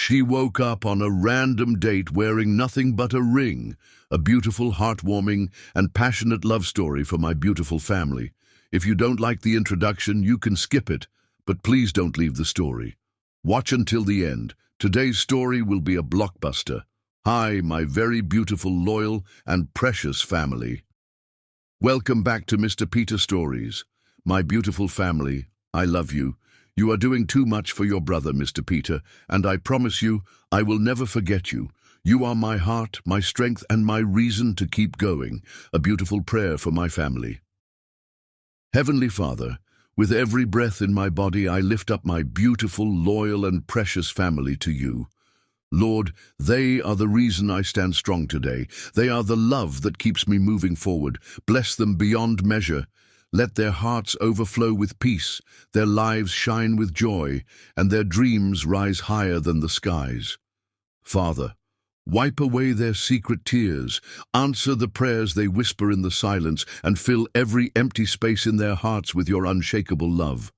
She woke up on a random date wearing nothing but a ring, a beautiful, heartwarming, and passionate love story for my beautiful family. If you don't like the introduction, you can skip it, but please don't leave the story. Watch until the end. Today's story will be a blockbuster. Hi, my very beautiful, loyal, and precious family. Welcome back to Mr. Peter Stories. My beautiful family, I love you. You are doing too much for your brother, Mr. Peter, and I promise you, I will never forget you. You are my heart, my strength, and my reason to keep going. A beautiful prayer for my family. Heavenly Father, with every breath in my body, I lift up my beautiful, loyal, and precious family to you. Lord, they are the reason I stand strong today. They are the love that keeps me moving forward. Bless them beyond measure. Let their hearts overflow with peace, their lives shine with joy, and their dreams rise higher than the skies. Father, wipe away their secret tears, answer the prayers they whisper in the silence, and fill every empty space in their hearts with your unshakable love.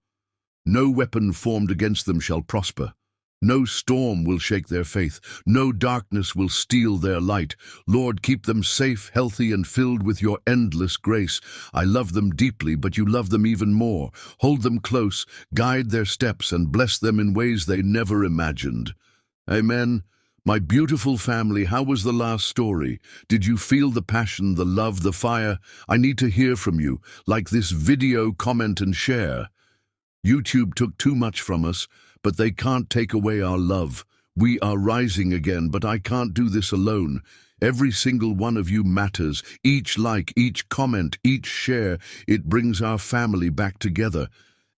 No weapon formed against them shall prosper. No storm will shake their faith. No darkness will steal their light. Lord, keep them safe, healthy, and filled with your endless grace. I love them deeply, but you love them even more. Hold them close, guide their steps, and bless them in ways they never imagined. Amen. My beautiful family, how was the last story? Did you feel the passion, the love, the fire? I need to hear from you. Like this video, comment, and share. YouTube took too much from us, but they can't take away our love. We are rising again, but I can't do this alone. Every single one of you matters. Each like, each comment, each share, it brings our family back together.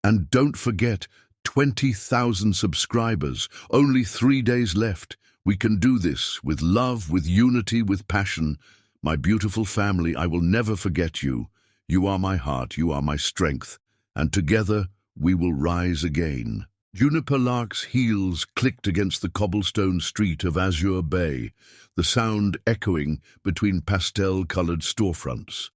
And don't forget, 20,000 subscribers, only 3 days left. We can do this with love, with unity, with passion. My beautiful family, I will never forget you. You are my heart, you are my strength, and together we will rise again. Juniper Lark's heels clicked against the cobblestone street of Azure Bay, the sound echoing between pastel-colored storefronts.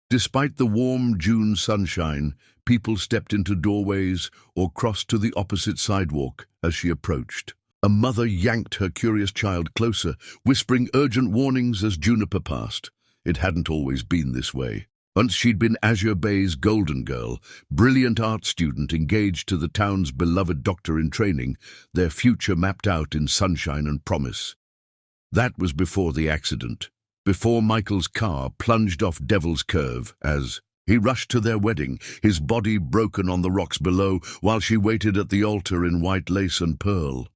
Despite the warm June sunshine, people stepped into doorways or crossed to the opposite sidewalk as she approached. A mother yanked her curious child closer, whispering urgent warnings as Juniper passed. It hadn't always been this way. Once she'd been Azure Bay's golden girl, brilliant art student engaged to the town's beloved doctor in training, their future mapped out in sunshine and promise. That was before the accident, before Michael's car plunged off Devil's Curve as he rushed to their wedding, his body broken on the rocks below, while she waited at the altar in white lace and pearl.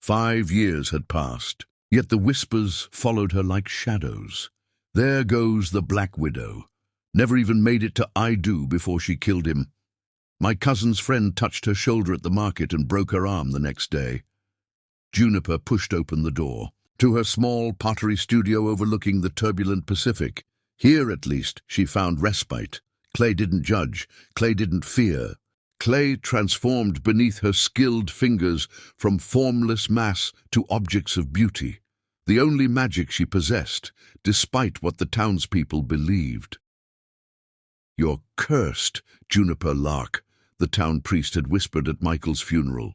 5 years had passed, yet the whispers followed her like shadows. There goes the Black Widow. Never even made it to I do before she killed him. My cousin's friend touched her shoulder at the market and broke her arm the next day. Juniper pushed open the door to her small pottery studio overlooking the turbulent Pacific. Here, at least, she found respite. Clay didn't judge. Clay didn't fear. Clay transformed beneath her skilled fingers from formless mass to objects of beauty, the only magic she possessed, despite what the townspeople believed. "You're cursed, Juniper Lark," the town priest had whispered at Michael's funeral,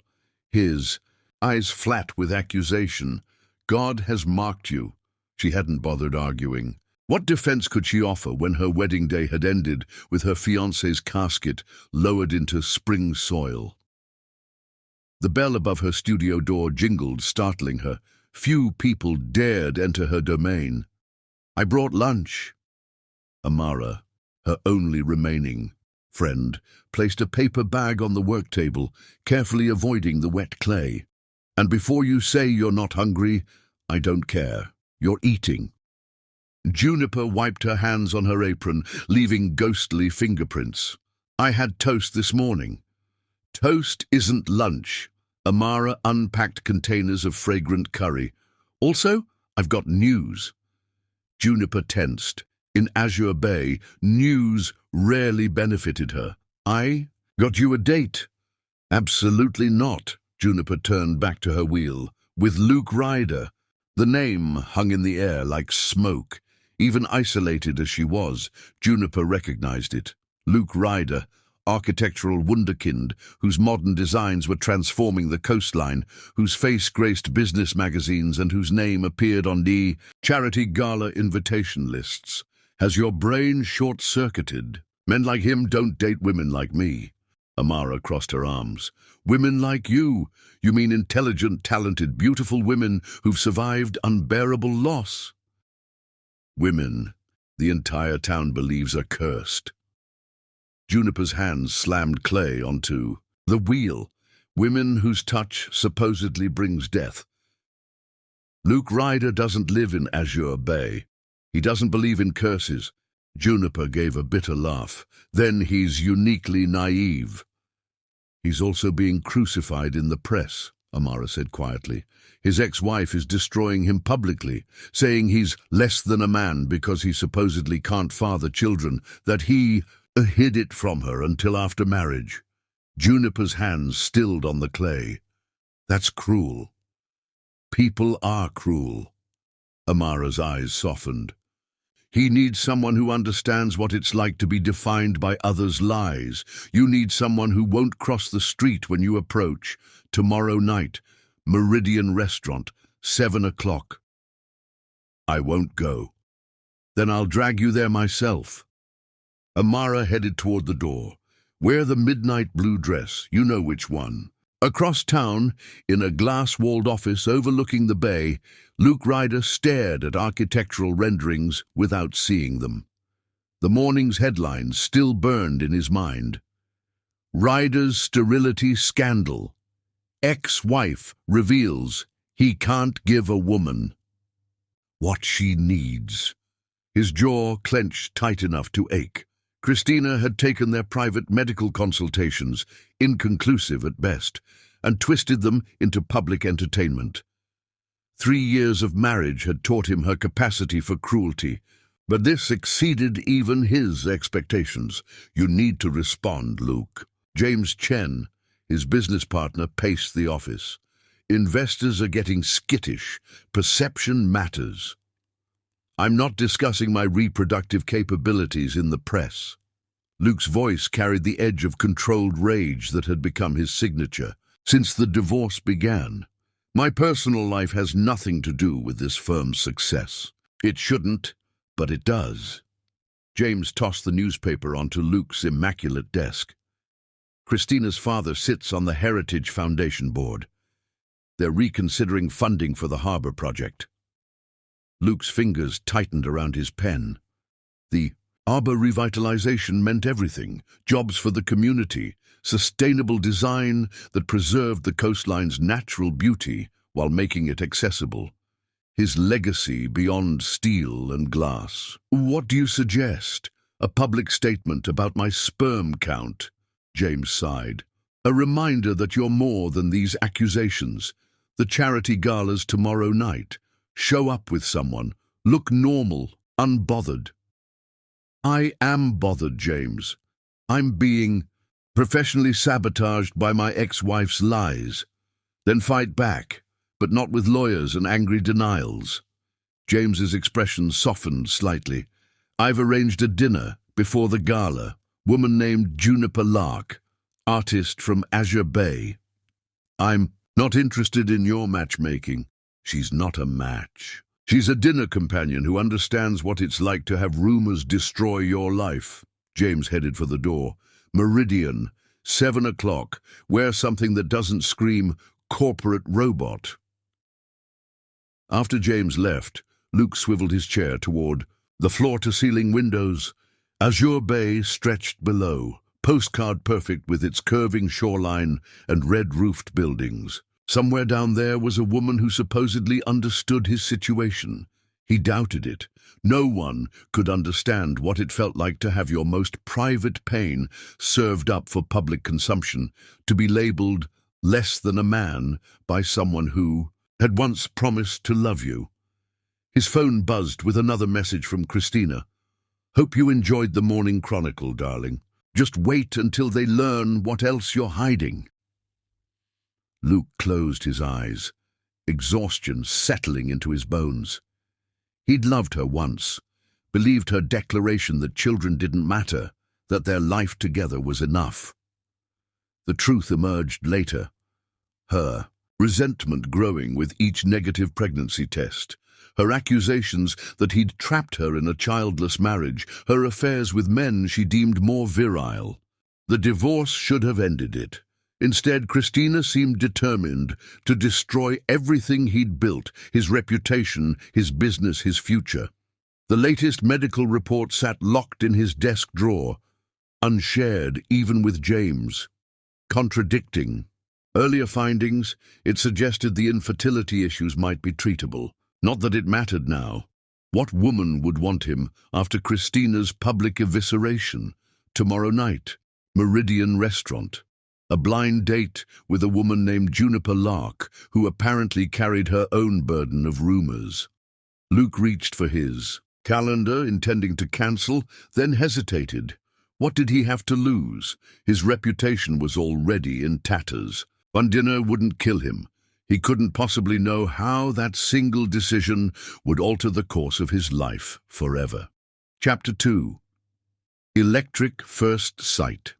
his eyes flat with accusation. "God has marked you." She hadn't bothered arguing. What defense could she offer when her wedding day had ended with her fiancé's casket lowered into spring soil? The bell above her studio door jingled, startling her. Few people dared enter her domain. "I brought lunch." Amara, her only remaining friend, placed a paper bag on the work table, carefully avoiding the wet clay. "And before you say you're not hungry, I don't care. You're eating." Juniper wiped her hands on her apron, leaving ghostly fingerprints. "I had toast this morning." "Toast isn't lunch." Amara unpacked containers of fragrant curry. "Also, I've got news." Juniper tensed. In Azure Bay, news rarely benefited her. "I got you a date." "Absolutely not." Juniper turned back to her wheel. "With Luke Ryder." The name hung in the air like smoke. Even isolated as she was, Juniper recognized it. Luke Ryder, architectural wunderkind whose modern designs were transforming the coastline, whose face graced business magazines and whose name appeared on the charity gala invitation lists. Has your brain short-circuited? Men like him don't date women like me. Amara crossed her arms. Women like you? You mean intelligent, talented, beautiful women who've survived unbearable loss? Women the entire town believes are cursed. Juniper's hands slammed clay onto the wheel. Women whose touch supposedly brings death. Luke Ryder doesn't live in Azure Bay. He doesn't believe in curses. Juniper gave a bitter laugh. Then he's uniquely naive. He's also being crucified in the press, Amara said quietly. His ex-wife is destroying him publicly, saying he's less than a man because he supposedly can't father children, that he hid it from her until after marriage. Juniper's hands stilled on the clay. That's cruel. People are cruel. Amara's eyes softened. He needs someone who understands what it's like to be defined by others' lies. You need someone who won't cross the street when you approach. Tomorrow night, Meridian Restaurant, 7 o'clock. I won't go. Then I'll drag you there myself. Amara headed toward the door. Wear the midnight blue dress, you know which one. Across town, in a glass-walled office overlooking the bay, Luke Ryder stared at architectural renderings without seeing them. The morning's headlines still burned in his mind. Ryder's sterility scandal. Ex-wife reveals he can't give a woman what she needs. His jaw clenched tight enough to ache. Christina had taken their private medical consultations, inconclusive at best, and twisted them into public entertainment. 3 years of marriage had taught him her capacity for cruelty, but this exceeded even his expectations. You need to respond, Luke. James Chen, his business partner, paced the office. Investors are getting skittish. Perception matters. I'm not discussing my reproductive capabilities in the press. Luke's voice carried the edge of controlled rage that had become his signature since the divorce began. My personal life has nothing to do with this firm's success. It shouldn't, but it does. James tossed the newspaper onto Luke's immaculate desk. Christina's father sits on the Heritage Foundation board. They're reconsidering funding for the harbor project. Luke's fingers tightened around his pen. The harbor revitalization meant everything. Jobs for the community, sustainable design that preserved the coastline's natural beauty while making it accessible. His legacy beyond steel and glass. What do you suggest? A public statement about my sperm count? James sighed. A reminder that you're more than these accusations. The charity gala's tomorrow night. Show up with someone. Look normal, unbothered. I am bothered, James. I'm being professionally sabotaged by my ex-wife's lies. Then fight back, but not with lawyers and angry denials. James's expression softened slightly. I've arranged a dinner before the gala. Woman named Juniper Lark, artist from Azure Bay. I'm not interested in your matchmaking. She's not a match. She's a dinner companion who understands what it's like to have rumors destroy your life. James headed for the door. Meridian, 7 o'clock. Wear something that doesn't scream corporate robot. After James left, Luke swiveled his chair toward the floor-to-ceiling windows. Azure Bay stretched below, postcard perfect with its curving shoreline and red-roofed buildings. Somewhere down there was a woman who supposedly understood his situation. He doubted it. No one could understand what it felt like to have your most private pain served up for public consumption, to be labeled less than a man by someone who had once promised to love you. His phone buzzed with another message from Christina. Hope you enjoyed the Morning Chronicle, darling. Just wait until they learn what else you're hiding. Luke closed his eyes, exhaustion settling into his bones. He'd loved her once, believed her declaration that children didn't matter, that their life together was enough. The truth emerged later. Her resentment growing with each negative pregnancy test, her accusations that he'd trapped her in a childless marriage, her affairs with men she deemed more virile. The divorce should have ended it. Instead, Christina seemed determined to destroy everything he'd built, his reputation, his business, his future. The latest medical report sat locked in his desk drawer, unshared even with James. Contradicting earlier findings, it suggested the infertility issues might be treatable. Not that it mattered now. What woman would want him after Christina's public evisceration? Tomorrow night, Meridian Restaurant. A blind date with a woman named Juniper Lark, who apparently carried her own burden of rumors. Luke reached for his calendar, intending to cancel, then hesitated. What did he have to lose? His reputation was already in tatters. One dinner wouldn't kill him. He couldn't possibly know how that single decision would alter the course of his life forever. Chapter 2. Electric First Sight.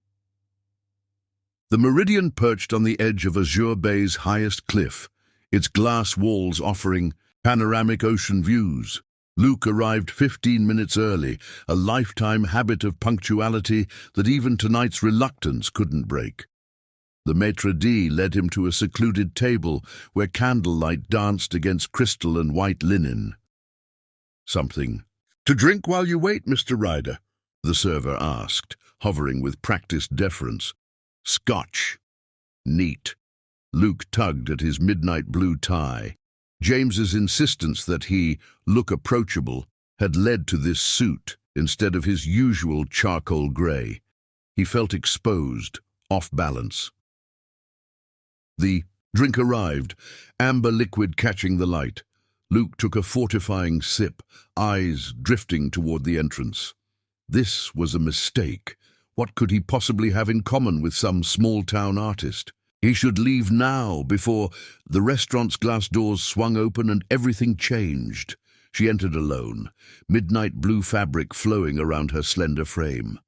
The Meridian perched on the edge of Azure Bay's highest cliff, its glass walls offering panoramic ocean views. Luke arrived 15 minutes early, a lifetime habit of punctuality that even tonight's reluctance couldn't break. The maitre d' led him to a secluded table where candlelight danced against crystal and white linen. "Something to drink while you wait, Mr. Ryder?" the server asked, hovering with practiced deference. "Scotch." "Neat." Luke tugged at his midnight blue tie. James's insistence that he look approachable had led to this suit instead of his usual charcoal grey. He felt exposed, off balance. The drink arrived, amber liquid catching the light. Luke took a fortifying sip, eyes drifting toward the entrance. This was a mistake. What could he possibly have in common with some small-town artist? He should leave now, before the restaurant's glass doors swung open and everything changed. She entered alone, midnight blue fabric flowing around her slender frame.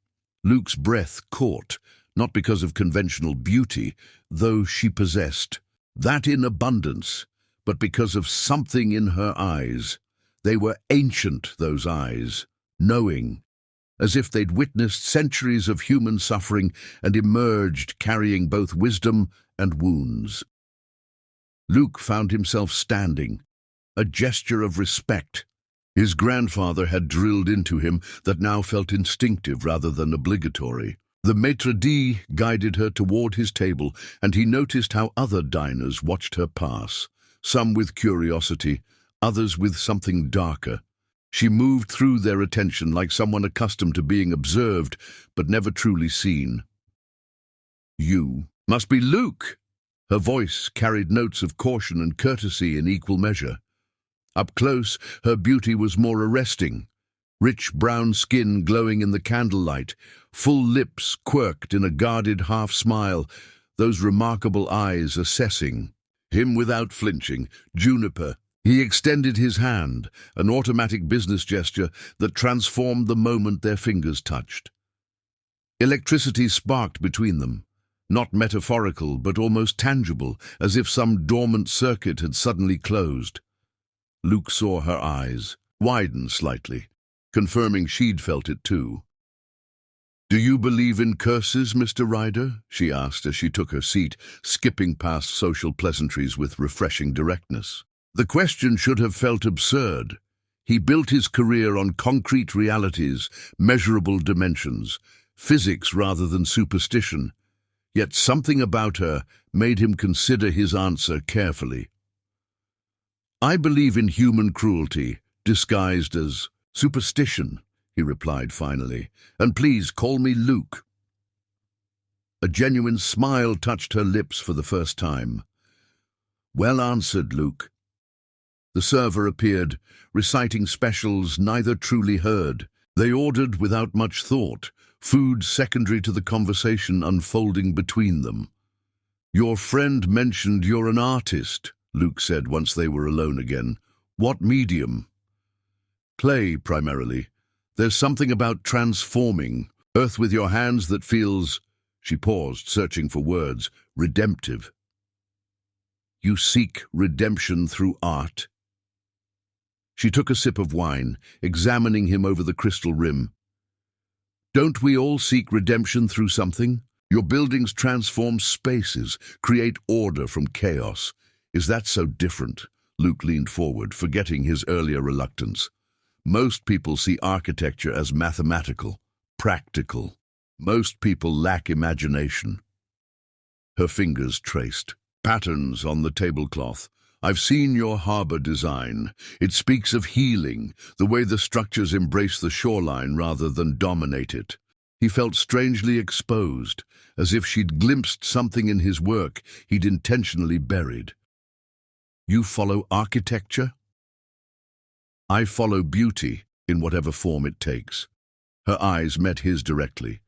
Luke's breath caught, not because of conventional beauty, though she possessed that in abundance, but because of something in her eyes. They were ancient, those eyes, knowing, as if they'd witnessed centuries of human suffering and emerged carrying both wisdom and wounds. Luke found himself standing, a gesture of respect. His grandfather had drilled into him that now felt instinctive rather than obligatory. The maitre d' guided her toward his table, and he noticed how other diners watched her pass, some with curiosity, others with something darker. She moved through their attention like someone accustomed to being observed, but never truly seen. "You must be Luke." Her voice carried notes of caution and courtesy in equal measure. Up close, her beauty was more arresting. Rich brown skin glowing in the candlelight, full lips quirked in a guarded half-smile, those remarkable eyes assessing him without flinching. Juniper. He extended his hand, an automatic business gesture that transformed the moment their fingers touched. Electricity sparked between them, not metaphorical but almost tangible, as if some dormant circuit had suddenly closed. Luke saw her eyes widen slightly, confirming she'd felt it too. "Do you believe in curses, Mr. Ryder?" she asked as she took her seat, skipping past social pleasantries with refreshing directness. The question should have felt absurd. He built his career on concrete realities, measurable dimensions, physics rather than superstition. Yet something about her made him consider his answer carefully. "I believe in human cruelty, disguised as superstition," he replied finally, "and please call me Luke." A genuine smile touched her lips for the first time. "Well answered, Luke." The server appeared, reciting specials neither truly heard. They ordered without much thought, food secondary to the conversation unfolding between them. "Your friend mentioned you're an artist," Luke said once they were alone again. "What medium?" "Play, primarily. There's something about transforming, Earth with your hands that feels, she paused, searching for words, redemptive. You seek redemption through art? She took a sip of wine, examining him over the crystal rim. Don't we all seek redemption through something? Your buildings transform spaces, create order from chaos. Is that so different? Luke leaned forward, forgetting his earlier reluctance. Most people see architecture as mathematical, practical. Most people lack imagination. Her fingers traced patterns on the tablecloth. I've seen your harbor design. It speaks of healing, the way the structures embrace the shoreline rather than dominate it. He felt strangely exposed, as if she'd glimpsed something in his work he'd intentionally buried. You follow architecture? I follow beauty, in whatever form it takes. Her eyes met his directly.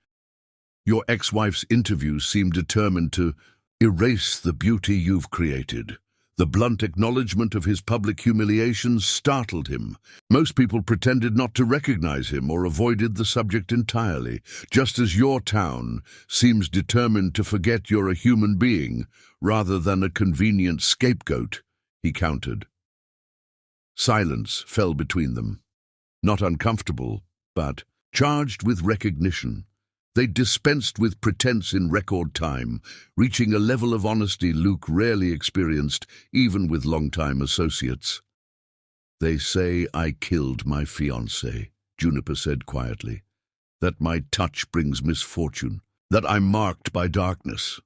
Your ex-wife's interviews seem determined to erase the beauty you've created. The blunt acknowledgement of his public humiliation startled him. Most people pretended not to recognize him or avoided the subject entirely, just as your town seems determined to forget you're a human being rather than a convenient scapegoat, he countered. Silence fell between them. Not uncomfortable, but charged with recognition. They dispensed with pretense in record time, reaching a level of honesty Luke rarely experienced, even with longtime associates. They say I killed my fiancée, Juniper said quietly. That my touch brings misfortune, that I'm marked by darkness.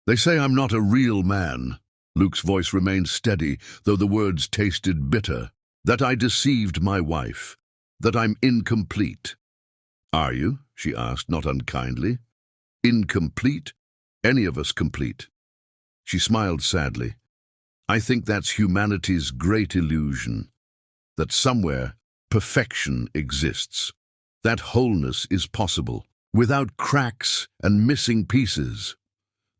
They say I'm not a real man. Luke's voice remained steady, though the words tasted bitter. That I deceived my wife, that I'm incomplete. Are you? She asked, not unkindly. Incomplete? Any of us complete. She smiled sadly. I think that's humanity's great illusion, that somewhere perfection exists, that wholeness is possible, without cracks and missing pieces.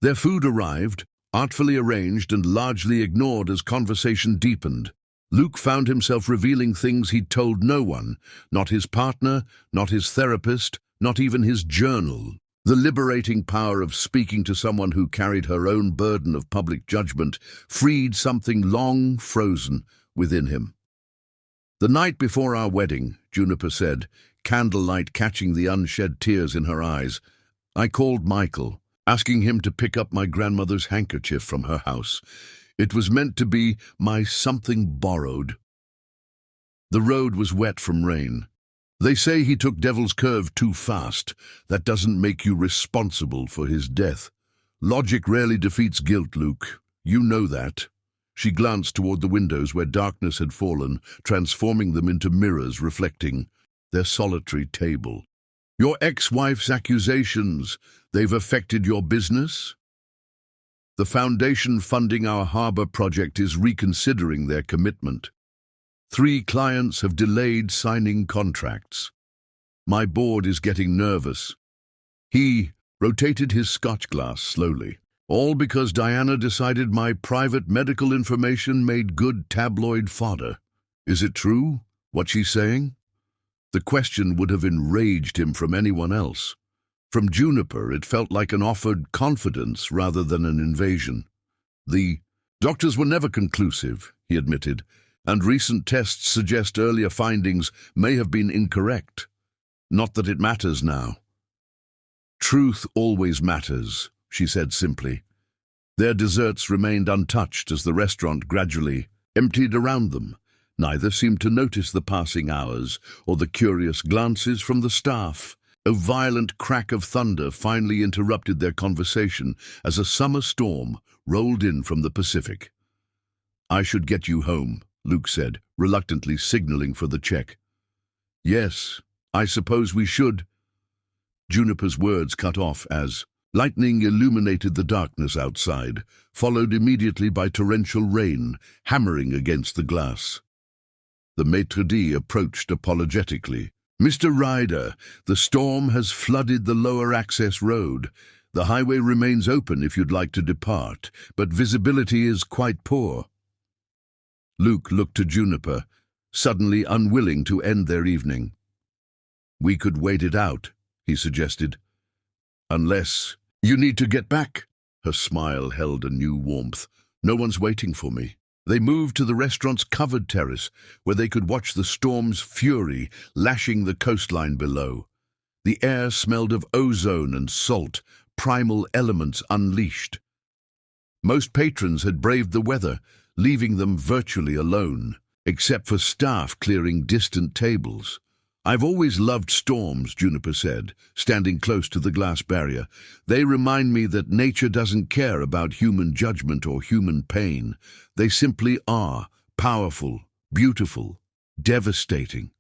Their food arrived, artfully arranged and largely ignored as conversation deepened. Luke found himself revealing things he'd told no one, not his partner, not his therapist, not even his journal. The liberating power of speaking to someone who carried her own burden of public judgment freed something long frozen within him. The night before our wedding, Juniper said, candlelight catching the unshed tears in her eyes, I called Michael, asking him to pick up my grandmother's handkerchief from her house. It was meant to be my something borrowed. The road was wet from rain. They say he took Devil's Curve too fast. That doesn't make you responsible for his death. Logic rarely defeats guilt, Luke. You know that. She glanced toward the windows where darkness had fallen, transforming them into mirrors reflecting their solitary table. Your ex-wife's accusations, they've affected your business? The foundation funding our harbor project is reconsidering their commitment. 3 clients have delayed signing contracts. My board is getting nervous. He rotated his scotch glass slowly. All because Diana decided my private medical information made good tabloid fodder. Is it true, what she's saying? The question would have enraged him from anyone else. From Juniper, it felt like an offered confidence rather than an invasion. The doctors were never conclusive, he admitted, and recent tests suggest earlier findings may have been incorrect. Not that it matters now. Truth always matters, she said simply. Their desserts remained untouched as the restaurant gradually emptied around them. Neither seemed to notice the passing hours or the curious glances from the staff. A violent crack of thunder finally interrupted their conversation as a summer storm rolled in from the Pacific. I should get you home, Luke said, reluctantly signaling for the check. Yes, I suppose we should. Juniper's words cut off as lightning illuminated the darkness outside, followed immediately by torrential rain hammering against the glass. The maitre d' approached apologetically. Mr. Ryder, the storm has flooded the lower access road. The highway remains open if you'd like to depart, but visibility is quite poor. Luke looked to Juniper, suddenly unwilling to end their evening. We could wait it out, he suggested. Unless you need to get back. Her smile held a new warmth. No one's waiting for me. They moved to the restaurant's covered terrace, where they could watch the storm's fury lashing the coastline below. The air smelled of ozone and salt, primal elements unleashed. Most patrons had braved the weather, leaving them virtually alone, except for staff clearing distant tables. I've always loved storms, Juniper said, standing close to the glass barrier. They remind me that nature doesn't care about human judgment or human pain. They simply are, powerful, beautiful, devastating.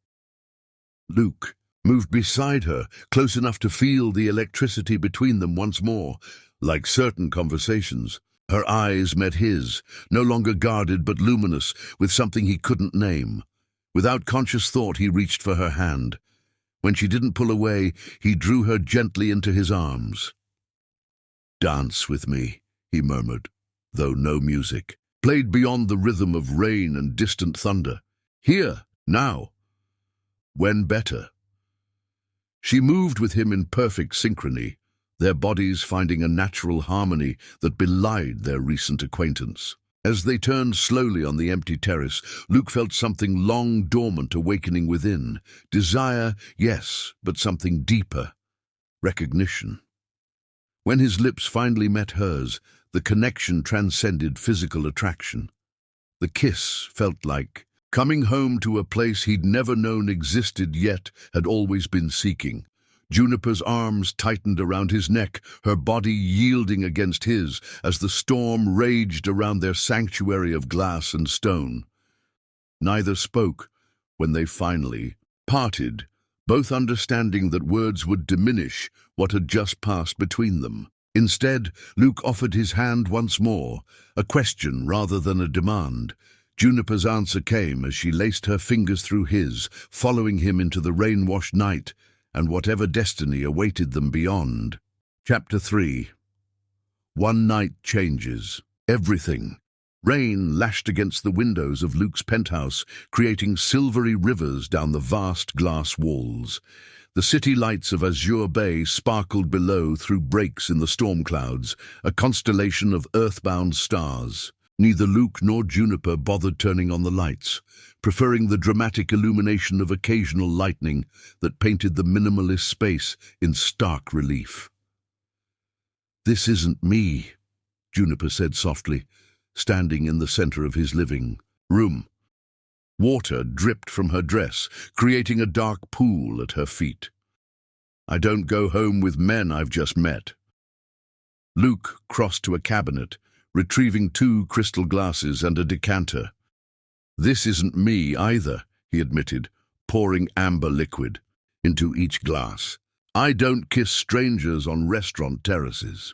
Luke moved beside her, close enough to feel the electricity between them once more. Like certain conversations, her eyes met his, no longer guarded but luminous, with something he couldn't name. Without conscious thought, he reached for her hand. When she didn't pull away, he drew her gently into his arms. "Dance with me," he murmured, though no music played beyond the rhythm of rain and distant thunder. Here, now. When better. She moved with him in perfect synchrony, their bodies finding a natural harmony that belied their recent acquaintance. As they turned slowly on the empty terrace, Luke felt something long dormant awakening within. Desire, yes, but something deeper. Recognition. When his lips finally met hers, the connection transcended physical attraction. The kiss felt like coming home to a place he'd never known existed yet had always been seeking. Juniper's arms tightened around his neck, her body yielding against his as the storm raged around their sanctuary of glass and stone. Neither spoke when they finally parted, both understanding that words would diminish what had just passed between them. Instead, Luke offered his hand once more, a question rather than a demand. Juniper's answer came as she laced her fingers through his, following him into the rain-washed night and whatever destiny awaited them beyond. Chapter 3. One night changes everything. Rain lashed against the windows of Luke's penthouse, creating silvery rivers down the vast glass walls. The city lights of Azure Bay sparkled below through breaks in the storm clouds, a constellation of earthbound stars. Neither Luke nor Juniper bothered turning on the lights, preferring the dramatic illumination of occasional lightning that painted the minimalist space in stark relief. "This isn't me," Juniper said softly, standing in the center of his living room. Water dripped from her dress, creating a dark pool at her feet. "I don't go home with men I've just met." Luke crossed to a cabinet, retrieving 2 crystal glasses and a decanter. "This isn't me either," he admitted, pouring amber liquid into each glass. "I don't kiss strangers on restaurant terraces."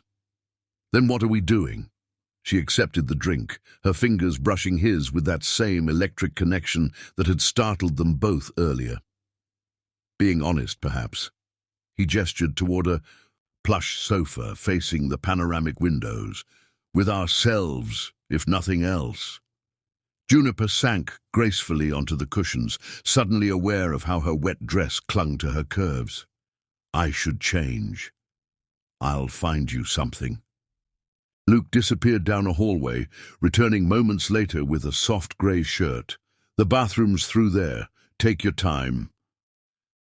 "Then what are we doing?" She accepted the drink, her fingers brushing his with that same electric connection that had startled them both earlier. "Being honest, perhaps." He gestured toward a plush sofa facing the panoramic windows. "With ourselves, if nothing else." Juniper sank gracefully onto the cushions, suddenly aware of how her wet dress clung to her curves. "I should change. I'll find you something." Luke disappeared down a hallway, returning moments later with a soft grey shirt. "The bathroom's through there. Take your time."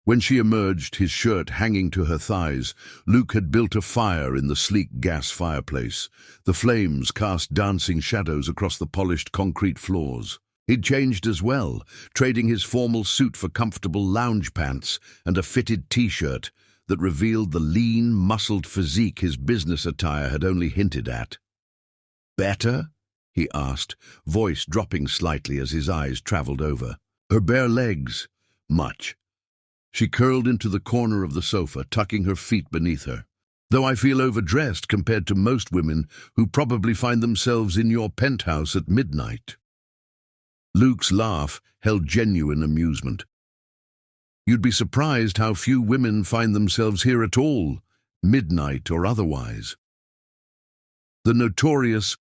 When she emerged, his shirt hanging to her thighs, Luke had built a fire in the sleek gas fireplace. The flames cast dancing shadows across the polished concrete floors. He'd changed as well, trading his formal suit for comfortable lounge pants and a fitted t-shirt that revealed the lean, muscled physique his business attire had only hinted at. "Better?" he asked, voice dropping slightly as his eyes traveled over her bare legs. "Much." She curled into the corner of the sofa, tucking her feet beneath her. "Though I feel overdressed compared to most women who probably find themselves in your penthouse at midnight." Luke's laugh held genuine amusement. "You'd be surprised how few women find themselves here at all, midnight or otherwise. The notorious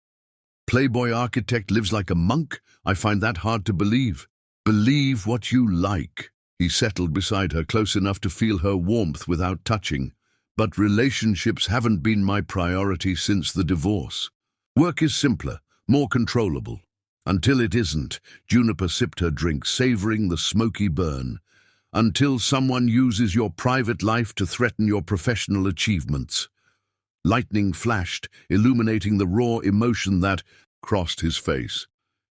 Playboy architect lives like a monk? I find that hard to believe." "Believe what you like," He settled beside her close enough to feel her warmth without touching. But relationships haven't been my priority since the divorce. Work is simpler, more controllable. Until it isn't, Juniper sipped her drink, savoring the smoky burn. Until someone uses your private life to threaten your professional achievements. Lightning flashed, illuminating the raw emotion that crossed his face.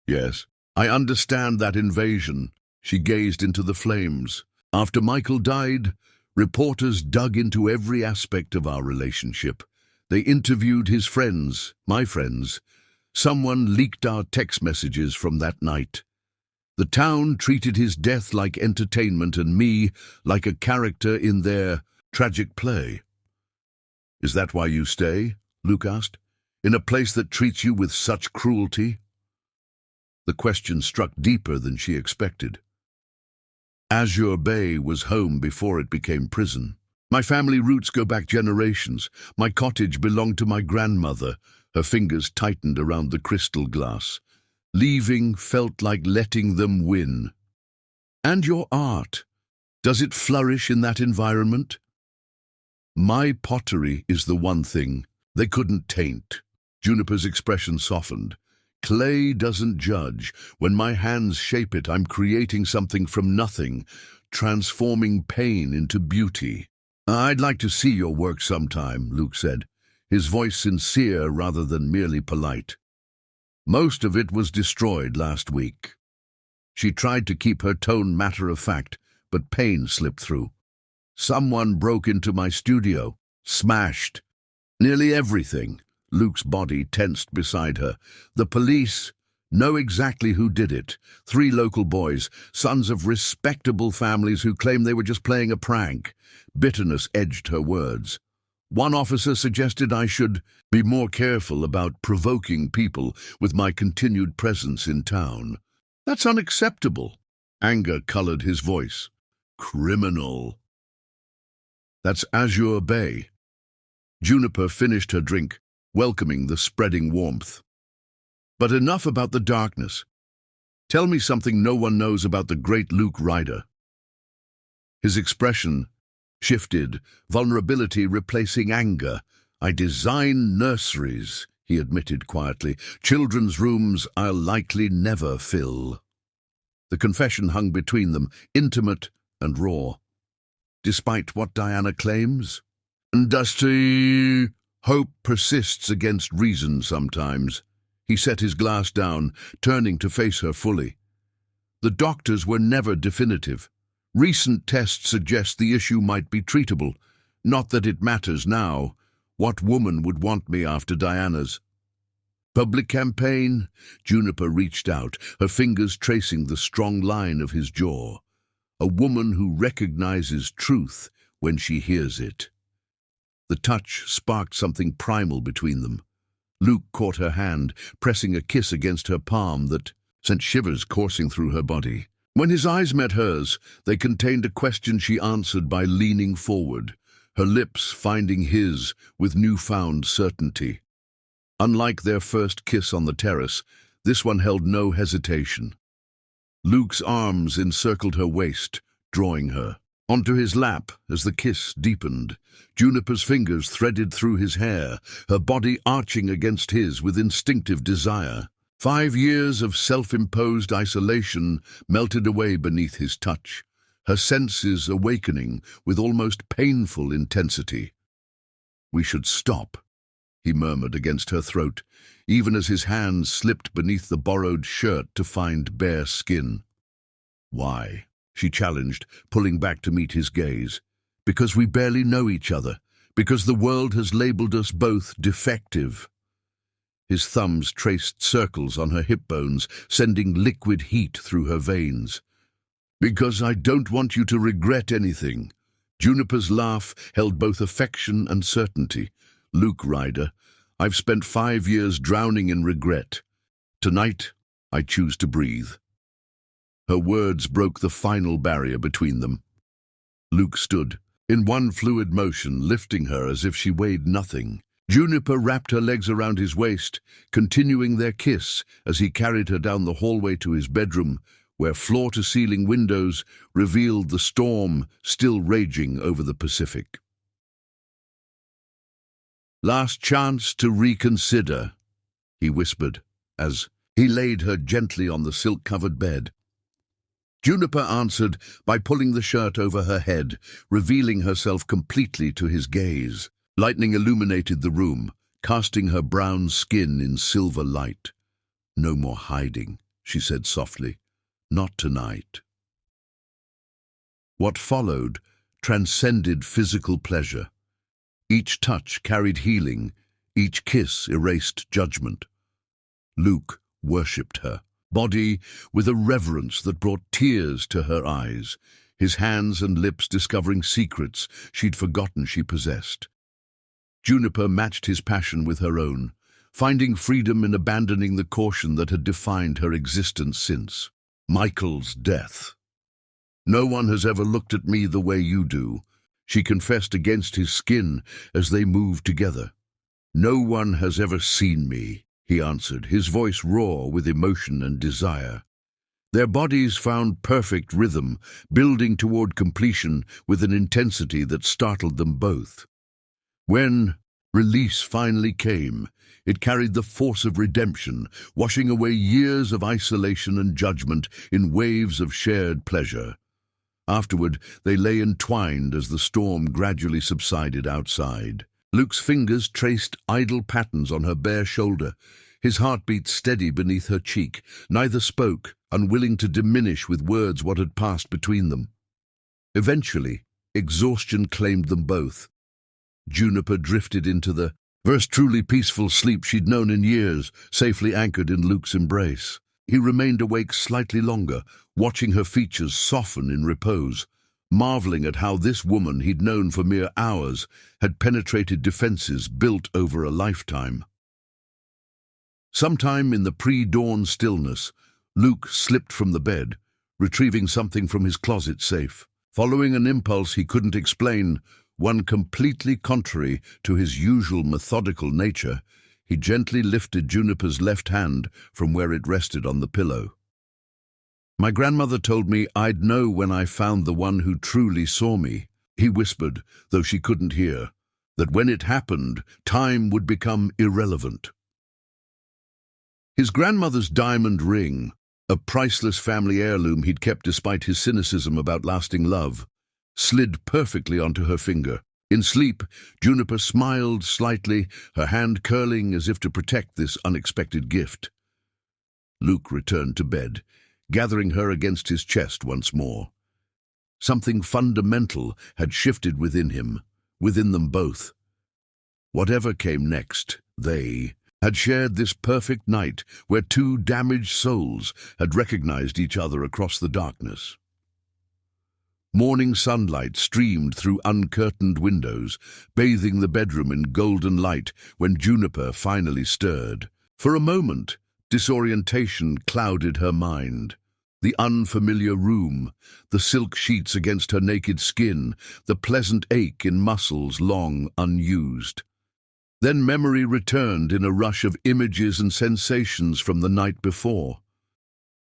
Yes, I understand that invasion. She gazed into the flames. After Michael died, reporters dug into every aspect of our relationship. They interviewed his friends, my friends. Someone leaked our text messages from that night. The town treated his death like entertainment and me like a character in their tragic play. Is that why you stay? Luke asked. In a place that treats you with such cruelty? The question struck deeper than she expected. Azure Bay was home before it became prison. My family roots go back generations. My cottage belonged to my grandmother. Her fingers tightened around the crystal glass. Leaving felt like letting them win. And your art, does it flourish in that environment? My pottery is the one thing they couldn't taint. Juniper's expression softened. Clay doesn't judge. When my hands shape it, I'm creating something from nothing, transforming pain into beauty. I'd like to see your work sometime, Luke said, his voice sincere rather than merely polite. Most of it was destroyed last week. She tried to keep her tone matter-of-fact, but pain slipped through. Someone broke into my studio, smashed nearly everything. Luke's body tensed beside her. The police know exactly who did it. 3 local boys, sons of respectable families who claim they were just playing a prank. Bitterness edged her words. One officer suggested I should be more careful about provoking people with my continued presence in town. That's unacceptable. Anger colored his voice. Criminal. That's Azure Bay. Juniper finished her drink, welcoming the spreading warmth. But enough about the darkness. Tell me something no one knows about the great Luke Ryder. His expression shifted, vulnerability replacing anger. I design nurseries, he admitted quietly. Children's rooms I'll likely never fill. The confession hung between them, intimate and raw. Despite what Diana claims? Dusty hope persists against reason sometimes. He set his glass down, turning to face her fully. The doctors were never definitive. Recent tests suggest the issue might be treatable. Not that it matters now. What woman would want me after Diana's? Public campaign? Juniper reached out, her fingers tracing the strong line of his jaw. A woman who recognizes truth when she hears it. The touch sparked something primal between them. Luke caught her hand, pressing a kiss against her palm that sent shivers coursing through her body. When his eyes met hers, they contained a question she answered by leaning forward, her lips finding his with newfound certainty. Unlike their first kiss on the terrace, this one held no hesitation. Luke's arms encircled her waist, drawing her onto his lap as the kiss deepened. Juniper's fingers threaded through his hair, her body arching against his with instinctive desire. 5 years of self-imposed isolation melted away beneath his touch, her senses awakening with almost painful intensity. We should stop, he murmured against her throat, even as his hands slipped beneath the borrowed shirt to find bare skin. Why? She challenged, pulling back to meet his gaze. Because we barely know each other. Because the world has labeled us both defective. His thumbs traced circles on her hip bones, sending liquid heat through her veins. Because I don't want you to regret anything. Juniper's laugh held both affection and certainty. Luke Ryder, I've spent 5 years drowning in regret. Tonight, I choose to breathe. Her words broke the final barrier between them. Luke stood, in one fluid motion, lifting her as if she weighed nothing. Juniper wrapped her legs around his waist, continuing their kiss as he carried her down the hallway to his bedroom, where floor-to-ceiling windows revealed the storm still raging over the Pacific. "Last chance to reconsider," he whispered, as he laid her gently on the silk-covered bed. Juniper answered by pulling the shirt over her head, revealing herself completely to his gaze. Lightning illuminated the room, casting her brown skin in silver light. "No more hiding," she said softly. "Not tonight." What followed transcended physical pleasure. Each touch carried healing, each kiss erased judgment. Luke worshipped her body with a reverence that brought tears to her eyes, his hands and lips discovering secrets she'd forgotten she possessed. Juniper matched his passion with her own, finding freedom in abandoning the caution that had defined her existence since Michael's death. "No one has ever looked at me the way you do," she confessed against his skin as they moved together. "No one has ever seen me," he answered, his voice raw with emotion and desire. Their bodies found perfect rhythm, building toward completion with an intensity that startled them both. When release finally came, it carried the force of redemption, washing away years of isolation and judgment in waves of shared pleasure. Afterward, they lay entwined as the storm gradually subsided outside. Luke's fingers traced idle patterns on her bare shoulder, his heartbeat steady beneath her cheek. Neither spoke, unwilling to diminish with words what had passed between them. Eventually, exhaustion claimed them both. Juniper drifted into the first truly peaceful sleep she'd known in years, safely anchored in Luke's embrace. He remained awake slightly longer, watching her features soften in repose, marveling at how this woman he'd known for mere hours had penetrated defenses built over a lifetime. Sometime in the pre-dawn stillness, Luke slipped from the bed, retrieving something from his closet safe. Following an impulse he couldn't explain, one completely contrary to his usual methodical nature, he gently lifted Juniper's left hand from where it rested on the pillow. "My grandmother told me I'd know when I found the one who truly saw me," he whispered, though she couldn't hear, "that when it happened, time would become irrelevant." His grandmother's diamond ring, a priceless family heirloom he'd kept despite his cynicism about lasting love, slid perfectly onto her finger. In sleep, Juniper smiled slightly, her hand curling as if to protect this unexpected gift. Luke returned to bed, gathering her against his chest once more. Something fundamental had shifted within him, within them both. Whatever came next, they had shared this perfect night where two damaged souls had recognized each other across the darkness. Morning sunlight streamed through uncurtained windows, bathing the bedroom in golden light when Juniper finally stirred. For a moment, disorientation clouded her mind. The unfamiliar room, the silk sheets against her naked skin, the pleasant ache in muscles long unused. Then memory returned in a rush of images and sensations from the night before.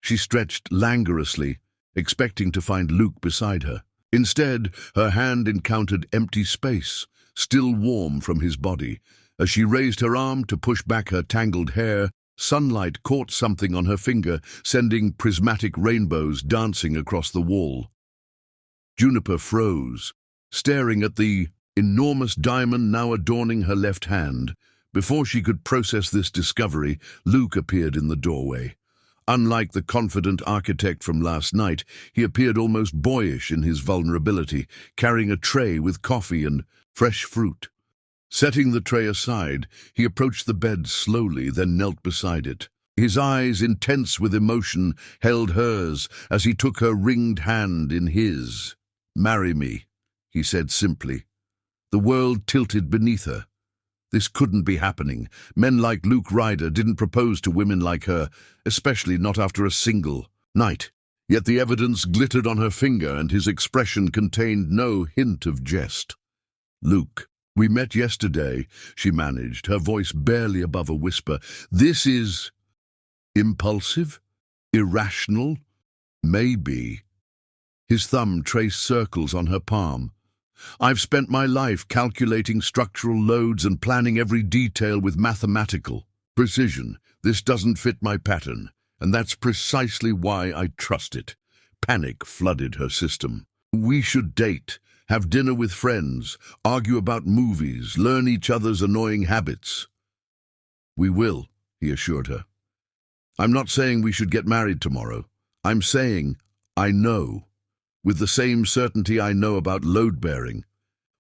She stretched languorously, expecting to find Luke beside her. Instead, her hand encountered empty space, still warm from his body. As she raised her arm to push back her tangled hair, sunlight caught something on her finger, sending prismatic rainbows dancing across the wall. Juniper froze, staring at the enormous diamond now adorning her left hand. Before she could process this discovery, Luke appeared in the doorway. Unlike the confident architect from last night, he appeared almost boyish in his vulnerability, carrying a tray with coffee and fresh fruit. Setting the tray aside, he approached the bed slowly, then knelt beside it. His eyes, intense with emotion, held hers as he took her ringed hand in his. "Marry me," he said simply. The world tilted beneath her. This couldn't be happening. Men like Luke Ryder didn't propose to women like her, especially not after a single night. Yet the evidence glittered on her finger, and his expression contained no hint of jest. "Luke, we met yesterday," she managed, her voice barely above a whisper. "This is impulsive? Irrational? Maybe. His thumb traced circles on her palm. I've spent my life calculating structural loads and planning every detail with mathematical precision. This doesn't fit my pattern, and that's precisely why I trust it. Panic flooded her system. We should date, have dinner with friends, argue about movies, learn each other's annoying habits. We will, he assured her. I'm not saying we should get married tomorrow. I'm saying I know, with the same certainty I know about load-bearing,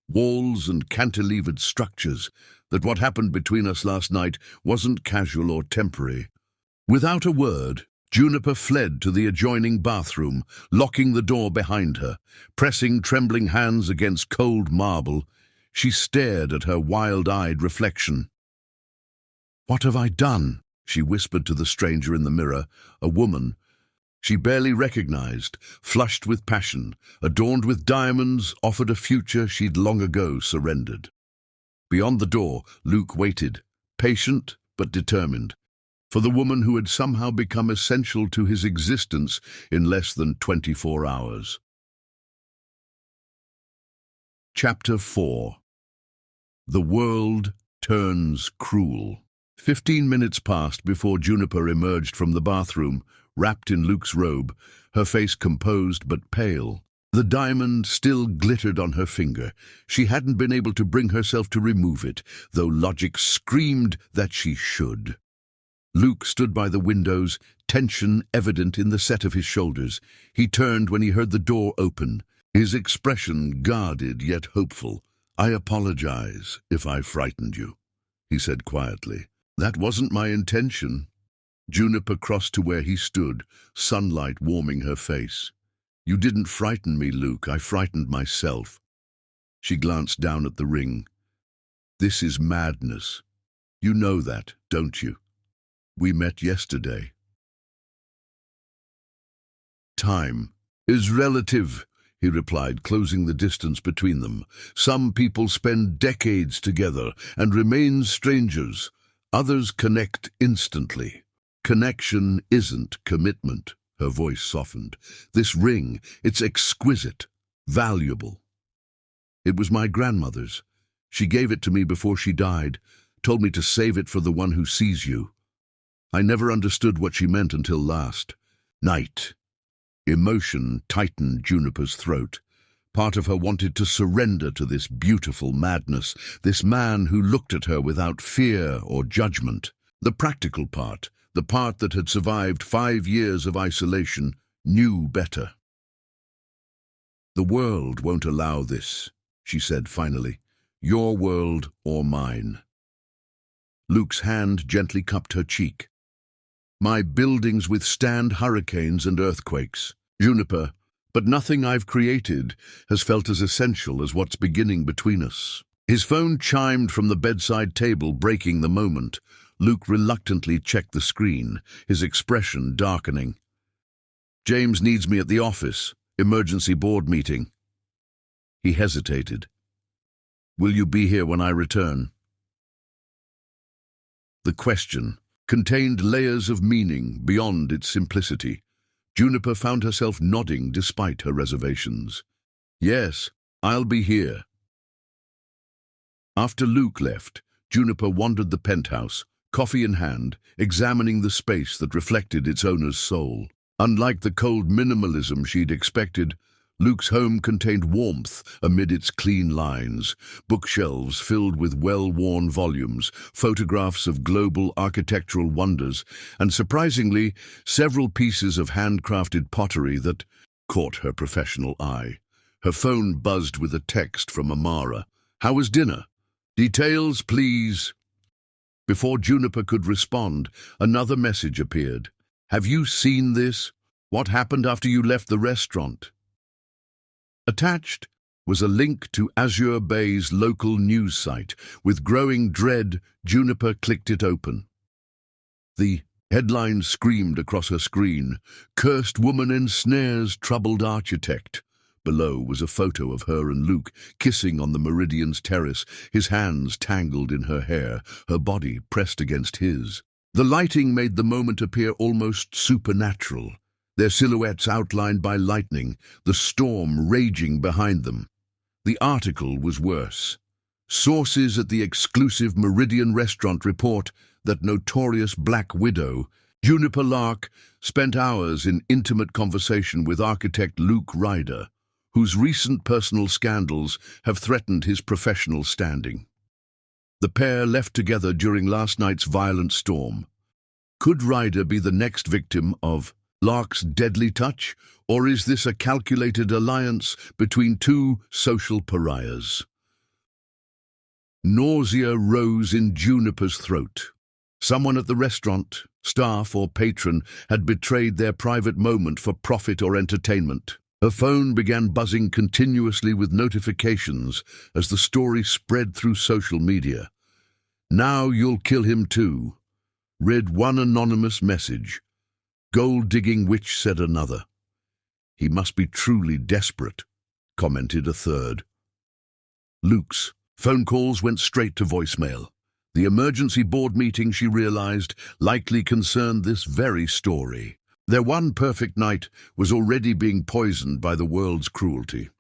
walls and cantilevered structures, that what happened between us last night wasn't casual or temporary. Without a word, Juniper fled to the adjoining bathroom, locking the door behind her. Pressing trembling hands against cold marble, she stared at her wild-eyed reflection. "What have I done?" she whispered to the stranger in the mirror, a woman she barely recognized, flushed with passion, adorned with diamonds, offered a future she'd long ago surrendered. Beyond the door, Luke waited, patient but determined, for the woman who had somehow become essential to his existence in less than 24 hours. Chapter 4. The World Turns Cruel. 15 minutes passed before Juniper emerged from the bathroom, wrapped in Luke's robe, her face composed but pale. The diamond still glittered on her finger. She hadn't been able to bring herself to remove it, though logic screamed that she should. Luke stood by the windows, tension evident in the set of his shoulders. He turned when he heard the door open, his expression guarded yet hopeful. "I apologize if I frightened you," he said quietly. "That wasn't my intention." Juniper crossed to where he stood, sunlight warming her face. "You didn't frighten me, Luke. I frightened myself." She glanced down at the ring. "This is madness. You know that, don't you? We met yesterday." "Time is relative," he replied, closing the distance between them. "Some people spend decades together and remain strangers. Others connect instantly. Connection isn't commitment." Her voice softened. "This ring, it's exquisite, valuable. It was my grandmother's. She gave it to me before she died, told me to save it for the one who sees you. I never understood what she meant until last night." Emotion tightened Juniper's throat. Part of her wanted to surrender to this beautiful madness, this man who looked at her without fear or judgment. The practical part, the part that had survived 5 years of isolation, knew better. "The world won't allow this," she said finally. "Your world or mine." Luke's hand gently cupped her cheek. "My buildings withstand hurricanes and earthquakes, Juniper, but nothing I've created has felt as essential as what's beginning between us." His phone chimed from the bedside table, breaking the moment. Luke reluctantly checked the screen, his expression darkening. "James needs me at the office. Emergency board meeting." He hesitated. "Will you be here when I return?" The question contained layers of meaning beyond its simplicity. Juniper found herself nodding despite her reservations. "Yes, I'll be here." After Luke left, Juniper wandered the penthouse, coffee in hand, examining the space that reflected its owner's soul. Unlike the cold minimalism she'd expected, Luke's home contained warmth amid its clean lines, bookshelves filled with well-worn volumes, photographs of global architectural wonders, and surprisingly, several pieces of handcrafted pottery that caught her professional eye. Her phone buzzed with a text from Amara. "How was dinner? Details, please." Before Juniper could respond, another message appeared. "Have you seen this? What happened after you left the restaurant?" Attached was a link to Azure Bay's local news site. With growing dread, Juniper clicked it open. The headline screamed across her screen, "Cursed woman ensnares troubled architect." Below was a photo of her and Luke kissing on the Meridian's terrace, his hands tangled in her hair, her body pressed against his. The lighting made the moment appear almost supernatural. their silhouettes outlined by lightning, the storm raging behind them. The article was worse. Sources at the exclusive Meridian restaurant report that notorious Black Widow, Juniper Lark, spent hours in intimate conversation with architect Luke Ryder, whose recent personal scandals have threatened his professional standing. The pair left together during last night's violent storm. Could Ryder be the next victim of Lark's deadly touch, or is this a calculated alliance between two social pariahs? Nausea rose in Juniper's throat. Someone at the restaurant, staff or patron, had betrayed their private moment for profit or entertainment. Her phone began buzzing continuously with notifications as the story spread through social media. "Now you'll kill him too," read one anonymous message. "Gold-digging witch," said another. "He must be truly desperate," commented a third. Luke's phone calls went straight to voicemail. The emergency board meeting, she realized, likely concerned this very story. Their one perfect night was already being poisoned by the world's cruelty.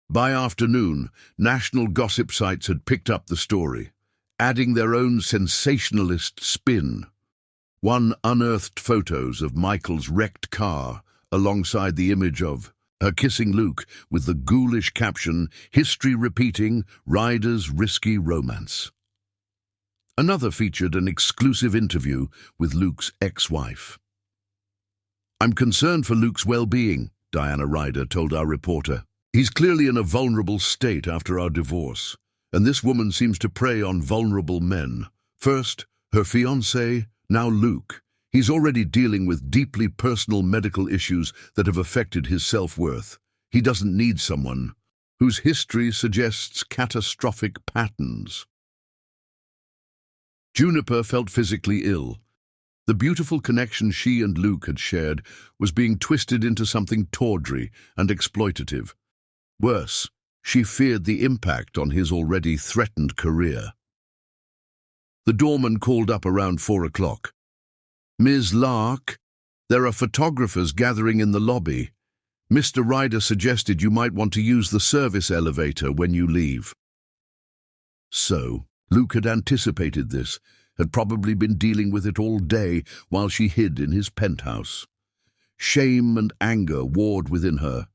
By afternoon, national gossip sites had picked up the story, adding their own sensationalist spin. One unearthed photos of Michael's wrecked car alongside the image of her kissing Luke with the ghoulish caption, "History repeating, Ryder's risky romance." Another featured an exclusive interview with Luke's ex-wife. "I'm concerned for Luke's well-being," Diana Ryder told our reporter. "He's clearly in a vulnerable state after our divorce, and this woman seems to prey on vulnerable men. First, her fiancé, now Luke. He's already dealing with deeply personal medical issues that have affected his self-worth. He doesn't need someone whose history suggests catastrophic patterns." Juniper felt physically ill. The beautiful connection she and Luke had shared was being twisted into something tawdry and exploitative. Worse, she feared the impact on his already threatened career. The doorman called up around 4 o'clock. "Ms. Lark, there are photographers gathering in the lobby. Mr. Ryder suggested you might want to use the service elevator when you leave." So, Luke had anticipated this, had probably been dealing with it all day while she hid in his penthouse. Shame and anger warred within her.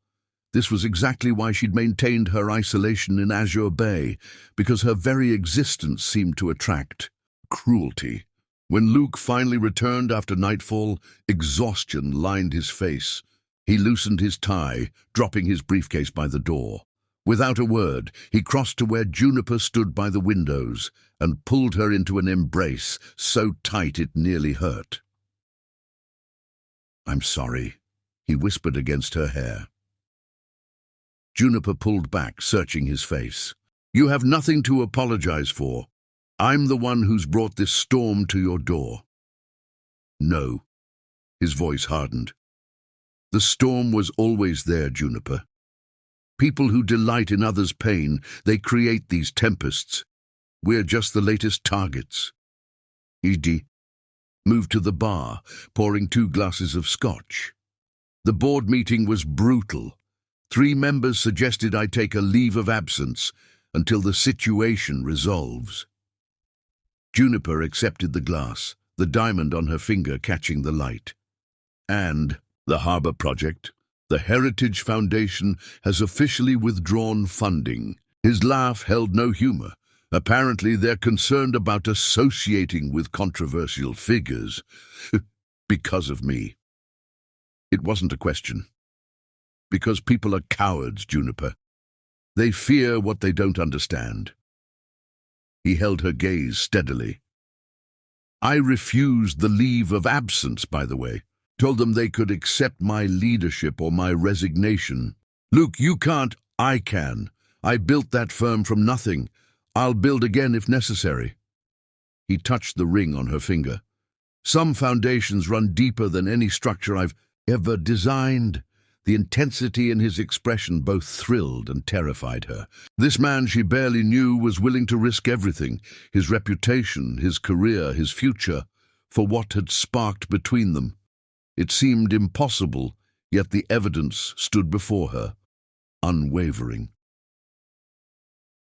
This was exactly why she'd maintained her isolation in Azure Bay, because her very existence seemed to attract cruelty. When Luke finally returned after nightfall, exhaustion lined his face. He loosened his tie, dropping his briefcase by the door. Without a word, he crossed to where Juniper stood by the windows and pulled her into an embrace so tight it nearly hurt. "I'm sorry," he whispered against her hair. Juniper pulled back, searching his face. "You have nothing to apologize for. I'm the one who's brought this storm to your door." "No." His voice hardened. "The storm was always there, Juniper. People who delight in others' pain, they create these tempests. We're just the latest targets." Edie moved to the bar, pouring 2 glasses of scotch. The board meeting was brutal. 3 members suggested I take a leave of absence until the situation resolves. Juniper accepted the glass, the diamond on her finger catching the light. "And the Harbour Project? The Heritage Foundation has officially withdrawn funding." His laugh held no humor. "Apparently they're concerned about associating with controversial figures." "Because of me." It wasn't a question. "Because people are cowards, Juniper. They fear what they don't understand." He held her gaze steadily. "I refused the leave of absence, by the way. Told them they could accept my leadership or my resignation." "Luke, you can't." "I can. I built that firm from nothing. I'll build again if necessary." He touched the ring on her finger. "Some foundations run deeper than any structure I've ever designed." The intensity in his expression both thrilled and terrified her. This man she barely knew was willing to risk everything, his reputation, his career, his future, for what had sparked between them. It seemed impossible, yet the evidence stood before her, unwavering.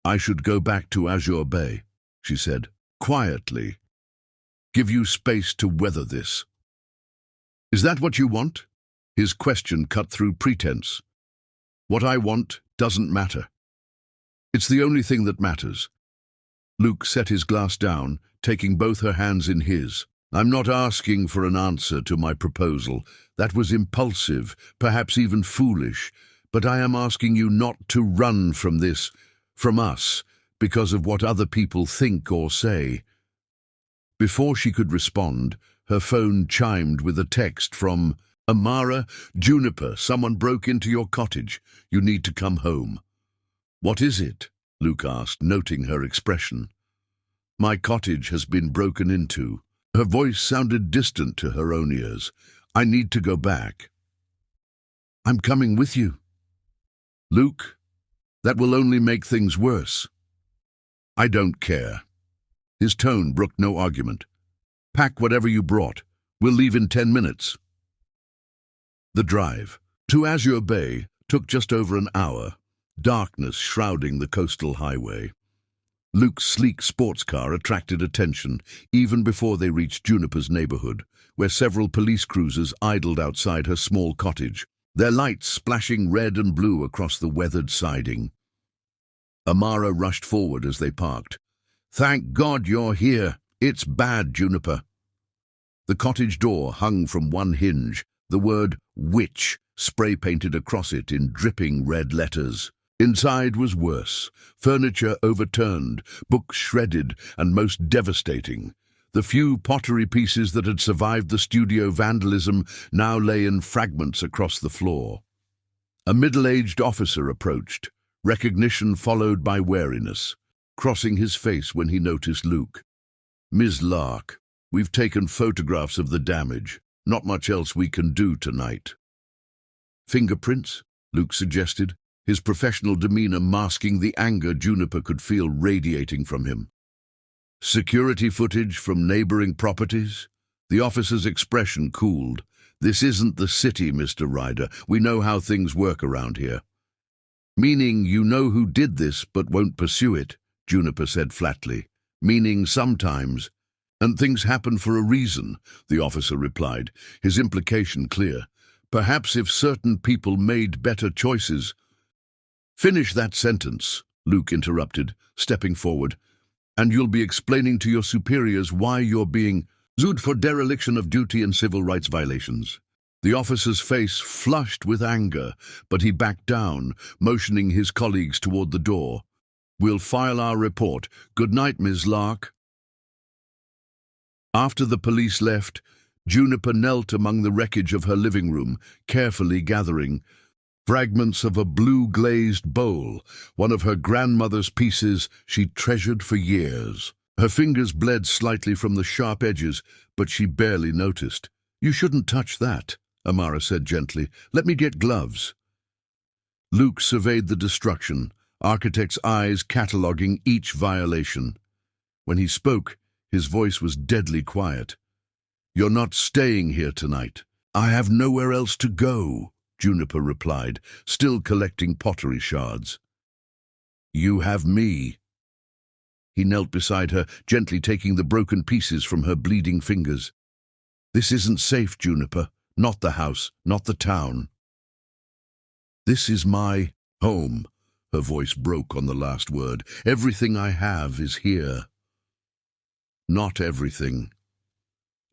"I should go back to Azure Bay," she said, quietly. "Give you space to weather this." "Is that what you want?" His question cut through pretense. "What I want doesn't matter. It's the only thing that matters." Luke set his glass down, taking both her hands in his. "I'm not asking for an answer to my proposal. That was impulsive, perhaps even foolish. But I am asking you not to run from this, from us, because of what other people think or say." Before she could respond, her phone chimed with a text from Amara. "Juniper, someone broke into your cottage. You need to come home." "What is it?" Luke asked, noting her expression. "My cottage has been broken into." Her voice sounded distant to her own ears. "I need to go back." "I'm coming with you." "Luke, that will only make things worse." "I don't care." His tone brooked no argument. "Pack whatever you brought. We'll leave in 10 minutes. The drive to Azure Bay took just over an hour, darkness shrouding the coastal highway. Luke's sleek sports car attracted attention even before they reached Juniper's neighborhood, where several police cruisers idled outside her small cottage, their lights splashing red and blue across the weathered siding. Amara rushed forward as they parked. "Thank God you're here. It's bad, Juniper." The cottage door hung from one hinge, the word "witch" spray-painted across it in dripping red letters. Inside was worse. Furniture overturned, books shredded, and most devastating, the few pottery pieces that had survived the studio vandalism now lay in fragments across the floor. A middle-aged officer approached, recognition followed by wariness, crossing his face when he noticed Luke. "Ms. Lark, we've taken photographs of the damage. Not much else we can do tonight." "Fingerprints?" Luke suggested, his professional demeanor masking the anger Juniper could feel radiating from him. "Security footage from neighboring properties?" The officer's expression cooled. "This isn't the city, Mr. Ryder. We know how things work around here." "Meaning you know who did this but won't pursue it," Juniper said flatly. "Meaning sometimes. And things happen for a reason," the officer replied, his implication clear. "Perhaps if certain people made better choices—" "Finish that sentence," Luke interrupted, stepping forward, "and you'll be explaining to your superiors why you're being sued for dereliction of duty and civil rights violations." The officer's face flushed with anger, but he backed down, motioning his colleagues toward the door. "We'll file our report. Good night, Ms. Lark." After the police left, Juniper knelt among the wreckage of her living room, carefully gathering fragments of a blue-glazed bowl, one of her grandmother's pieces she'd treasured for years. Her fingers bled slightly from the sharp edges, but she barely noticed. "You shouldn't touch that," Amara said gently. "Let me get gloves." Luke surveyed the destruction, architect's eyes cataloguing each violation. When he spoke, his voice was deadly quiet. "You're not staying here tonight." "I have nowhere else to go," Juniper replied, still collecting pottery shards. "You have me." He knelt beside her, gently taking the broken pieces from her bleeding fingers. "This isn't safe, Juniper. Not the house, not the town." "This is my home." Her voice broke on the last word. "Everything I have is here." "Not everything."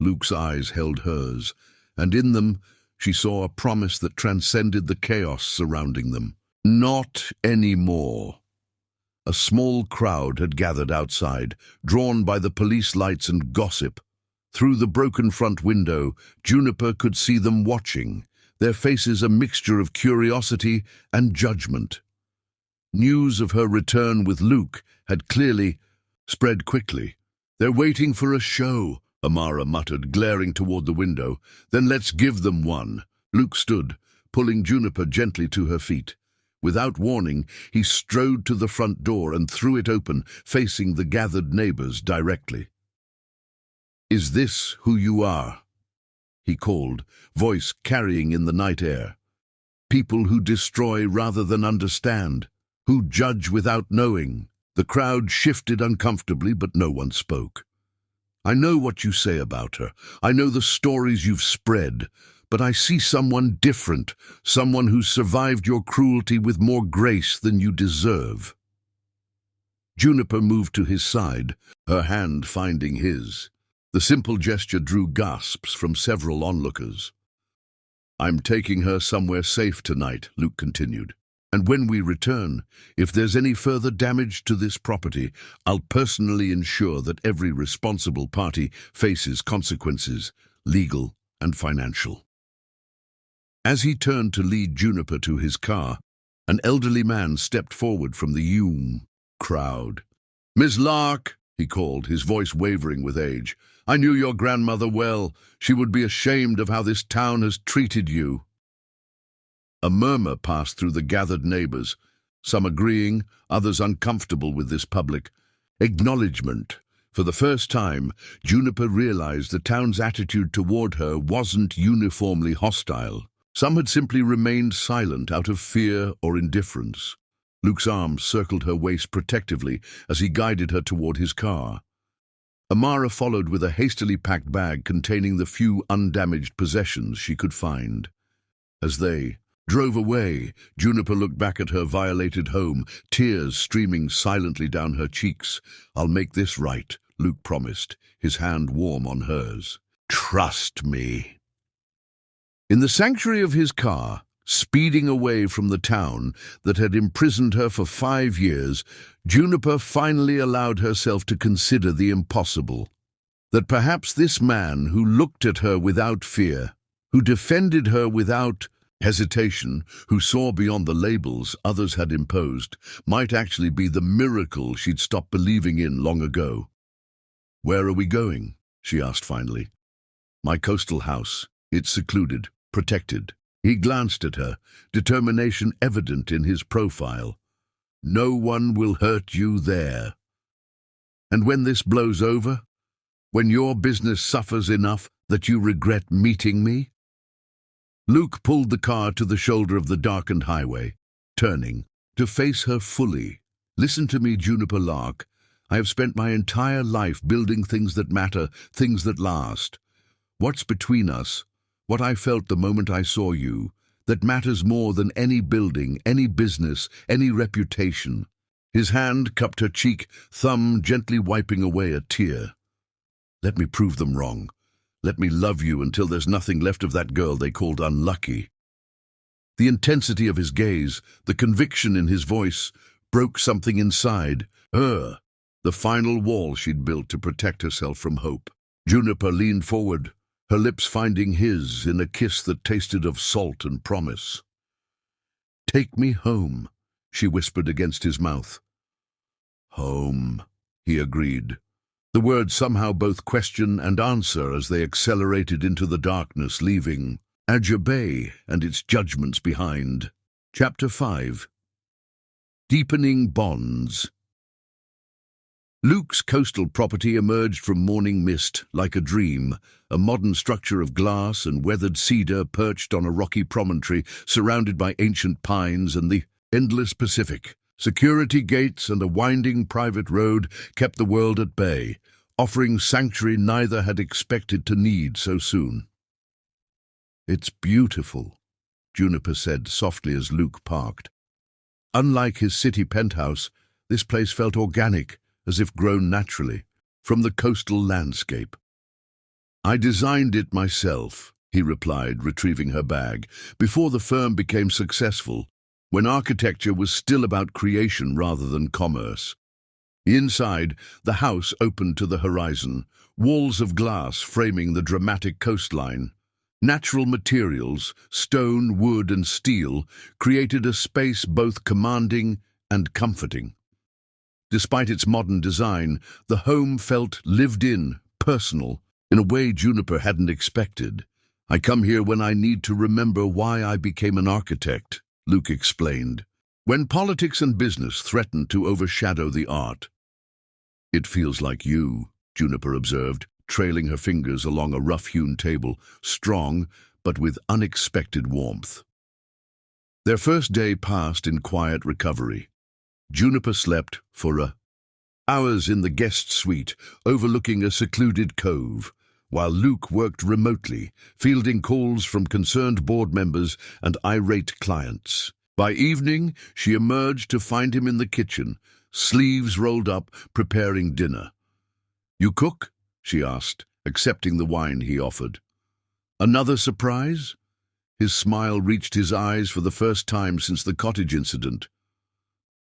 Luke's eyes held hers, and in them she saw a promise that transcended the chaos surrounding them. "Not anymore." A small crowd had gathered outside, drawn by the police lights and gossip. Through the broken front window, Juniper could see them watching, their faces a mixture of curiosity and judgment. News of her return with Luke had clearly spread quickly. "They're waiting for a show," Amara muttered, glaring toward the window. "Then let's give them one." Luke stood, pulling Juniper gently to her feet. Without warning, he strode to the front door and threw it open, facing the gathered neighbors directly. "Is this who you are?" he called, voice carrying in the night air. People who destroy rather than understand, who judge without knowing. The crowd shifted uncomfortably, but no one spoke. I know what you say about her. I know the stories you've spread. But I see someone different, someone who survived your cruelty with more grace than you deserve. Juniper moved to his side, her hand finding his. The simple gesture drew gasps from several onlookers. I'm taking her somewhere safe tonight, Luke continued. And when we return, if there's any further damage to this property, I'll personally ensure that every responsible party faces consequences, legal and financial. As he turned to lead Juniper to his car, an elderly man stepped forward from the crowd. Miss Lark, he called, his voice wavering with age. I knew your grandmother well. She would be ashamed of how this town has treated you. A murmur passed through the gathered neighbors, some agreeing, others uncomfortable with this public acknowledgement. For the first time, Juniper realized the town's attitude toward her wasn't uniformly hostile. Some had simply remained silent out of fear or indifference. Luke's arm circled her waist protectively as he guided her toward his car. Amara followed with a hastily packed bag containing the few undamaged possessions she could find. As they drove away, Juniper looked back at her violated home, tears streaming silently down her cheeks. I'll make this right, Luke promised, his hand warm on hers. Trust me. In the sanctuary of his car, speeding away from the town that had imprisoned her for 5 years, Juniper finally allowed herself to consider the impossible. That perhaps this man who looked at her without fear, who defended her without hesitation, who saw beyond the labels others had imposed, might actually be the miracle she'd stopped believing in long ago. Where are we going? She asked finally. My coastal house. It's secluded, protected. He glanced at her, determination evident in his profile. No one will hurt you there. And when this blows over, when your business suffers enough that you regret meeting me? Luke pulled the car to the shoulder of the darkened highway, turning to face her fully. Listen to me, Juniper Lark. I have spent my entire life building things that matter, things that last. What's between us, what I felt the moment I saw you, that matters more than any building, any business, any reputation. His hand cupped her cheek, thumb gently wiping away a tear. Let me prove them wrong. Let me love you until there's nothing left of that girl they called unlucky. The intensity of his gaze, the conviction in his voice, broke something inside her, the final wall she'd built to protect herself from hope. Juniper leaned forward, her lips finding his in a kiss that tasted of salt and promise. Take me home, she whispered against his mouth. Home, he agreed. The words somehow both question and answer as they accelerated into the darkness, leaving Adja Bay and its judgments behind. Chapter 5. Deepening Bonds. Luke's coastal property emerged from morning mist like a dream, a modern structure of glass and weathered cedar perched on a rocky promontory surrounded by ancient pines and the endless Pacific. Security gates and a winding private road kept the world at bay, offering sanctuary neither had expected to need so soon. It's beautiful, Juniper said softly as Luke parked. Unlike his city penthouse, this place felt organic, as if grown naturally, from the coastal landscape. I designed it myself, he replied, retrieving her bag, before the firm became successful, when architecture was still about creation rather than commerce. Inside, the house opened to the horizon, walls of glass framing the dramatic coastline. Natural materials, stone, wood, and steel, created a space both commanding and comforting. Despite its modern design, the home felt lived in, personal, in a way Juniper hadn't expected. I come here when I need to remember why I became an architect, Luke explained, when politics and business threatened to overshadow the art. It feels like you, Juniper observed, trailing her fingers along a rough-hewn table, strong but with unexpected warmth. Their first day passed in quiet recovery. Juniper slept for hours in the guest suite, overlooking a secluded cove, while Luke worked remotely, fielding calls from concerned board members and irate clients. By evening, she emerged to find him in the kitchen, sleeves rolled up, preparing dinner. "You cook?" she asked, accepting the wine he offered. "Another surprise?" His smile reached his eyes for the first time since the cottage incident.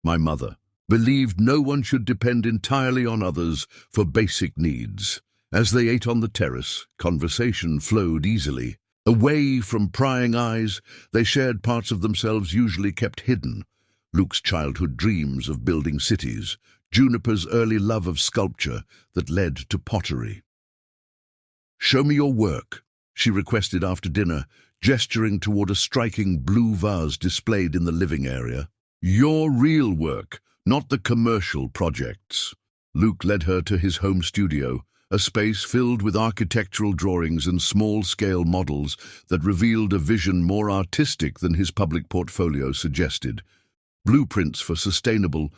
"My mother believed no one should depend entirely on others for basic needs." As they ate on the terrace, conversation flowed easily. Away from prying eyes, they shared parts of themselves usually kept hidden. Luke's childhood dreams of building cities, Juniper's early love of sculpture that led to pottery. "Show me your work," she requested after dinner, gesturing toward a striking blue vase displayed in the living area. "Your real work, not the commercial projects." Luke led her to his home studio, a space filled with architectural drawings and small-scale models that revealed a vision more artistic than his public portfolio suggested. Blueprints for sustainable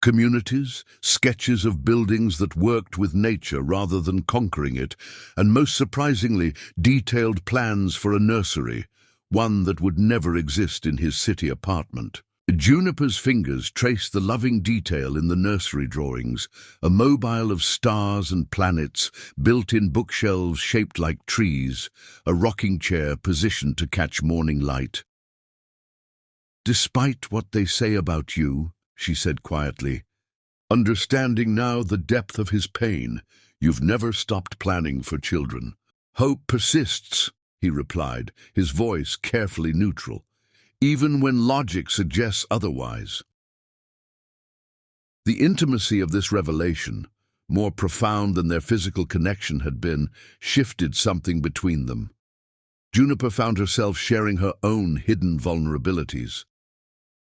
communities, sketches of buildings that worked with nature rather than conquering it, and most surprisingly, detailed plans for a nursery, one that would never exist in his city apartment. Juniper's fingers traced the loving detail in the nursery drawings, a mobile of stars and planets, built-in bookshelves shaped like trees, a rocking chair positioned to catch morning light. "Despite what they say about you," she said quietly, understanding now the depth of his pain, "you've never stopped planning for children." "Hope persists," he replied, his voice carefully neutral, "even when logic suggests otherwise." The intimacy of this revelation, more profound than their physical connection had been, shifted something between them. Juniper found herself sharing her own hidden vulnerabilities.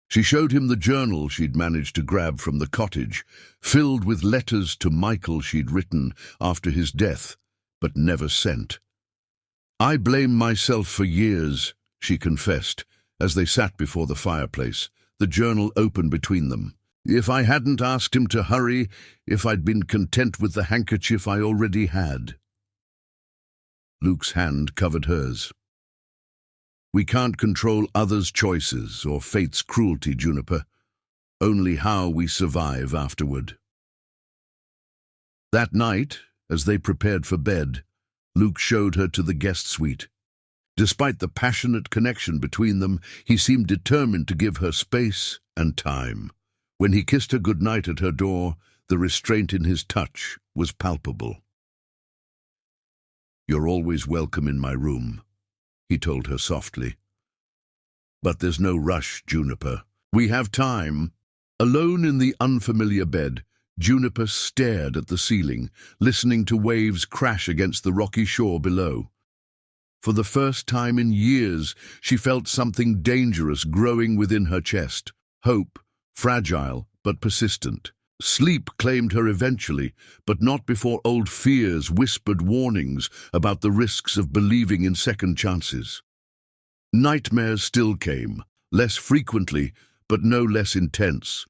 She showed him the journal she'd managed to grab from the cottage, filled with letters to Michael she'd written after his death, but never sent. "I blame myself for years," she confessed, as they sat before the fireplace, the journal open between them. "If I hadn't asked him to hurry, if I'd been content with the handkerchief I already had." Luke's hand covered hers. "We can't control others' choices or fate's cruelty, Juniper. Only how we survive afterward." That night, as they prepared for bed, Luke showed her to the guest suite. Despite the passionate connection between them, he seemed determined to give her space and time. When he kissed her goodnight at her door, the restraint in his touch was palpable. "You're always welcome in my room," he told her softly. "But there's no rush, Juniper. We have time." Alone in the unfamiliar bed, Juniper stared at the ceiling, listening to waves crash against the rocky shore below. For the first time in years, she felt something dangerous growing within her chest. Hope, fragile but persistent. Sleep claimed her eventually, but not before old fears whispered warnings about the risks of believing in second chances. Nightmares still came, less frequently, but no less intense.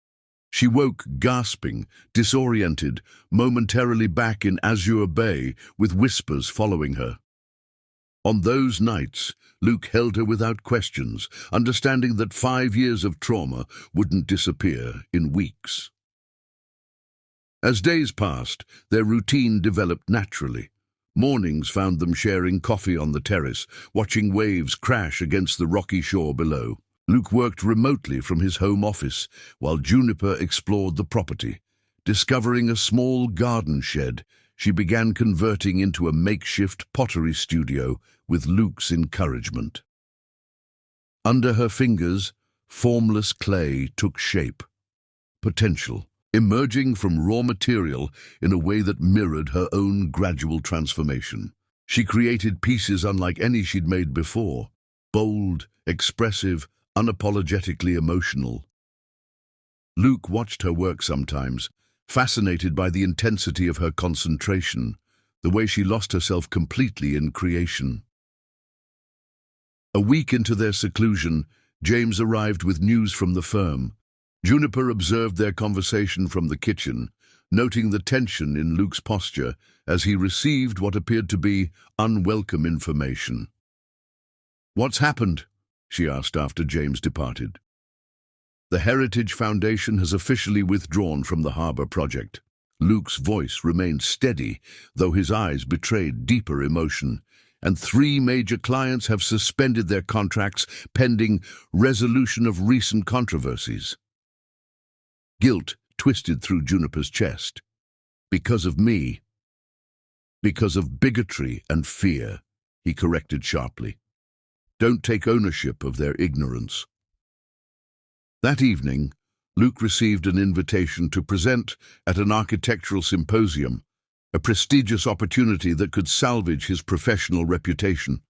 She woke gasping, disoriented, momentarily back in Azure Bay, with whispers following her. On those nights, Luke held her without questions, understanding that 5 years of trauma wouldn't disappear in weeks. As days passed, their routine developed naturally. Mornings found them sharing coffee on the terrace, watching waves crash against the rocky shore below. Luke worked remotely from his home office, while Juniper explored the property. Discovering a small garden shed, she began converting into a makeshift pottery studio with Luke's encouragement. Under her fingers, formless clay took shape. Potential, emerging from raw material in a way that mirrored her own gradual transformation. She created pieces unlike any she'd made before, bold, expressive, unapologetically emotional. Luke watched her work sometimes, fascinated by the intensity of her concentration, the way she lost herself completely in creation. A week into their seclusion, James arrived with news from the firm. Juniper observed their conversation from the kitchen, noting the tension in Luke's posture as he received what appeared to be unwelcome information. "What's happened?" she asked after James departed. "The Heritage Foundation has officially withdrawn from the harbor project." Luke's voice remained steady, though his eyes betrayed deeper emotion. "And 3 major clients have suspended their contracts pending resolution of recent controversies." Guilt twisted through Juniper's chest. "Because of me. Because of bigotry and fear," he corrected sharply. "Don't take ownership of their ignorance." That evening, Luke received an invitation to present at an architectural symposium, a prestigious opportunity that could salvage his professional reputation.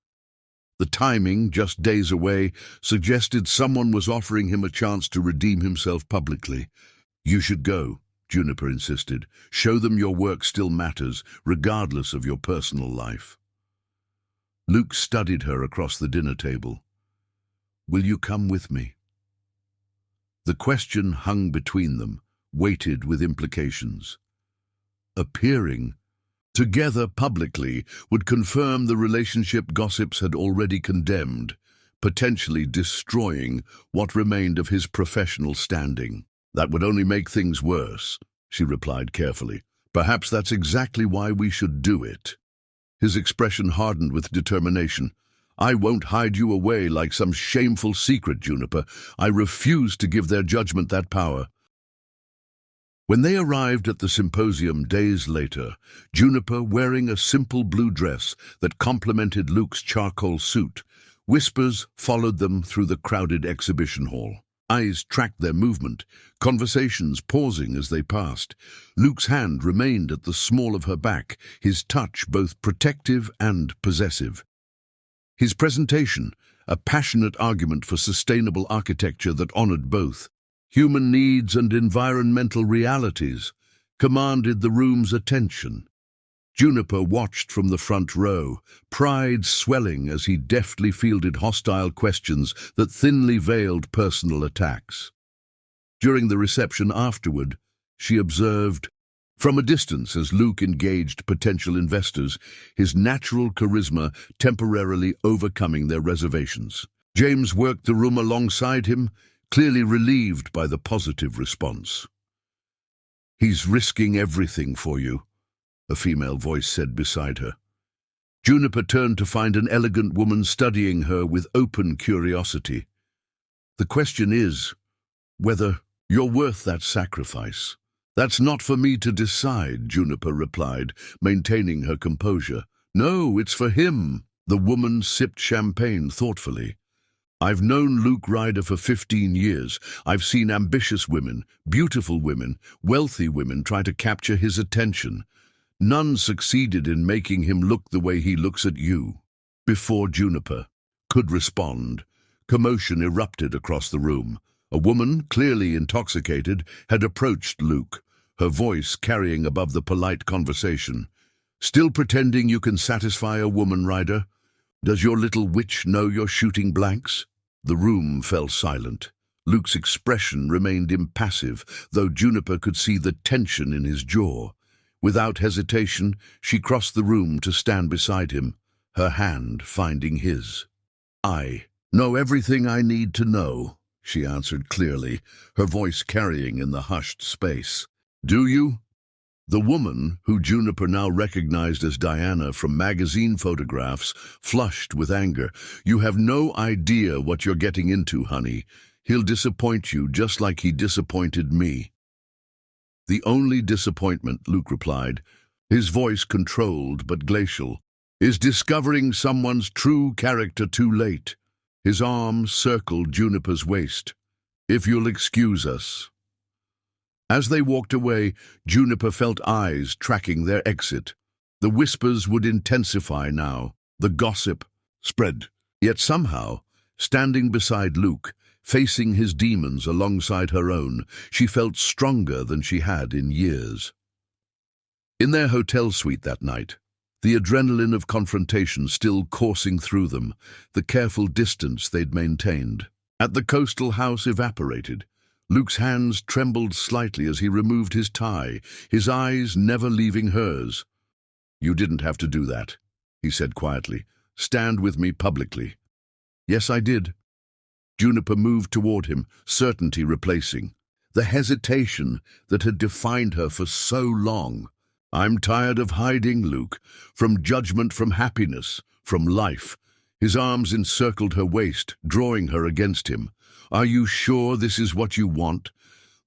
The timing, just days away, suggested someone was offering him a chance to redeem himself publicly. "You should go," Juniper insisted. "Show them your work still matters, regardless of your personal life." Luke studied her across the dinner table. "Will you come with me?" The question hung between them, weighted with implications. Appearing together publicly would confirm the relationship gossips had already condemned, potentially destroying what remained of his professional standing. "That would only make things worse," she replied carefully. "Perhaps that's exactly why we should do it." His expression hardened with determination. "I won't hide you away like some shameful secret, Juniper. I refuse to give their judgment that power." When they arrived at the symposium days later, Juniper, wearing a simple blue dress that complemented Luke's charcoal suit, whispers followed them through the crowded exhibition hall. Eyes tracked their movement, conversations pausing as they passed. Luke's hand remained at the small of her back, his touch both protective and possessive. His presentation, a passionate argument for sustainable architecture that honored both human needs and environmental realities, commanded the room's attention. Juniper watched from the front row, pride swelling as he deftly fielded hostile questions that thinly veiled personal attacks. During the reception afterward, she observed, from a distance as Luke engaged potential investors, his natural charisma temporarily overcoming their reservations. James worked the room alongside him, clearly relieved by the positive response. "He's risking everything for you," a female voice said beside her. Juniper turned to find an elegant woman studying her with open curiosity. "The question is whether you're worth that sacrifice." "That's not for me to decide," Juniper replied, maintaining her composure. "No, it's for him." The woman sipped champagne thoughtfully. "I've known Luke Ryder for 15 years. I've seen ambitious women, beautiful women, wealthy women try to capture his attention. None succeeded in making him look the way he looks at you." Before Juniper could respond, commotion erupted across the room. A woman, clearly intoxicated, had approached Luke, her voice carrying above the polite conversation. "Still pretending you can satisfy a woman, Ryder? Does your little witch know you're shooting blanks?" The room fell silent. Luke's expression remained impassive, though Juniper could see the tension in his jaw. Without hesitation, she crossed the room to stand beside him, her hand finding his. "I know everything I need to know," she answered clearly, her voice carrying in the hushed space. "Do you?" The woman, who Juniper now recognized as Diana from magazine photographs, flushed with anger. "You have no idea what you're getting into, honey. He'll disappoint you just like he disappointed me." "The only disappointment," Luke replied, his voice controlled but glacial, "is discovering someone's true character too late." His arm circled Juniper's waist. "If you'll excuse us." As they walked away, Juniper felt eyes tracking their exit. The whispers would intensify now, the gossip spread. Yet somehow, standing beside Luke, facing his demons alongside her own, she felt stronger than she had in years. In their hotel suite that night, the adrenaline of confrontation still coursing through them, the careful distance they'd maintained. At the coastal house evaporated. Luke's hands trembled slightly as he removed his tie, his eyes never leaving hers. "You didn't have to do that," he said quietly. "Stand with me publicly." "Yes, I did." Juniper moved toward him, certainty replacing the hesitation that had defined her for so long. "I'm tired of hiding, Luke, from judgment, from happiness, from life." His arms encircled her waist, drawing her against him. "Are you sure this is what you want?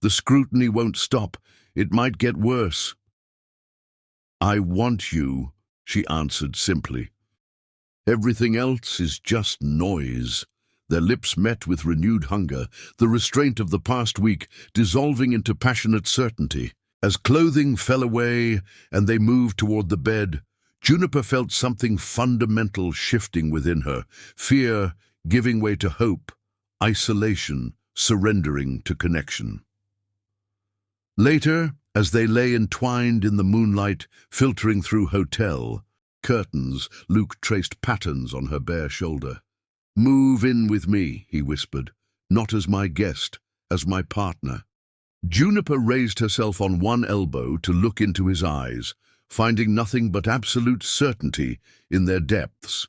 The scrutiny won't stop. It might get worse." "I want you," she answered simply. "Everything else is just noise." Their lips met with renewed hunger, the restraint of the past week dissolving into passionate certainty. As clothing fell away and they moved toward the bed, Juniper felt something fundamental shifting within her, fear giving way to hope, isolation surrendering to connection. Later, as they lay entwined in the moonlight filtering through hotel curtains, Luke traced patterns on her bare shoulder. "Move in with me," he whispered, "not as my guest, as my partner." Juniper raised herself on one elbow to look into his eyes, finding nothing but absolute certainty in their depths.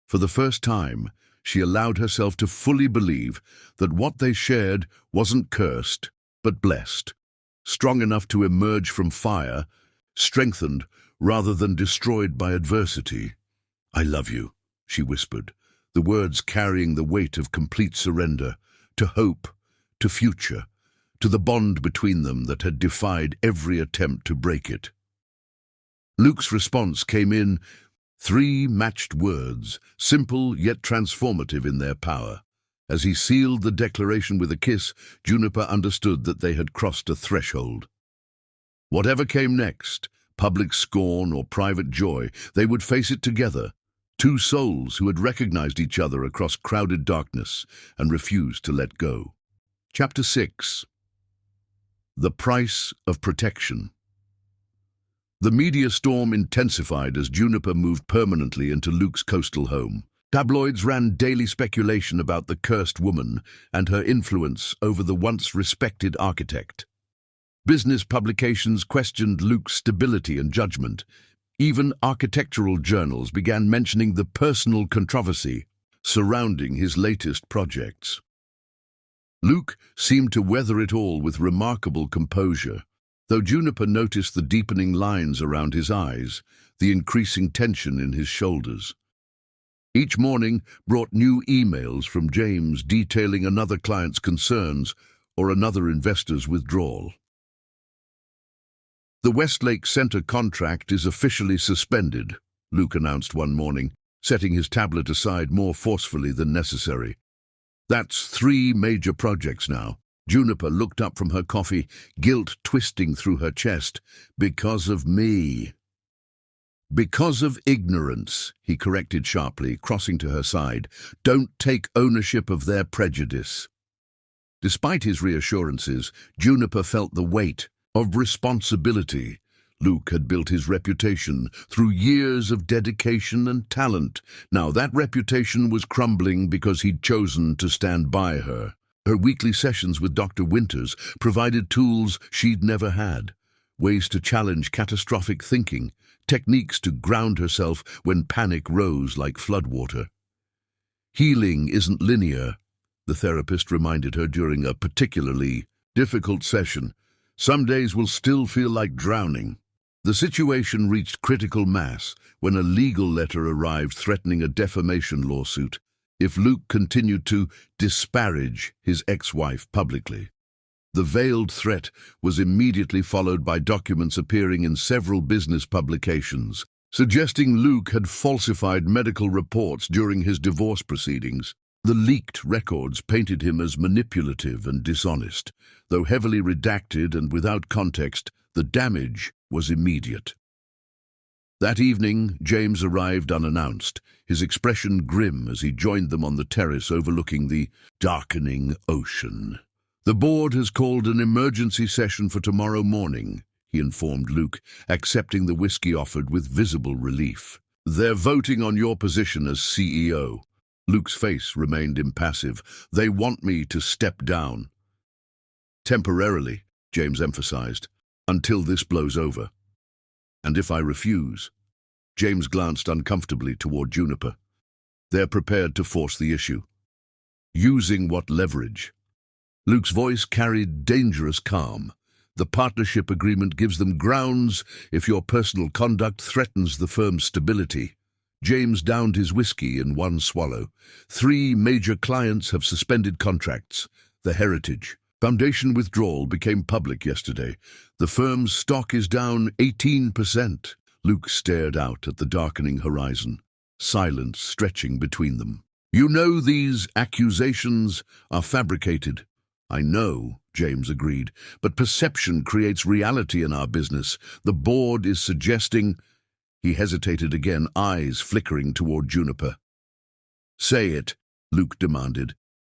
For the first time, she allowed herself to fully believe that what they shared wasn't cursed, but blessed, strong enough to emerge from fire, strengthened rather than destroyed by adversity. "I love you," she whispered, the words carrying the weight of complete surrender, to hope, to future, to the bond between them that had defied every attempt to break it. Luke's response came in 3 matched words, simple yet transformative in their power. As he sealed the declaration with a kiss, Juniper understood that they had crossed a threshold. Whatever came next, public scorn or private joy, they would face it together, 2 souls who had recognized each other across crowded darkness and refused to let go. Chapter 6. The Price of Protection. The media storm intensified as Juniper moved permanently into Luke's coastal home. Tabloids ran daily speculation about the cursed woman and her influence over the once respected architect. Business publications questioned Luke's stability and judgment. Even architectural journals began mentioning the personal controversy surrounding his latest projects. Luke seemed to weather it all with remarkable composure, though Juniper noticed the deepening lines around his eyes, the increasing tension in his shoulders. Each morning brought new emails from James detailing another client's concerns or another investor's withdrawal. "The Westlake Center contract is officially suspended," Luke announced one morning, setting his tablet aside more forcefully than necessary. "That's 3 major projects now." Juniper looked up from her coffee, guilt twisting through her chest. "Because of me." "Because of ignorance," he corrected sharply, crossing to her side. "Don't take ownership of their prejudice." Despite his reassurances, Juniper felt the weight of responsibility. Luke had built his reputation through years of dedication and talent. Now that reputation was crumbling because he'd chosen to stand by her. Her weekly sessions with Dr. Winters provided tools she'd never had, ways to challenge catastrophic thinking, techniques to ground herself when panic rose like floodwater. "Healing isn't linear," the therapist reminded her during a particularly difficult session. "Some days will still feel like drowning." The situation reached critical mass when a legal letter arrived threatening a defamation lawsuit if Luke continued to disparage his ex-wife publicly. The veiled threat was immediately followed by documents appearing in several business publications, suggesting Luke had falsified medical reports during his divorce proceedings. The leaked records painted him as manipulative and dishonest. Though heavily redacted and without context, the damage was immediate. That evening, James arrived unannounced, his expression grim as he joined them on the terrace overlooking the darkening ocean. "The board has called an emergency session for tomorrow morning," he informed Luke, accepting the whiskey offered with visible relief. They're voting on your position as CEO. Luke's face remained impassive. They want me to step down. Temporarily, James emphasized, until this blows over. And if I refuse? James glanced uncomfortably toward Juniper. They're prepared to force the issue. Using what leverage? Luke's voice carried dangerous calm. The partnership agreement gives them grounds if your personal conduct threatens the firm's stability. James downed his whiskey in one swallow. 3 major clients have suspended contracts. The Heritage Foundation withdrawal became public yesterday. The firm's stock is down 18%. Luke stared out at the darkening horizon, silence stretching between them. You know these accusations are fabricated. I know, James agreed, but perception creates reality in our business. The board is suggesting... He hesitated again, eyes flickering toward Juniper. Say it, Luke demanded,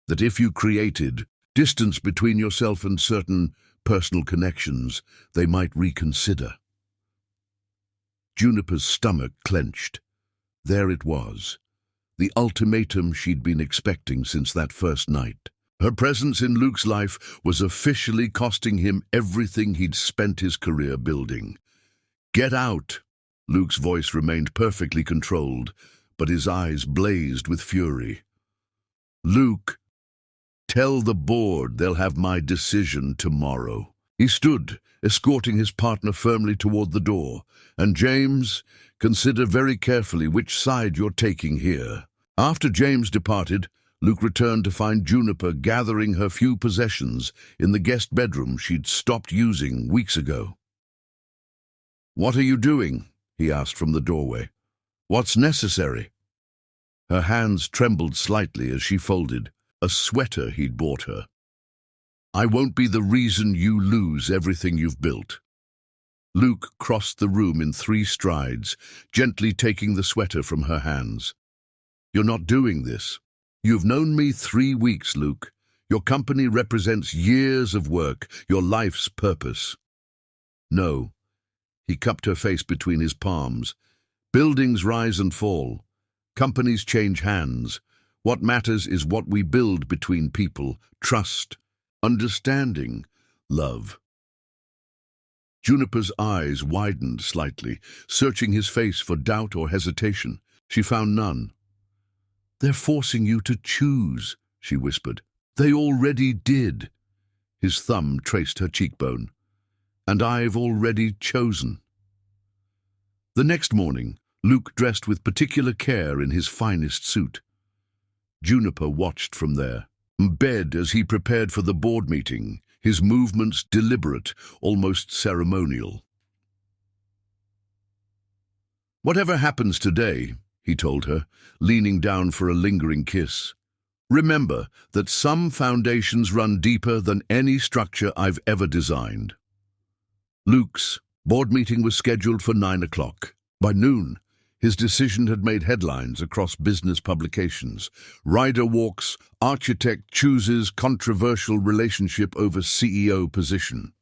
that if you created distance between yourself and certain personal connections, they might reconsider. Juniper's stomach clenched. There it was, the ultimatum she'd been expecting since that first night. Her presence in Luke's life was officially costing him everything he'd spent his career building. Get out! Luke's voice remained perfectly controlled, but his eyes blazed with fury. Luke, tell the board they'll have my decision tomorrow. He stood, escorting his partner firmly toward the door. And James, consider very carefully which side you're taking here. After James departed, Luke returned to find Juniper gathering her few possessions in the guest bedroom she'd stopped using weeks ago. What are you doing? He asked from the doorway. What's necessary? Her hands trembled slightly as she folded a sweater he'd bought her. I won't be the reason you lose everything you've built. Luke crossed the room in 3 strides, gently taking the sweater from her hands. You're not doing this. You've known me 3 weeks, Luke. Your company represents years of work, your life's purpose. No. He cupped her face between his palms. Buildings rise and fall. Companies change hands. What matters is what we build between people: trust, understanding, love. Juniper's eyes widened slightly, searching his face for doubt or hesitation. She found none. They're forcing you to choose, she whispered. They already did. His thumb traced her cheekbone. And I've already chosen. The next morning, Luke dressed with particular care in his finest suit. Juniper watched from their bed as he prepared for the board meeting, his movements deliberate, almost ceremonial. Whatever happens today, he told her, leaning down for a lingering kiss, remember that some foundations run deeper than any structure I've ever designed. Luke's board meeting was scheduled for 9 o'clock. By noon, his decision had made headlines across business publications. Ryder walks, architect chooses controversial relationship over CEO position.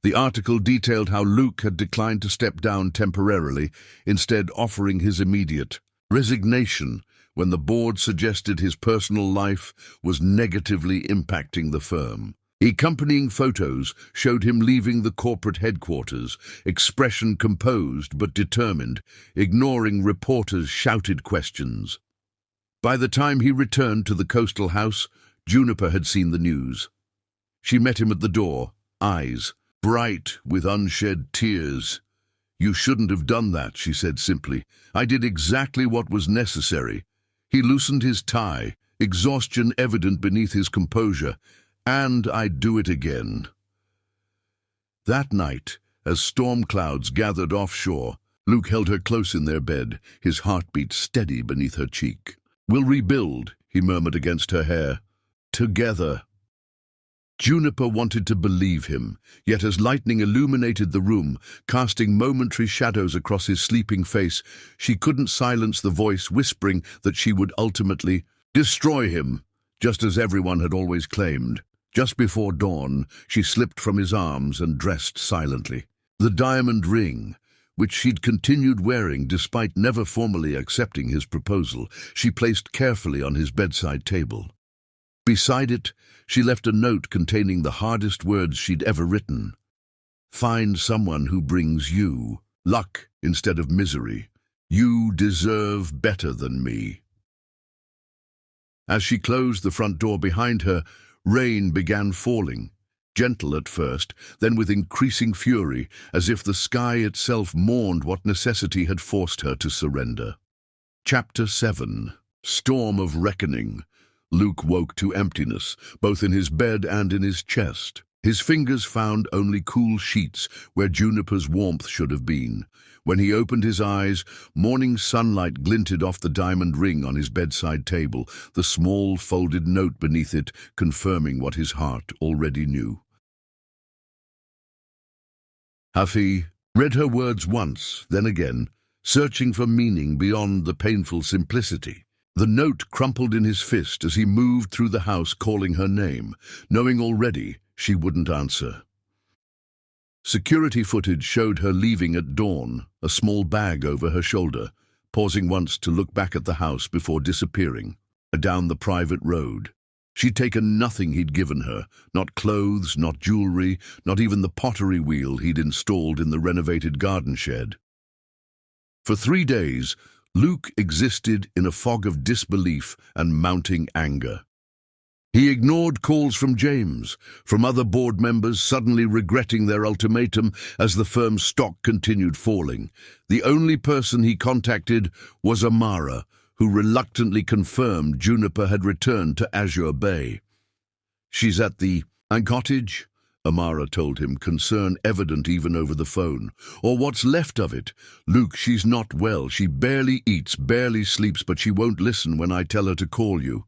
The article detailed how Luke had declined to step down temporarily, instead offering his immediate resignation when the board suggested his personal life was negatively impacting the firm. Accompanying photos showed him leaving the corporate headquarters, expression composed but determined, ignoring reporters' shouted questions. By the time he returned to the coastal house, Juniper had seen the news. She met him at the door, eyes bright with unshed tears. You shouldn't have done that, she said simply. I did exactly what was necessary. He loosened his tie, exhaustion evident beneath his composure. And I'd do it again. That night, as storm clouds gathered offshore, Luke held her close in their bed, his heartbeat steady beneath her cheek. We'll rebuild, he murmured against her hair. Together. Juniper wanted to believe him, yet as lightning illuminated the room, casting momentary shadows across his sleeping face, she couldn't silence the voice whispering that she would ultimately destroy him, just as everyone had always claimed. Just before dawn, she slipped from his arms and dressed silently. The diamond ring, which she'd continued wearing despite never formally accepting his proposal, she placed carefully on his bedside table. Beside it, she left a note containing the hardest words she'd ever written. "Find someone who brings you luck instead of misery. You deserve better than me." As she closed the front door behind her, rain began falling, gentle at first, then with increasing fury, as if the sky itself mourned what necessity had forced her to surrender. Chapter 7. Storm of Reckoning. Luke woke to emptiness, both in his bed and in his chest. His fingers found only cool sheets where Juniper's warmth should have been. When he opened his eyes, morning sunlight glinted off the diamond ring on his bedside table, the small folded note beneath it confirming what his heart already knew. Hafi read her words once, then again, searching for meaning beyond the painful simplicity. The note crumpled in his fist as he moved through the house calling her name, knowing already she wouldn't answer. Security footage showed her leaving at dawn, a small bag over her shoulder, pausing once to look back at the house before disappearing, down the private road. She'd taken nothing he'd given her, not clothes, not jewelry, not even the pottery wheel he'd installed in the renovated garden shed. For 3 days, Luke existed in a fog of disbelief and mounting anger. He ignored calls from James, from other board members suddenly regretting their ultimatum as the firm's stock continued falling. The only person he contacted was Amara, who reluctantly confirmed Juniper had returned to Azure Bay. "She's at the cottage," Amara told him, concern evident even over the phone. "Or what's left of it. Luke, she's not well. She barely eats, barely sleeps, but she won't listen when I tell her to call you."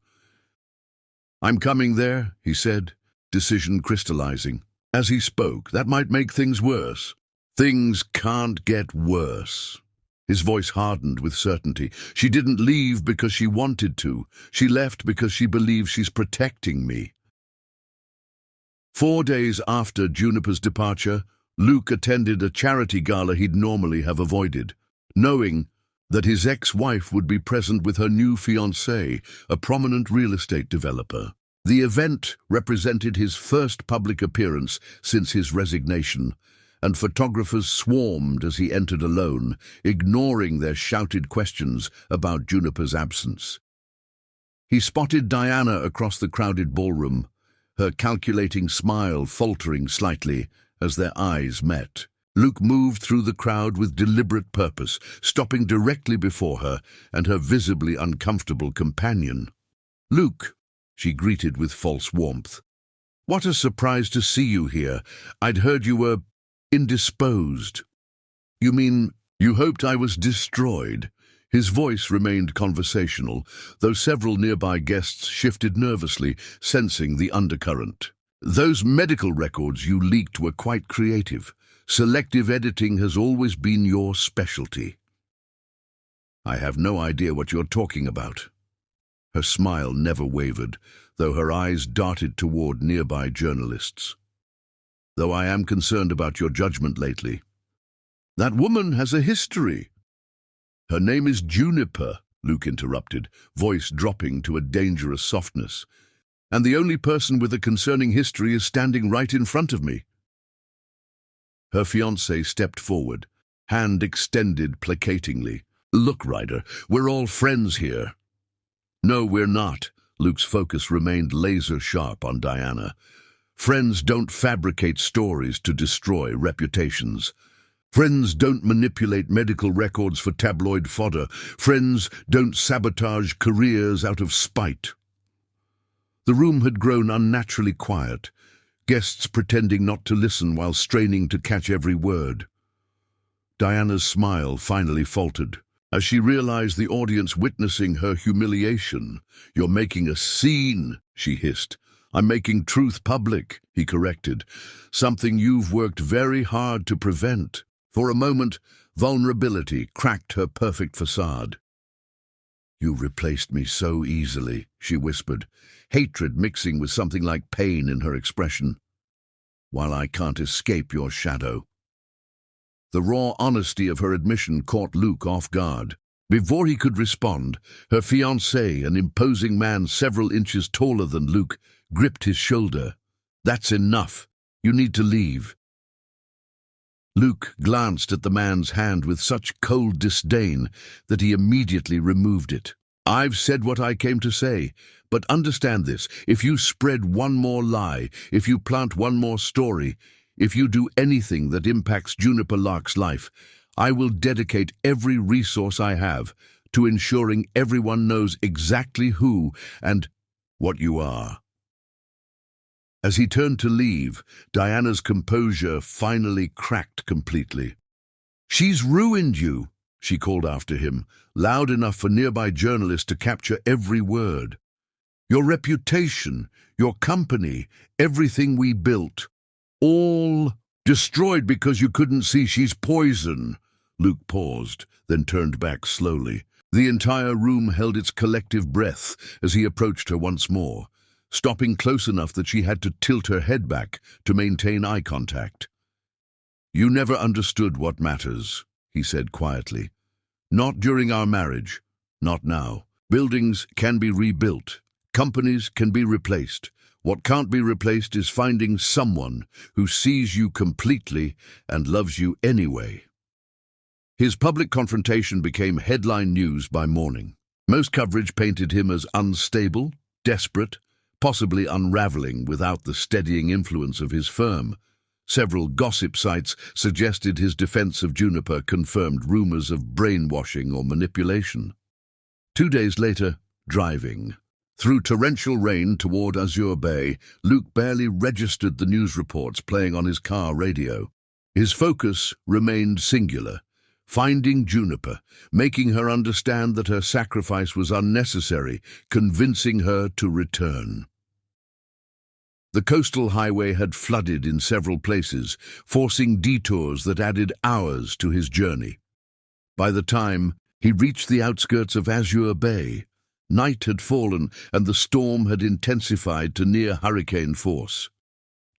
"I'm coming there," he said, decision crystallizing. As he spoke, that might make things worse. Things can't get worse. His voice hardened with certainty. "She didn't leave because she wanted to. She left because she believes she's protecting me." 4 days after Juniper's departure, Luke attended a charity gala he'd normally have avoided, knowing that his ex-wife would be present with her new fiancé, a prominent real estate developer. The event represented his first public appearance since his resignation, and photographers swarmed as he entered alone, ignoring their shouted questions about Juniper's absence. He spotted Diana across the crowded ballroom, her calculating smile faltering slightly as their eyes met. Luke moved through the crowd with deliberate purpose, stopping directly before her and her visibly uncomfortable companion. "Luke," she greeted with false warmth. "What a surprise to see you here. I'd heard you were indisposed." "You mean you hoped I was destroyed?" His voice remained conversational, though several nearby guests shifted nervously, sensing the undercurrent. "Those medical records you leaked were quite creative. Selective editing has always been your specialty." "I have no idea what you're talking about." Her smile never wavered, though her eyes darted toward nearby journalists. "Though I am concerned about your judgment lately." "That woman has a history." "Her name is Juniper," Luke interrupted, voice dropping to a dangerous softness. "And the only person with a concerning history is standing right in front of me." Her fiancé stepped forward, hand extended placatingly. "Look, Ryder, we're all friends here." "No, we're not." Luke's focus remained laser-sharp on Diana. "Friends don't fabricate stories to destroy reputations. Friends don't manipulate medical records for tabloid fodder. Friends don't sabotage careers out of spite." The room had grown unnaturally quiet, guests pretending not to listen while straining to catch every word. Diana's smile finally faltered, as she realized the audience witnessing her humiliation. "You're making a scene," she hissed. "I'm making truth public," he corrected, "something you've worked very hard to prevent." For a moment, vulnerability cracked her perfect facade. "You replaced me so easily," she whispered, hatred mixing with something like pain in her expression. "While I can't escape your shadow." The raw honesty of her admission caught Luke off guard. Before he could respond, her fiancé, an imposing man several inches taller than Luke, gripped his shoulder. "That's enough. You need to leave." Luke glanced at the man's hand with such cold disdain that he immediately removed it. "I've said what I came to say, but understand this. If you spread one more lie, if you plant one more story, if you do anything that impacts Juniper Lark's life, I will dedicate every resource I have to ensuring everyone knows exactly who and what you are." As he turned to leave, Diana's composure finally cracked completely. "She's ruined you," she called after him, loud enough for nearby journalists to capture every word. "Your reputation, your company, everything we built, all destroyed because you couldn't see she's poison." Luke paused, then turned back slowly. The entire room held its collective breath as he approached her once more, stopping close enough that she had to tilt her head back to maintain eye contact. "You never understood what matters," he said quietly. "Not during our marriage, not now. Buildings can be rebuilt. Companies can be replaced. What can't be replaced is finding someone who sees you completely and loves you anyway." His public confrontation became headline news by morning. Most coverage painted him as unstable, desperate, possibly unraveling without the steadying influence of his firm. Several gossip sites suggested his defense of Juniper confirmed rumors of brainwashing or manipulation. 2 days later, driving. Through torrential rain toward Azure Bay, Luke barely registered the news reports playing on his car radio. His focus remained singular: finding Juniper, making her understand that her sacrifice was unnecessary, convincing her to return. The coastal highway had flooded in several places, forcing detours that added hours to his journey. By the time he reached the outskirts of Azure Bay, night had fallen and the storm had intensified to near hurricane force.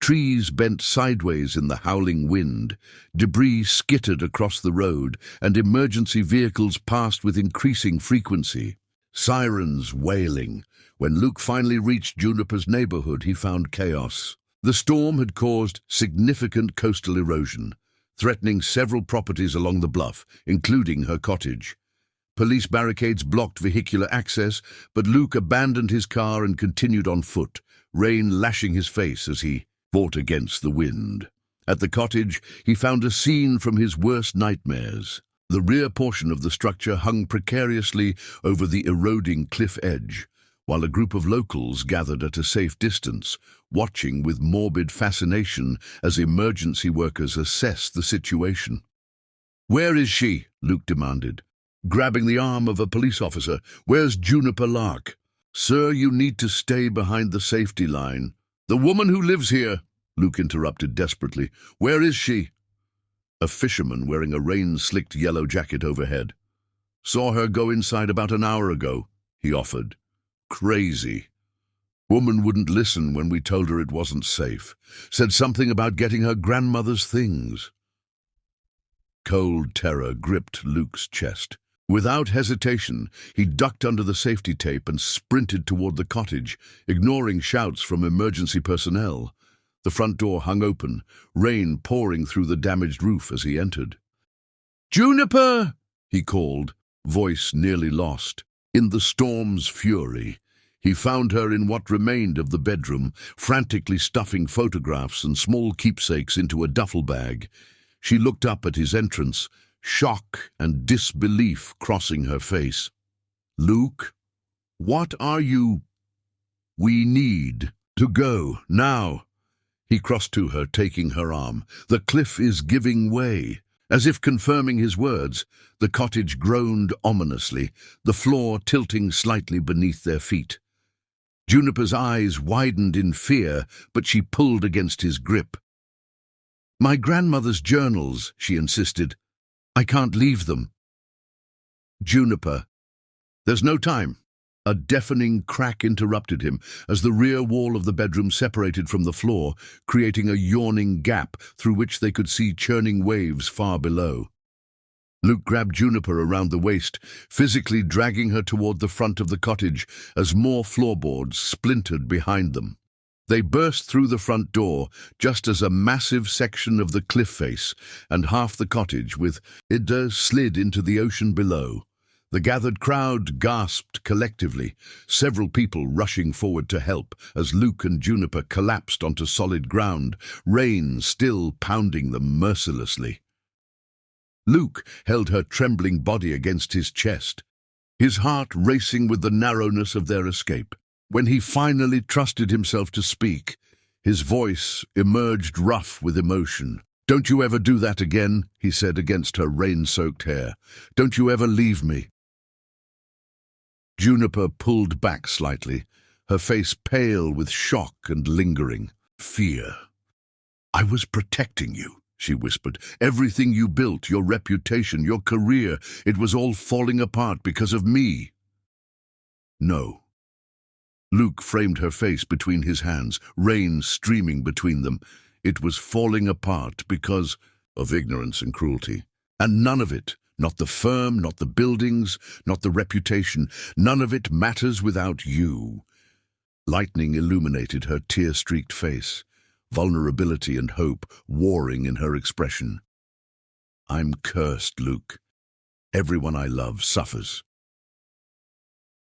Trees bent sideways in the howling wind, debris skittered across the road, and emergency vehicles passed with increasing frequency. Sirens wailing. When Luke finally reached Juniper's neighborhood, he found chaos. The storm had caused significant coastal erosion, threatening several properties along the bluff, including her cottage. Police barricades blocked vehicular access, but Luke abandoned his car and continued on foot, rain lashing his face as he fought against the wind. At the cottage, he found a scene from his worst nightmares. The rear portion of the structure hung precariously over the eroding cliff edge, while a group of locals gathered at a safe distance, watching with morbid fascination as emergency workers assessed the situation. "Where is she?" Luke demanded, grabbing the arm of a police officer. "Where's Juniper Lark?" "Sir, you need to stay behind the safety line." "The woman who lives here," Luke interrupted desperately. "Where is she?" A fisherman wearing a rain-slicked yellow jacket overhead. "Saw her go inside about an hour ago," he offered. "Crazy. Woman wouldn't listen when we told her it wasn't safe. Said something about getting her grandmother's things." Cold terror gripped Luke's chest. Without hesitation, he ducked under the safety tape and sprinted toward the cottage, ignoring shouts from emergency personnel. The front door hung open, rain pouring through the damaged roof as he entered. "Juniper!" he called, voice nearly lost. In the storm's fury, he found her in what remained of the bedroom, frantically stuffing photographs and small keepsakes into a duffel bag. She looked up at his entrance, shock and disbelief crossing her face. "Luke, what are you?" "We need to go now." He crossed to her, taking her arm. "The cliff is giving way." As if confirming his words, the cottage groaned ominously, the floor tilting slightly beneath their feet. Juniper's eyes widened in fear, but she pulled against his grip. "My grandmother's journals," she insisted. "I can't leave them." "Juniper, there's no time. A deafening crack interrupted him as the rear wall of the bedroom separated from the floor, creating a yawning gap through which they could see churning waves far below. Luke grabbed Juniper around the waist, physically dragging her toward the front of the cottage as more floorboards splintered behind them. They burst through the front door just as a massive section of the cliff face and half the cottage with it slid into the ocean below. The gathered crowd gasped collectively, several people rushing forward to help as Luke and Juniper collapsed onto solid ground, rain still pounding them mercilessly. Luke held her trembling body against his chest, his heart racing with the narrowness of their escape. When he finally trusted himself to speak, his voice emerged rough with emotion. "Don't you ever do that again," he said against her rain-soaked hair. "Don't you ever leave me." Juniper pulled back slightly, her face pale with shock and lingering fear. "I was protecting you," she whispered. "Everything you built, your reputation, your career, it was all falling apart because of me." "No." Luke framed her face between his hands, rain streaming between them. "It was falling apart because of ignorance and cruelty. And none of it, not the firm, not the buildings, not the reputation, none of it matters without you." Lightning illuminated her tear-streaked face, vulnerability and hope warring in her expression. "I'm cursed, Luke. Everyone I love suffers.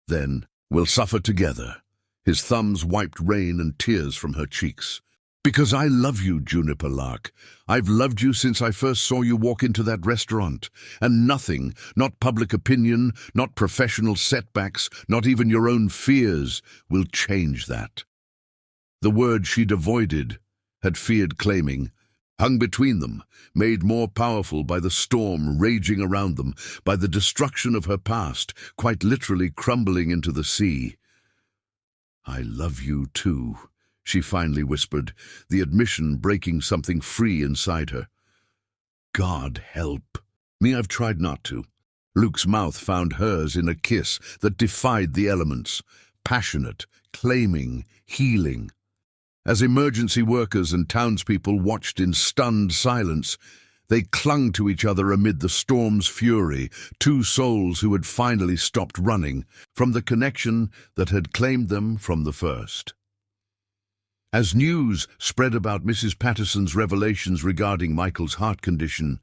Then we'll suffer together." His thumbs wiped rain and tears from her cheeks. "Because I love you, Juniper Lark. I've loved you since I first saw you walk into that restaurant. And nothing, not public opinion, not professional setbacks, not even your own fears, will change that." The word she'd avoided, had feared claiming, hung between them, made more powerful by the storm raging around them, by the destruction of her past, quite literally crumbling into the sea. "I love you too," she finally whispered, the admission breaking something free inside her. "God help me, I've tried not to." Luke's mouth found hers in a kiss that defied the elements, passionate, claiming, healing. As emergency workers and townspeople watched in stunned silence, they clung to each other amid the storm's fury, two souls who had finally stopped running from the connection that had claimed them from the first. As news spread about Mrs. Patterson's revelations regarding Michael's heart condition,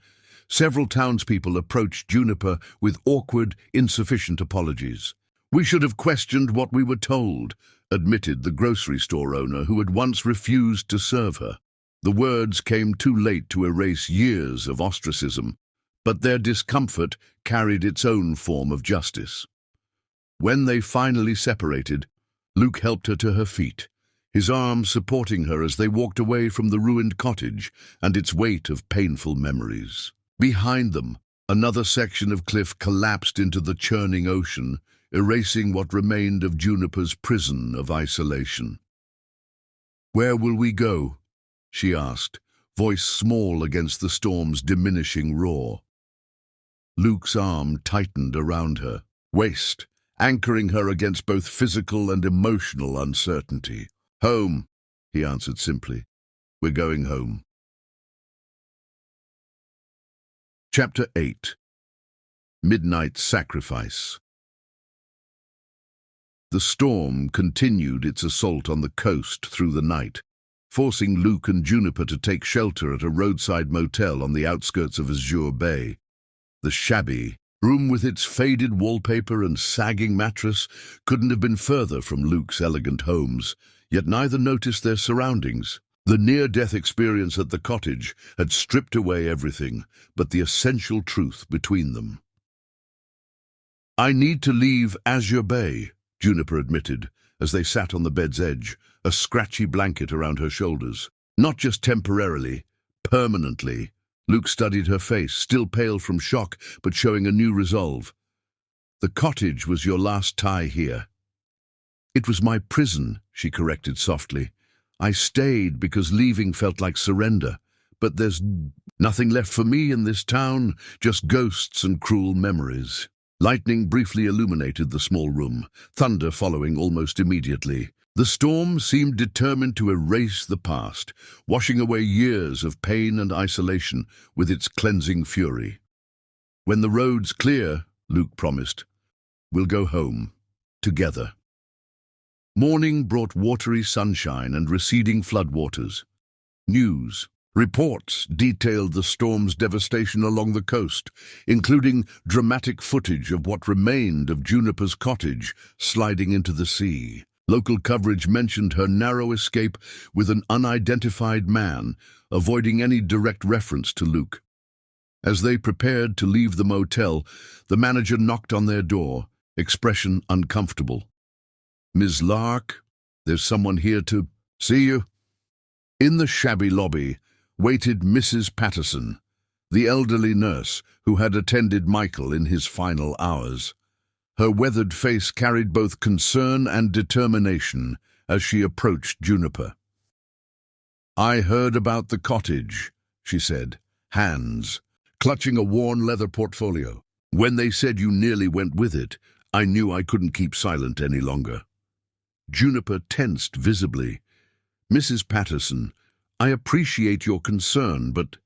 several townspeople approached Juniper with awkward, insufficient apologies. "We should have questioned what we were told," admitted the grocery store owner who had once refused to serve her. The words came too late to erase years of ostracism, but their discomfort carried its own form of justice. When they finally separated, Luke helped her to her feet, his arm supporting her as they walked away from the ruined cottage and its weight of painful memories. Behind them, another section of cliff collapsed into the churning ocean, erasing what remained of Juniper's prison of isolation. "Where will we go?" she asked, voice small against the storm's diminishing roar. Luke's arm tightened around her waist, anchoring her against both physical and emotional uncertainty. "Home," he answered simply. "We're going home." Chapter 8. Midnight Sacrifice. The storm continued its assault on the coast through the night, forcing Luke and Juniper to take shelter at a roadside motel on the outskirts of Azure Bay. The shabby room with its faded wallpaper and sagging mattress couldn't have been further from Luke's elegant homes, yet neither noticed their surroundings. The near-death experience at the cottage had stripped away everything but the essential truth between them. "I need to leave Azure Bay," Juniper admitted, as they sat on the bed's edge, a scratchy blanket around her shoulders. "Not just temporarily, permanently." Luke studied her face, still pale from shock, but showing a new resolve. "The cottage was your last tie here." "It was my prison," she corrected softly. "I stayed because leaving felt like surrender. But there's nothing left for me in this town, just ghosts and cruel memories." Lightning briefly illuminated the small room, thunder following almost immediately. The storm seemed determined to erase the past, washing away years of pain and isolation with its cleansing fury. "When the road's clear," Luke promised, "we'll go home, together." Morning brought watery sunshine and receding floodwaters. News reports detailed the storm's devastation along the coast, including dramatic footage of what remained of Juniper's cottage sliding into the sea. Local coverage mentioned her narrow escape with an unidentified man, avoiding any direct reference to Luke. As they prepared to leave the motel, the manager knocked on their door, expression uncomfortable. "Ms. Lark, there's someone here to see you." In the shabby lobby waited Mrs. Patterson, the elderly nurse who had attended Michael in his final hours. Her weathered face carried both concern and determination as she approached Juniper. "I heard about the cottage," she said, hands clutching a worn leather portfolio. "When they said you nearly went with it, I knew I couldn't keep silent any longer." Juniper tensed visibly. "Mrs. Patterson, I appreciate your concern, but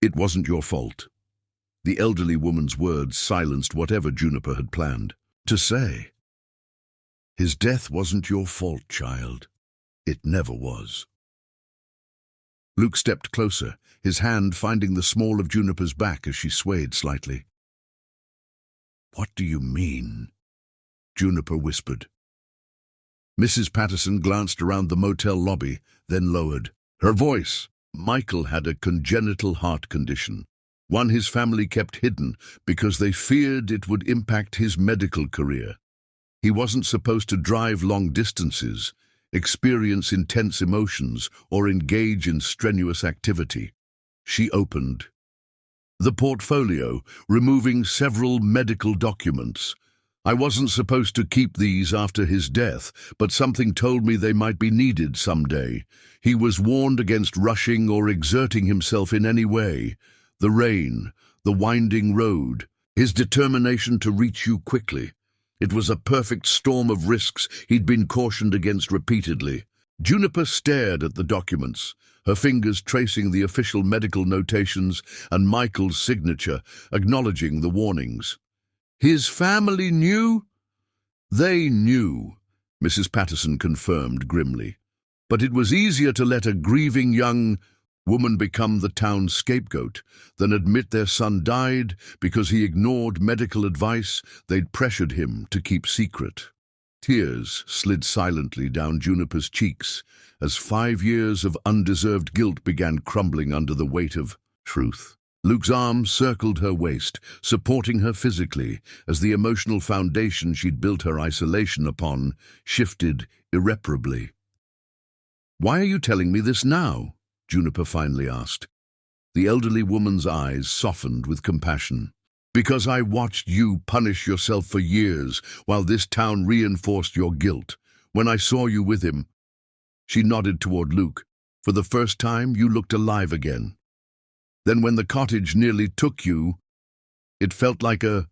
it wasn't your fault." The elderly woman's words silenced whatever Juniper had planned to say. "His death wasn't your fault, child. It never was." Luke stepped closer, his hand finding the small of Juniper's back as she swayed slightly. "What do you mean?" Juniper whispered. Mrs. Patterson glanced around the motel lobby, then lowered her voice. "Michael had a congenital heart condition, one his family kept hidden because they feared it would impact his medical career. He wasn't supposed to drive long distances, experience intense emotions, or engage in strenuous activity." She opened the portfolio, removing several medical documents. "I wasn't supposed to keep these after his death, but something told me they might be needed someday. He was warned against rushing or exerting himself in any way. The rain, the winding road, his determination to reach you quickly. It was a perfect storm of risks he'd been cautioned against repeatedly." Juniper stared at the documents, her fingers tracing the official medical notations and Michael's signature, acknowledging the warnings. "His family knew?" "They knew," Mrs. Patterson confirmed grimly. "But it was easier to let a grieving young woman become the town's scapegoat than admit their son died because he ignored medical advice they'd pressured him to keep secret." Tears slid silently down Juniper's cheeks as 5 years of undeserved guilt began crumbling under the weight of truth. Luke's arm circled her waist, supporting her physically as the emotional foundation she'd built her isolation upon shifted irreparably. "Why are you telling me this now?" Juniper finally asked. The elderly woman's eyes softened with compassion. "Because I watched you punish yourself for years while this town reinforced your guilt. When I saw you with him," she nodded toward Luke, "for the first time you looked alive again. Then when the cottage nearly took you, it felt like a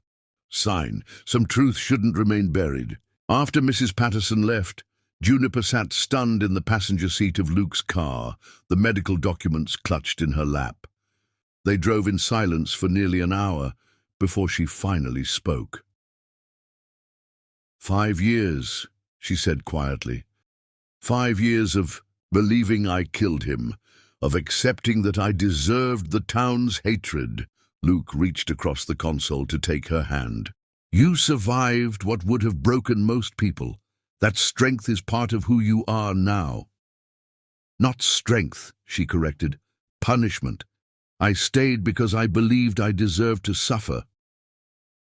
sign. Some truth shouldn't remain buried." After Mrs. Patterson left, Juniper sat stunned in the passenger seat of Luke's car, the medical documents clutched in her lap. They drove in silence for nearly an hour before she finally spoke. "5 years," she said quietly. 5 years of believing I killed him, of accepting that I deserved the town's hatred." Luke reached across the console to take her hand. "You survived what would have broken most people. That strength is part of who you are now." "Not strength," she corrected. "Punishment. I stayed because I believed I deserved to suffer."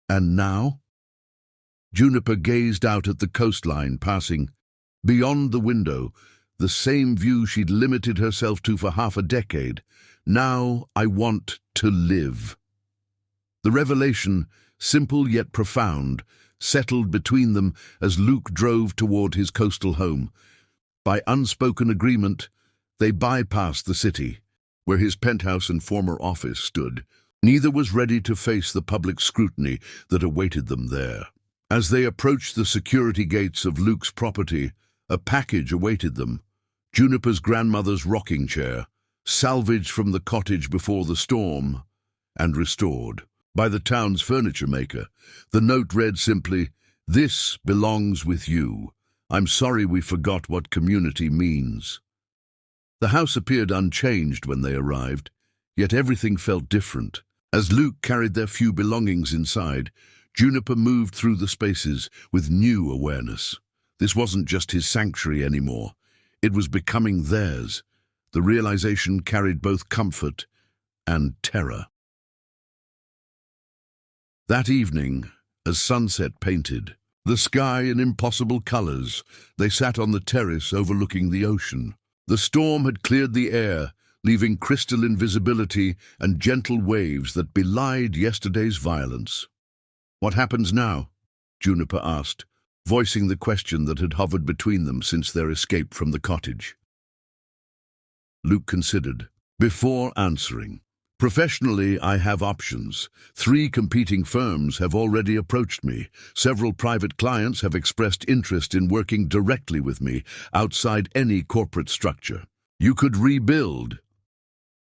"And now?" Juniper gazed out at the coastline passing. Beyond the window, the same view she'd limited herself to for half a decade. "Now I want to live." The revelation, simple yet profound, settled between them as Luke drove toward his coastal home. By unspoken agreement, they bypassed the city, where his penthouse and former office stood, Neither was ready to face the public scrutiny that awaited them there. As they approached the security gates of Luke's property, a package awaited them. Juniper's grandmother's rocking chair, salvaged from the cottage before the storm, and restored by the town's furniture maker. The note read simply, "This belongs with you. I'm sorry we forgot what community means." The house appeared unchanged when they arrived, yet everything felt different. As Luke carried their few belongings inside, Juniper moved through the spaces with new awareness. This wasn't just his sanctuary anymore. It was becoming theirs. The realization carried both comfort and terror. That evening, as sunset painted the sky in impossible colors, they sat on the terrace overlooking the ocean. The storm had cleared the air, leaving crystalline visibility and gentle waves that belied yesterday's violence. "What happens now?" Juniper asked, voicing the question that had hovered between them since their escape from the cottage. Luke considered, before answering. "Professionally, I have options. 3 competing firms have already approached me. Several private clients have expressed interest in working directly with me, outside any corporate structure. You could rebuild."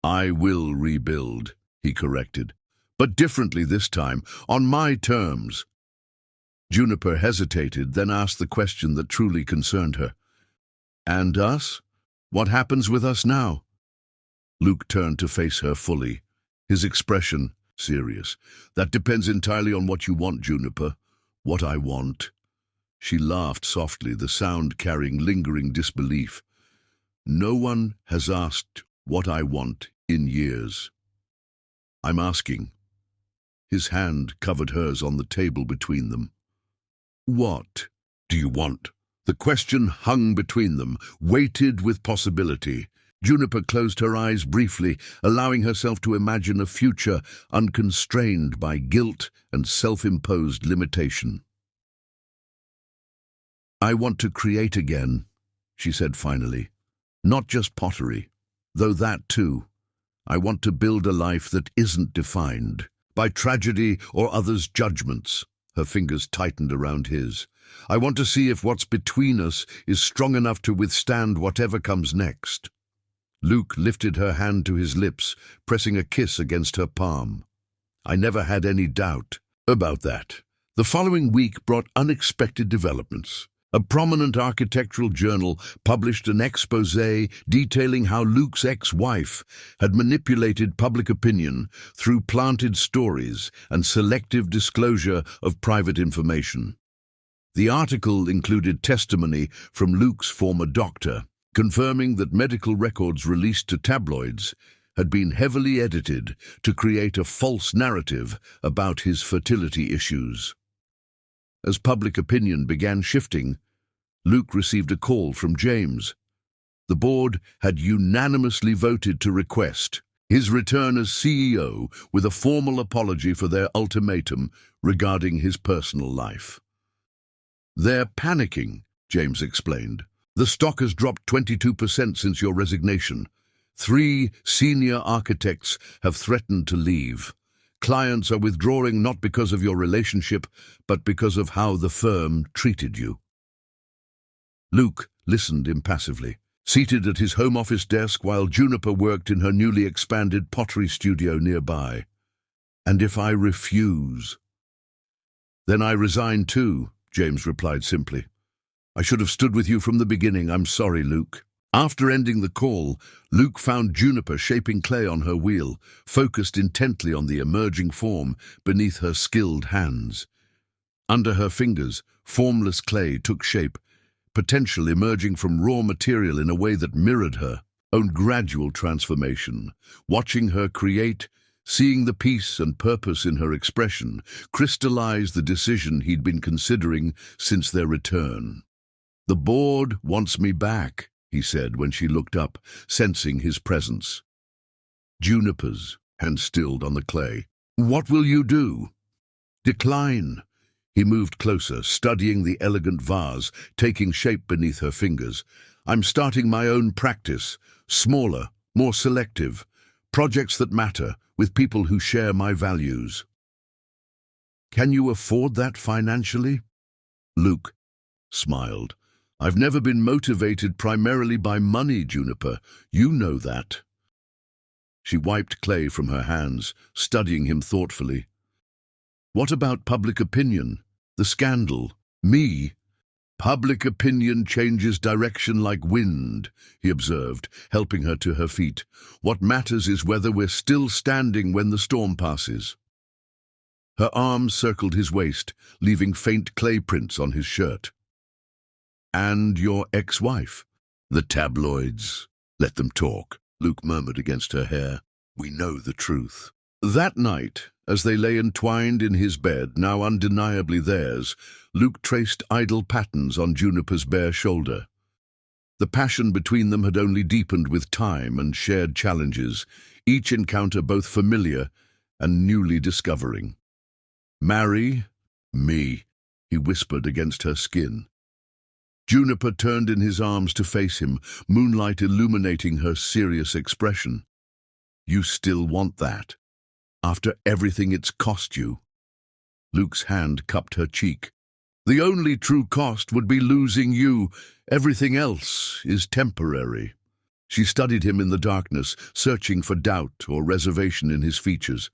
"I will rebuild," he corrected. "But differently this time, on my terms." Juniper hesitated, then asked the question that truly concerned her. "And us? What happens with us now?" Luke turned to face her fully, his expression serious. "That depends entirely on what you want, Juniper." "What I want?" She laughed softly, the sound carrying lingering disbelief. "No one has asked what I want in years. I'm asking." His hand covered hers on the table between them. "What do you want?" The question hung between them, weighted with possibility. Juniper closed her eyes briefly, allowing herself to imagine a future unconstrained by guilt and self-imposed limitation. "I want to create again," she said finally. "Not just pottery, though that too. I want to build a life that isn't defined by tragedy or others' judgments." Her fingers tightened around his. "I want to see if what's between us is strong enough to withstand whatever comes next." Luke lifted her hand to his lips, pressing a kiss against her palm. "I never had any doubt about that." The following week brought unexpected developments. A prominent architectural journal published an exposé detailing how Luke's ex-wife had manipulated public opinion through planted stories and selective disclosure of private information. The article included testimony from Luke's former doctor, confirming that medical records released to tabloids had been heavily edited to create a false narrative about his fertility issues. As public opinion began shifting, Luke received a call from James. The board had unanimously voted to request his return as CEO with a formal apology for their ultimatum regarding his personal life. "They're panicking," James explained. "The stock has dropped 22% since your resignation. 3 senior architects have threatened to leave. Clients are withdrawing not because of your relationship, but because of how the firm treated you." Luke listened impassively, seated at his home office desk while Juniper worked in her newly expanded pottery studio nearby. "And if I refuse?" "Then I resign too," James replied simply. "I should have stood with you from the beginning. I'm sorry, Luke." After ending the call, Luke found Juniper shaping clay on her wheel, focused intently on the emerging form beneath her skilled hands. Under her fingers, formless clay took shape, potential emerging from raw material in a way that mirrored her own gradual transformation. Watching her create, seeing the peace and purpose in her expression, crystallized the decision he'd been considering since their return. "The board wants me back," he said when she looked up, sensing his presence. Juniper's hand stilled on the clay. "What will you do?" "Decline." He moved closer, studying the elegant vase, taking shape beneath her fingers. "I'm starting my own practice, smaller, more selective. Projects that matter, with people who share my values. Can you afford that financially? Luke smiled. I've never been motivated primarily by money, Juniper. You know that. She wiped clay from her hands, studying him thoughtfully. What about public opinion? The scandal? Me? Public opinion changes direction like wind, he observed, helping her to her feet. What matters is whether we're still standing when the storm passes. Her arms circled his waist, leaving faint clay prints on his shirt. And your ex-wife? The tabloids. Let them talk, Luke murmured against her hair. We know the truth. That night, as they lay entwined in his bed, now undeniably theirs, Luke traced idle patterns on Juniper's bare shoulder. The passion between them had only deepened with time and shared challenges, each encounter both familiar and newly discovering. Marry me, he whispered against her skin. Juniper turned in his arms to face him, moonlight illuminating her serious expression. You still want that? After everything it's cost you? Luke's hand cupped her cheek. The only true cost would be losing you. Everything else is temporary. She studied him in the darkness, searching for doubt or reservation in his features.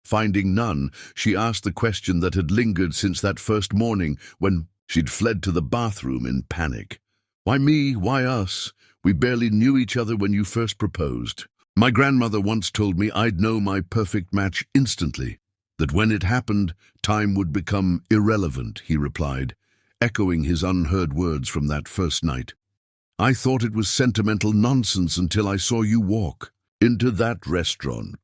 Finding none, she asked the question that had lingered since that first morning when she'd fled to the bathroom in panic. Why me? Why us? We barely knew each other when you first proposed. My grandmother once told me I'd know my perfect match instantly, that when it happened, time would become irrelevant, he replied, echoing his unheard words from that first night. I thought it was sentimental nonsense until I saw you walk into that restaurant.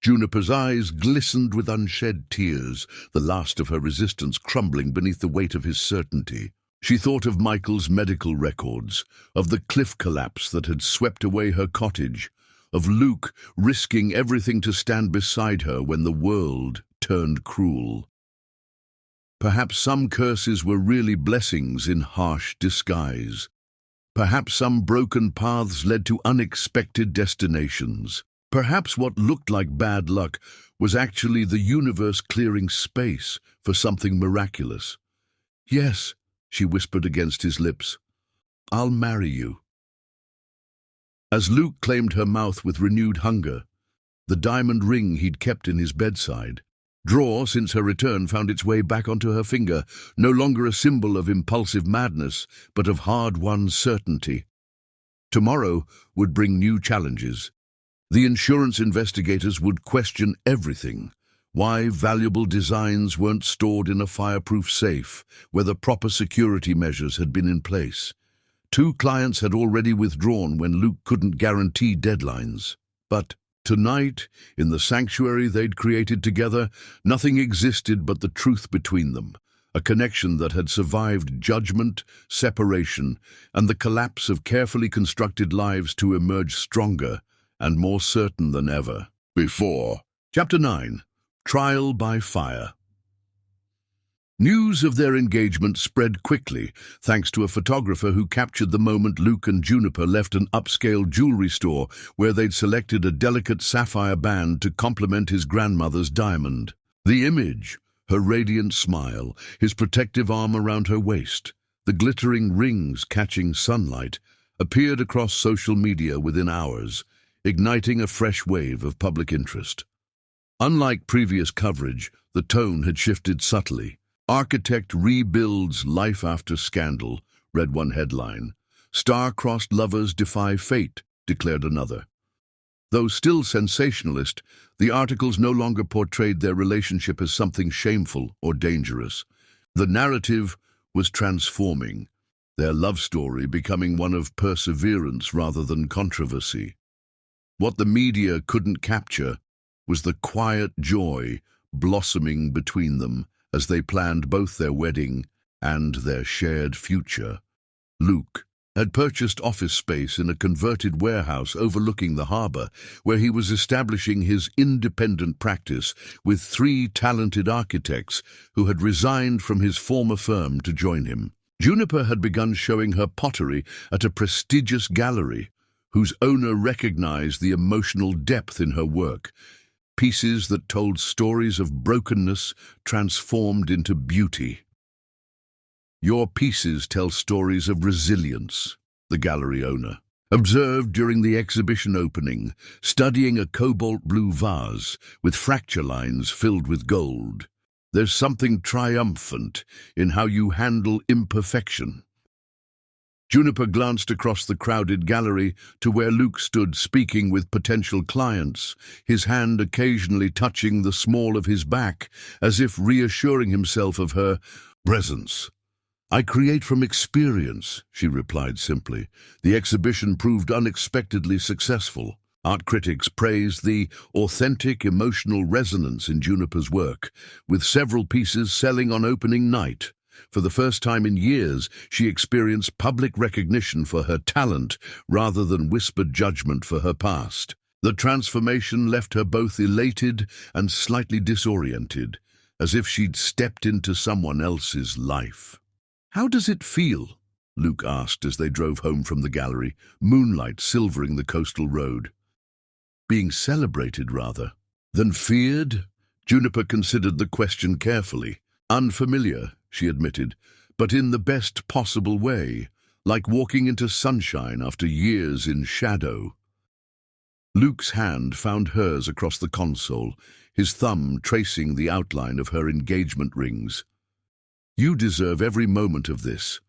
Juniper's eyes glistened with unshed tears, the last of her resistance crumbling beneath the weight of his certainty. She thought of Michael's medical records, of the cliff collapse that had swept away her cottage, of Luke risking everything to stand beside her when the world turned cruel. Perhaps some curses were really blessings in harsh disguise. Perhaps some broken paths led to unexpected destinations. Perhaps what looked like bad luck was actually the universe clearing space for something miraculous. Yes, she whispered against his lips. I'll marry you. As Luke claimed her mouth with renewed hunger, the diamond ring he'd kept in his bedside drawer since her return found its way back onto her finger, no longer a symbol of impulsive madness, but of hard-won certainty. Tomorrow would bring new challenges. The insurance investigators would question everything. Why valuable designs weren't stored in a fireproof safe, whether proper security measures had been in place. 2 clients had already withdrawn when Luke couldn't guarantee deadlines. But tonight, in the sanctuary they'd created together, nothing existed but the truth between them, a connection that had survived judgment, separation, and the collapse of carefully constructed lives to emerge stronger and more certain than ever before. Chapter 9. Trial by Fire. News of their engagement spread quickly, thanks to a photographer who captured the moment Luke and Juniper left an upscale jewelry store where they'd selected a delicate sapphire band to complement his grandmother's diamond. The image, her radiant smile, his protective arm around her waist, the glittering rings catching sunlight, appeared across social media within hours, igniting a fresh wave of public interest. Unlike previous coverage, the tone had shifted subtly. Architect rebuilds life after scandal, read one headline. Star-crossed lovers defy fate, declared another. Though still sensationalist, the articles no longer portrayed their relationship as something shameful or dangerous. The narrative was transforming, their love story becoming one of perseverance rather than controversy. What the media couldn't capture was the quiet joy blossoming between them as they planned both their wedding and their shared future. Luke had purchased office space in a converted warehouse overlooking the harbor, where he was establishing his independent practice with 3 talented architects who had resigned from his former firm to join him. Juniper had begun showing her pottery at a prestigious gallery, whose owner recognized the emotional depth in her work. pieces that told stories of brokenness transformed into beauty. Your pieces tell stories of resilience, the gallery owner observed during the exhibition opening, studying a cobalt blue vase with fracture lines filled with gold. There's something triumphant in how you handle imperfection. Juniper glanced across the crowded gallery to where Luke stood speaking with potential clients, his hand occasionally touching the small of his back, as if reassuring himself of her presence. "I create from experience," she replied simply. The exhibition proved unexpectedly successful. Art critics praised the authentic emotional resonance in Juniper's work, with several pieces selling on opening night. For the first time in years, she experienced public recognition for her talent rather than whispered judgment for her past. The transformation left her both elated and slightly disoriented, as if she'd stepped into someone else's life. "How does it feel?" Luke asked as they drove home from the gallery, moonlight silvering the coastal road. "Being celebrated, rather, than feared?" Juniper considered the question carefully. "Unfamiliar," she admitted, "but in the best possible way, like walking into sunshine after years in shadow." Luke's hand found hers across the console, his thumb tracing the outline of her engagement rings. "You deserve every moment of this.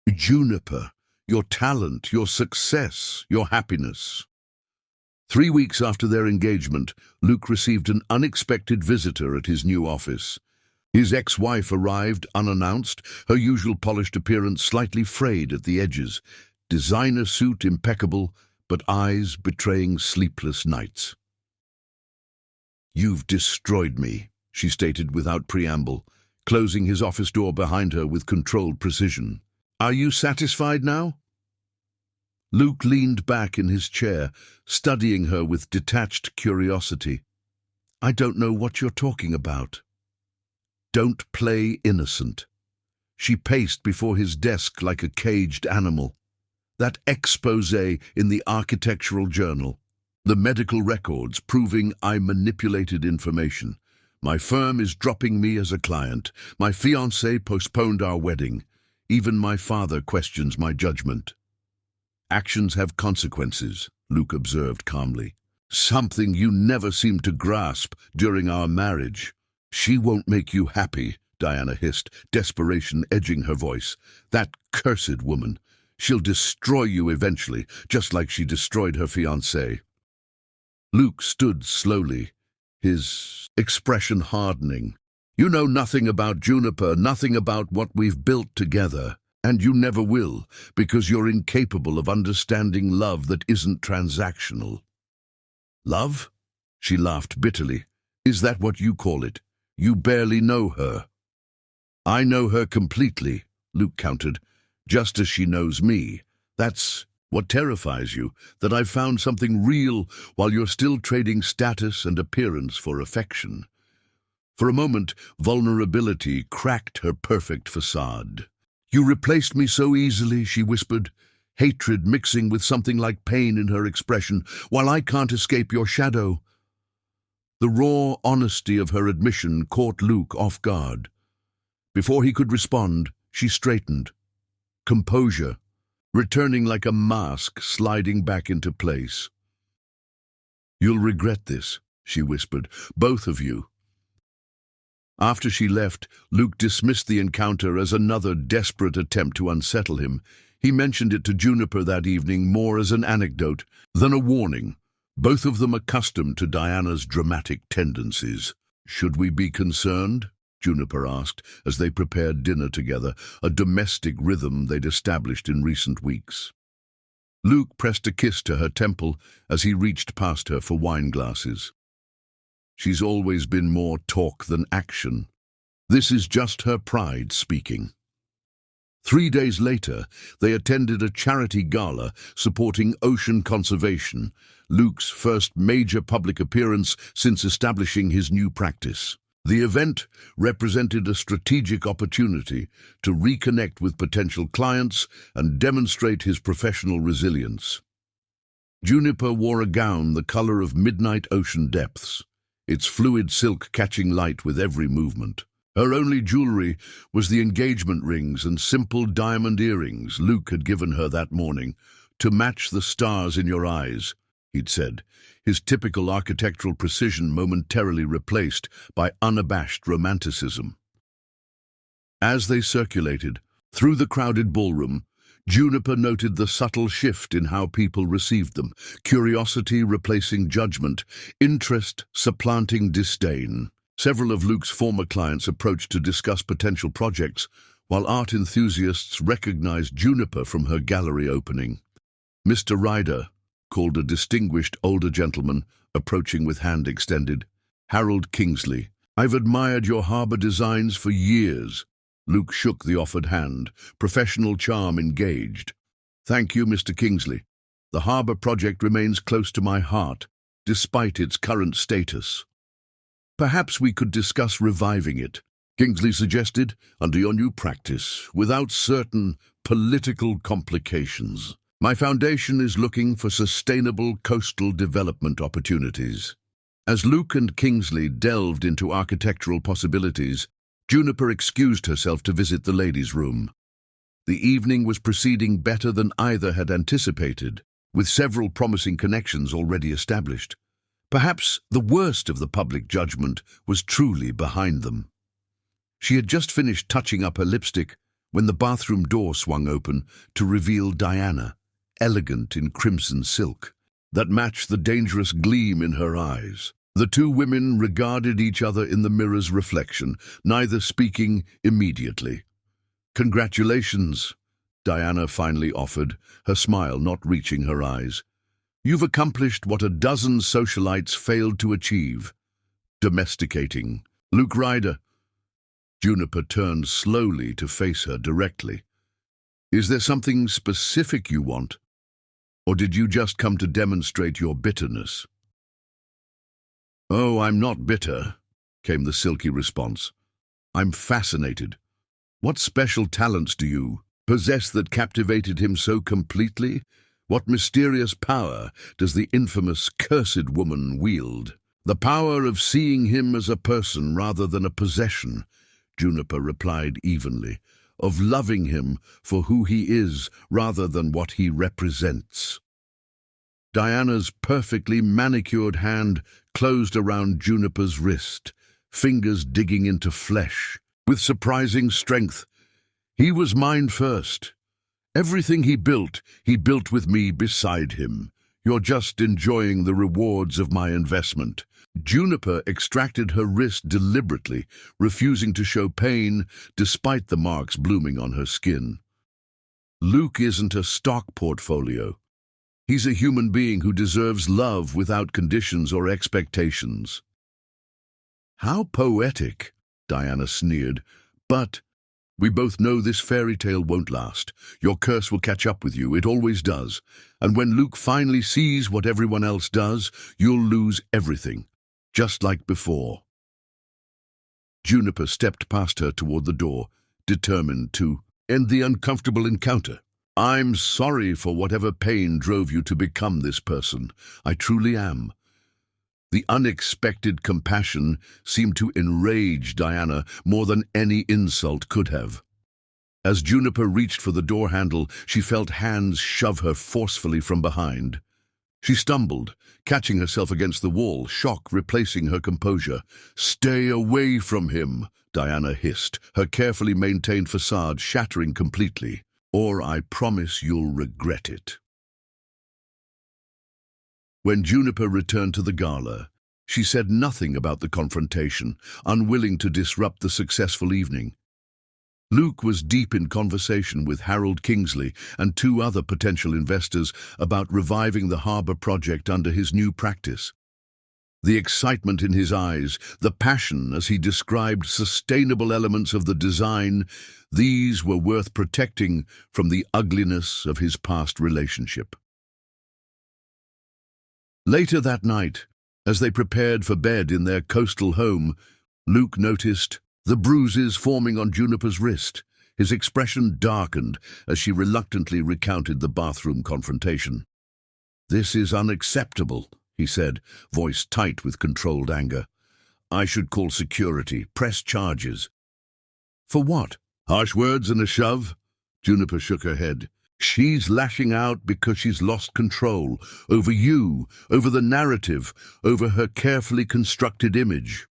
Juniper, your talent, your success, your happiness." 3 weeks after their engagement, Luke received an unexpected visitor at his new office. His ex-wife arrived unannounced, her usual polished appearance slightly frayed at the edges, designer suit impeccable, but eyes betraying sleepless nights. "You've destroyed me," she stated without preamble, closing his office door behind her with controlled precision. "Are you satisfied now?" Luke leaned back in his chair, studying her with detached curiosity. "I don't know what you're talking about." "Don't play innocent." She paced before his desk like a caged animal. "That exposé in the architectural journal, the medical records proving I manipulated information. My firm is dropping me as a client. My fiancé postponed our wedding. Even my father questions my judgment." "Actions have consequences," Luke observed calmly. "Something you never seemed to grasp during our marriage." "She won't make you happy," Diana hissed, desperation edging her voice. "That cursed woman. She'll destroy you eventually, just like she destroyed her fiancé." Luke stood slowly, his expression hardening. "You know nothing about Juniper, nothing about what we've built together. And you never will, because you're incapable of understanding love that isn't transactional." "Love?" She laughed bitterly. "Is that what you call it? You barely know her." "I know her completely," Luke countered, "just as she knows me. That's what terrifies you, that I've found something real while you're still trading status and appearance for affection." For a moment, vulnerability cracked her perfect facade. "You replaced me so easily," she whispered, hatred mixing with something like pain in her expression, "while I can't escape your shadow." The raw honesty of her admission caught Luke off guard. Before he could respond, she straightened. Composure, returning like a mask sliding back into place. "You'll regret this," she whispered, "both of you." After she left, Luke dismissed the encounter as another desperate attempt to unsettle him. He mentioned it to Juniper that evening more as an anecdote than a warning, both of them accustomed to Diana's dramatic tendencies. "Should we be concerned?" Juniper asked as they prepared dinner together, a domestic rhythm they'd established in recent weeks. Luke pressed a kiss to her temple as he reached past her for wine glasses. "She's always been more talk than action. This is just her pride speaking." 3 days later, they attended a charity gala supporting ocean conservation, Luke's first major public appearance since establishing his new practice. The event represented a strategic opportunity to reconnect with potential clients and demonstrate his professional resilience. Juniper wore a gown the color of midnight ocean depths. its fluid silk catching light with every movement. Her only jewelry was the engagement rings and simple diamond earrings Luke had given her that morning. "To match the stars in your eyes," he'd said, his typical architectural precision momentarily replaced by unabashed romanticism. As they circulated through the crowded ballroom, Juniper noted the subtle shift in how people received them, curiosity replacing judgment, interest supplanting disdain. Several of Luke's former clients approached to discuss potential projects, while art enthusiasts recognized Juniper from her gallery opening. "Mr. Ryder," called a distinguished older gentleman, approaching with hand extended. "Harold Kingsley. I've admired your harbor designs for years." Luke shook the offered hand, professional charm engaged. "Thank you, Mr. Kingsley. The harbor project remains close to my heart, despite its current status." "Perhaps we could discuss reviving it," Kingsley suggested, "under your new practice, without certain political complications. My foundation is looking for sustainable coastal development opportunities." As Luke and Kingsley delved into architectural possibilities, Juniper excused herself to visit the ladies' room. The evening was proceeding better than either had anticipated, with several promising connections already established. Perhaps the worst of the public judgment was truly behind them. She had just finished touching up her lipstick when the bathroom door swung open to reveal Diana, elegant in crimson silk, that matched the dangerous gleam in her eyes. The two women regarded each other in the mirror's reflection, neither speaking immediately. "Congratulations," Diana finally offered, her smile not reaching her eyes. "You've accomplished what a dozen socialites failed to achieve. Domesticating Luke Ryder." Juniper turned slowly to face her directly. "Is there something specific you want? Or did you just come to demonstrate your bitterness?" "Oh, I'm not bitter," came the silky response. "I'm fascinated. What special talents do you possess that captivated him so completely? What mysterious power does the infamous cursed woman wield?" "The power of seeing him as a person rather than a possession," Juniper replied evenly. "Of loving him for who he is rather than what he represents." Diana's perfectly manicured hand closed around Juniper's wrist, fingers digging into flesh. With surprising strength, "He was mine first. Everything he built with me beside him. You're just enjoying the rewards of my investment." Juniper extracted her wrist deliberately, refusing to show pain despite the marks blooming on her skin. "Luke isn't a stock portfolio. He's a human being who deserves love without conditions or expectations." "How poetic," Diana sneered. "But we both know this fairy tale won't last. Your curse will catch up with you, it always does. And when Luke finally sees what everyone else does, you'll lose everything, just like before." Juniper stepped past her toward the door, determined to end the uncomfortable encounter. "I'm sorry for whatever pain drove you to become this person. I truly am." The unexpected compassion seemed to enrage Diana more than any insult could have. As Juniper reached for the door handle, she felt hands shove her forcefully from behind. She stumbled, catching herself against the wall, shock replacing her composure. "Stay away from him," Diana hissed, her carefully maintained facade shattering completely. "Or I promise you'll regret it." When Juniper returned to the gala, she said nothing about the confrontation, unwilling to disrupt the successful evening. Luke was deep in conversation with Harold Kingsley and two other potential investors about reviving the harbor project under his new practice. The excitement in his eyes, the passion as he described sustainable elements of the design, these were worth protecting from the ugliness of his past relationship. Later that night, as they prepared for bed in their coastal home, Luke noticed the bruises forming on Juniper's wrist. His expression darkened as she reluctantly recounted the bathroom confrontation. "This is unacceptable," he said, voice tight with controlled anger. I should call security, press charges. For what? Harsh words and a shove? Juniper shook her head. She's lashing out because she's lost control over you, over the narrative, over her carefully constructed image.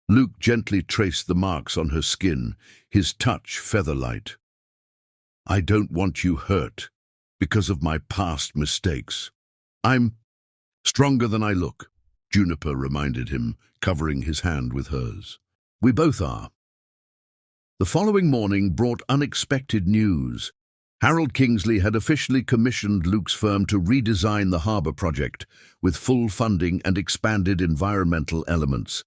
Luke gently traced the marks on her skin, his touch feather-light. I don't want you hurt because of my past mistakes. I'm stronger than I look, Juniper reminded him, covering his hand with hers. We both are. The following morning brought unexpected news. Harold Kingsley had officially commissioned Luke's firm to redesign the harbour project with full funding and expanded environmental elements.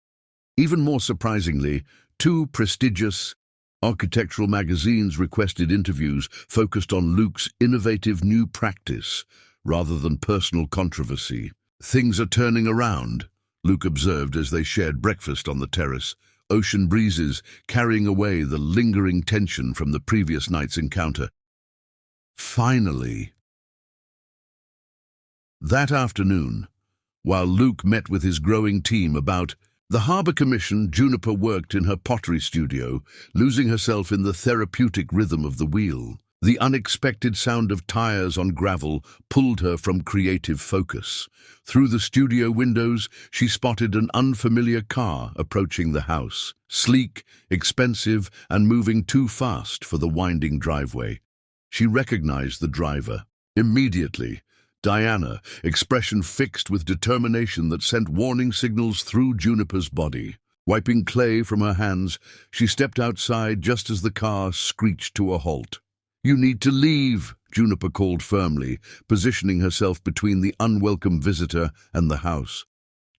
Even more surprisingly, two prestigious architectural magazines requested interviews focused on Luke's innovative new practice rather than personal controversy. Things are turning around, Luke observed as they shared breakfast on the terrace, ocean breezes carrying away the lingering tension from the previous night's encounter. Finally. That afternoon, while Luke met with his growing team about the Harbour Commission, Juniper worked in her pottery studio, losing herself in the therapeutic rhythm of the wheel. The unexpected sound of tires on gravel pulled her from creative focus. Through the studio windows, she spotted an unfamiliar car approaching the house, sleek, expensive, and moving too fast for the winding driveway. She recognized the driver. Immediately, Diana, expression fixed with determination that sent warning signals through Juniper's body. Wiping clay from her hands, she stepped outside just as the car screeched to a halt. You need to leave, Juniper called firmly, positioning herself between the unwelcome visitor and the house.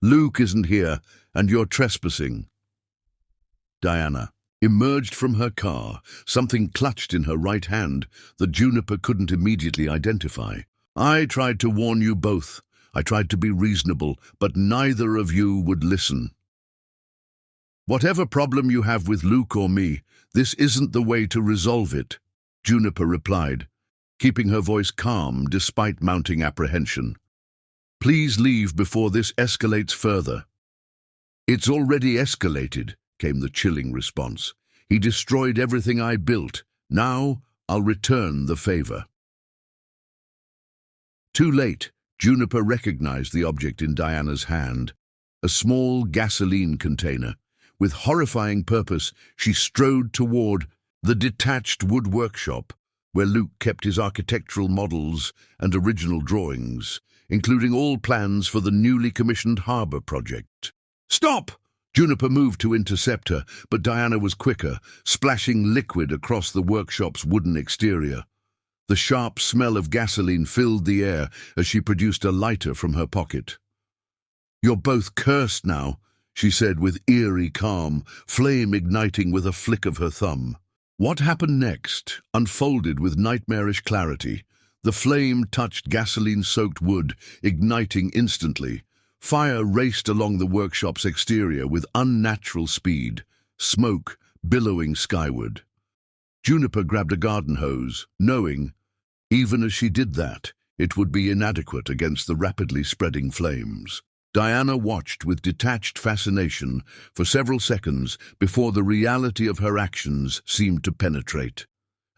Luke isn't here, and you're trespassing. Diana emerged from her car, something clutched in her right hand that Juniper couldn't immediately identify. I tried to warn you both. I tried to be reasonable, but neither of you would listen. Whatever problem you have with Luke or me, this isn't the way to resolve it, Juniper replied, keeping her voice calm despite mounting apprehension. Please leave before this escalates further. It's already escalated, came the chilling response. He destroyed everything I built. Now I'll return the favor. Too late, Juniper recognized the object in Diana's hand, a small gasoline container. With horrifying purpose, she strode toward the detached wood workshop, where Luke kept his architectural models and original drawings, including all plans for the newly commissioned harbour project. Stop! Juniper moved to intercept her, but Diana was quicker, splashing liquid across the workshop's wooden exterior. The sharp smell of gasoline filled the air as she produced a lighter from her pocket. You're both cursed now, she said with eerie calm, flame igniting with a flick of her thumb. What happened next unfolded with nightmarish clarity. The flame touched gasoline-soaked wood, igniting instantly. Fire raced along the workshop's exterior with unnatural speed, smoke billowing skyward. Juniper grabbed a garden hose, knowing, even as she did that, it would be inadequate against the rapidly spreading flames. Diana watched with detached fascination for several seconds before the reality of her actions seemed to penetrate.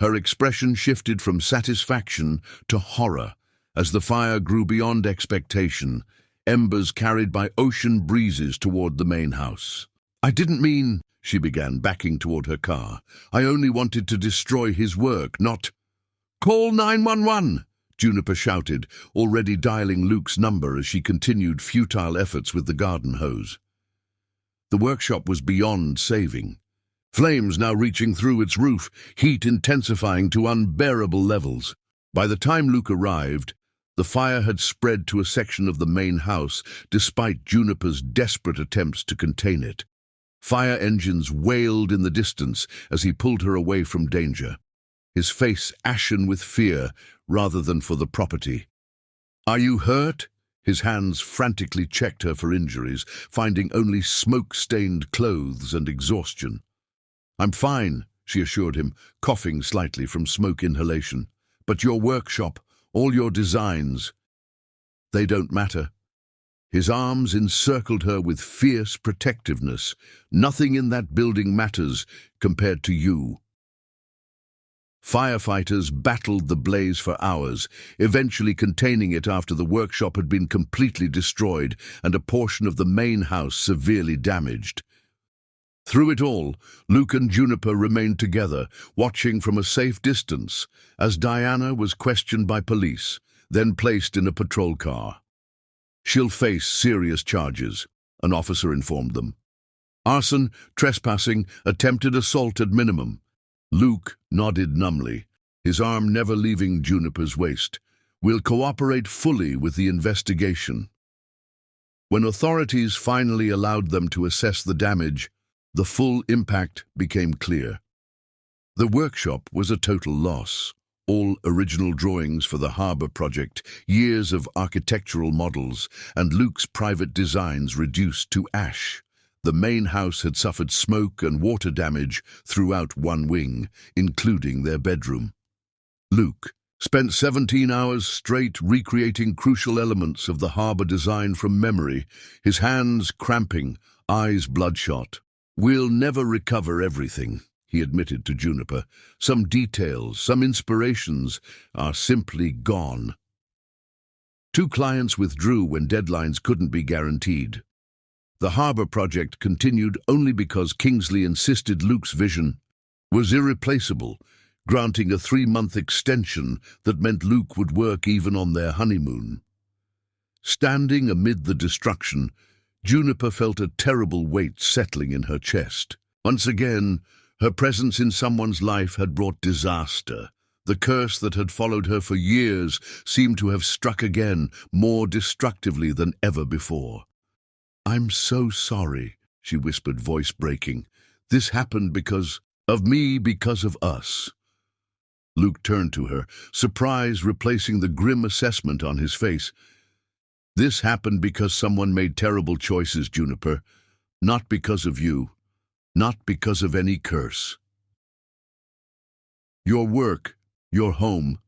Her expression shifted from satisfaction to horror as the fire grew beyond expectation, embers carried by ocean breezes toward the main house. I didn't mean, she began, backing toward her car. I only wanted to destroy his work, not... Call 911! Juniper shouted, already dialing Luke's number as she continued futile efforts with the garden hose. The workshop was beyond saving. Flames now reaching through its roof, heat intensifying to unbearable levels. By the time Luke arrived, the fire had spread to a section of the main house, despite Juniper's desperate attempts to contain it. Fire engines wailed in the distance as he pulled her away from danger, his face ashen with fear rather than for the property. Are you hurt? His hands frantically checked her for injuries, finding only smoke-stained clothes and exhaustion. I'm fine, she assured him, coughing slightly from smoke inhalation. But your workshop, all your designs, they don't matter. His arms encircled her with fierce protectiveness. Nothing in that building matters compared to you. Firefighters battled the blaze for hours, eventually containing it after the workshop had been completely destroyed and a portion of the main house severely damaged. Through it all, Luke and Juniper remained together, watching from a safe distance, as Diana was questioned by police, then placed in a patrol car. "She'll face serious charges," an officer informed them. "Arson, trespassing, attempted assault at minimum." Luke nodded numbly, his arm never leaving Juniper's waist. "We'll cooperate fully with the investigation." When authorities finally allowed them to assess the damage, the full impact became clear. The workshop was a total loss. All original drawings for the harbor project, years of architectural models, and Luke's private designs reduced to ash. The main house had suffered smoke and water damage throughout one wing, including their bedroom. Luke spent 17 hours straight recreating crucial elements of the harbor design from memory, his hands cramping, eyes bloodshot. "We'll never recover everything," he admitted to Juniper. "Some details, some inspirations are simply gone." 2 clients withdrew when deadlines couldn't be guaranteed. The harbor project continued only because Kingsley insisted Luke's vision was irreplaceable, granting a 3-month extension that meant Luke would work even on their honeymoon. Standing amid the destruction, Juniper felt a terrible weight settling in her chest. Once again, her presence in someone's life had brought disaster. The curse that had followed her for years seemed to have struck again, more destructively than ever before. "I'm so sorry," she whispered, voice breaking. "This happened because of me, because of us." Luke turned to her, surprise replacing the grim assessment on his face. "This happened because someone made terrible choices, Juniper. Not because of you. Not because of any curse. Your work, your home,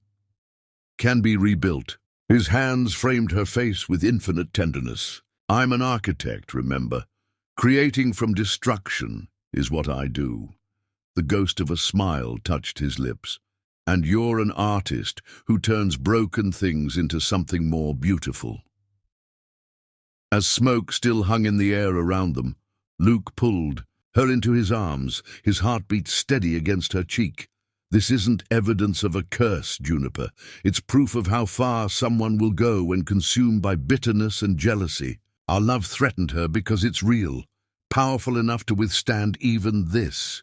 can be rebuilt." His hands framed her face with infinite tenderness. "I'm an architect, remember? Creating from destruction is what I do." The ghost of a smile touched his lips. "And you're an artist who turns broken things into something more beautiful." As smoke still hung in the air around them, Luke pulled her into his arms, his heartbeat steady against her cheek. "This isn't evidence of a curse, Juniper. It's proof of how far someone will go when consumed by bitterness and jealousy. Our love threatened her because it's real, powerful enough to withstand even this."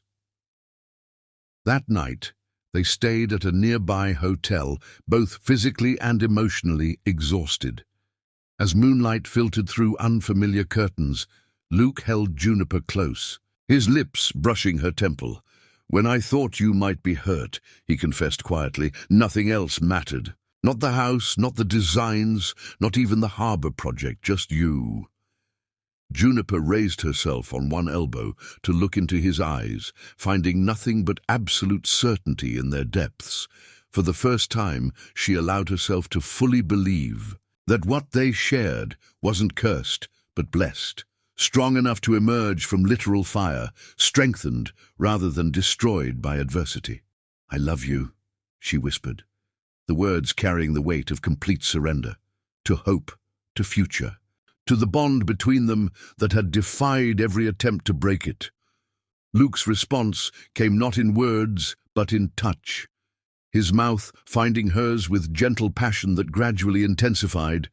That night, they stayed at a nearby hotel, both physically and emotionally exhausted. As moonlight filtered through unfamiliar curtains, Luke held Juniper close, his lips brushing her temple. "When I thought you might be hurt," he confessed quietly, "nothing else mattered. Not the house, not the designs, not even the harbor project, just you." Juniper raised herself on one elbow to look into his eyes, finding nothing but absolute certainty in their depths. For the first time, she allowed herself to fully believe that what they shared wasn't cursed, but blessed, strong enough to emerge from literal fire, strengthened rather than destroyed by adversity. "I love you," she whispered, the words carrying the weight of complete surrender, to hope, to future, to the bond between them that had defied every attempt to break it. Luke's response came not in words, but in touch, his mouth finding hers with gentle passion that gradually intensified,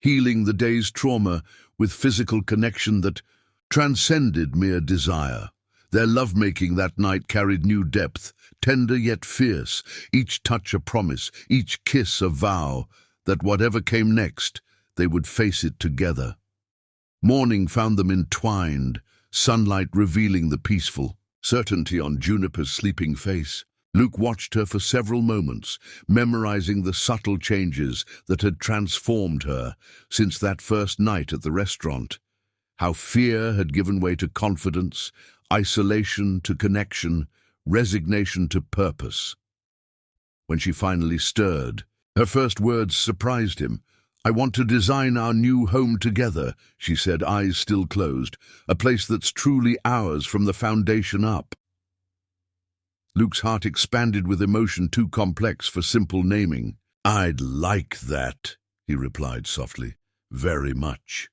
healing the day's trauma with physical connection that transcended mere desire. Their lovemaking that night carried new depth, tender yet fierce, each touch a promise, each kiss a vow, that whatever came next, they would face it together. Morning found them entwined, sunlight revealing the peaceful certainty on Juniper's sleeping face. Luke watched her for several moments, memorizing the subtle changes that had transformed her since that first night at the restaurant. How fear had given way to confidence, isolation to connection, resignation to purpose. When she finally stirred, her first words surprised him. "I want to design our new home together," she said, eyes still closed. "A place that's truly ours from the foundation up." Luke's heart expanded with emotion too complex for simple naming. "I'd like that," he replied softly. "Very much."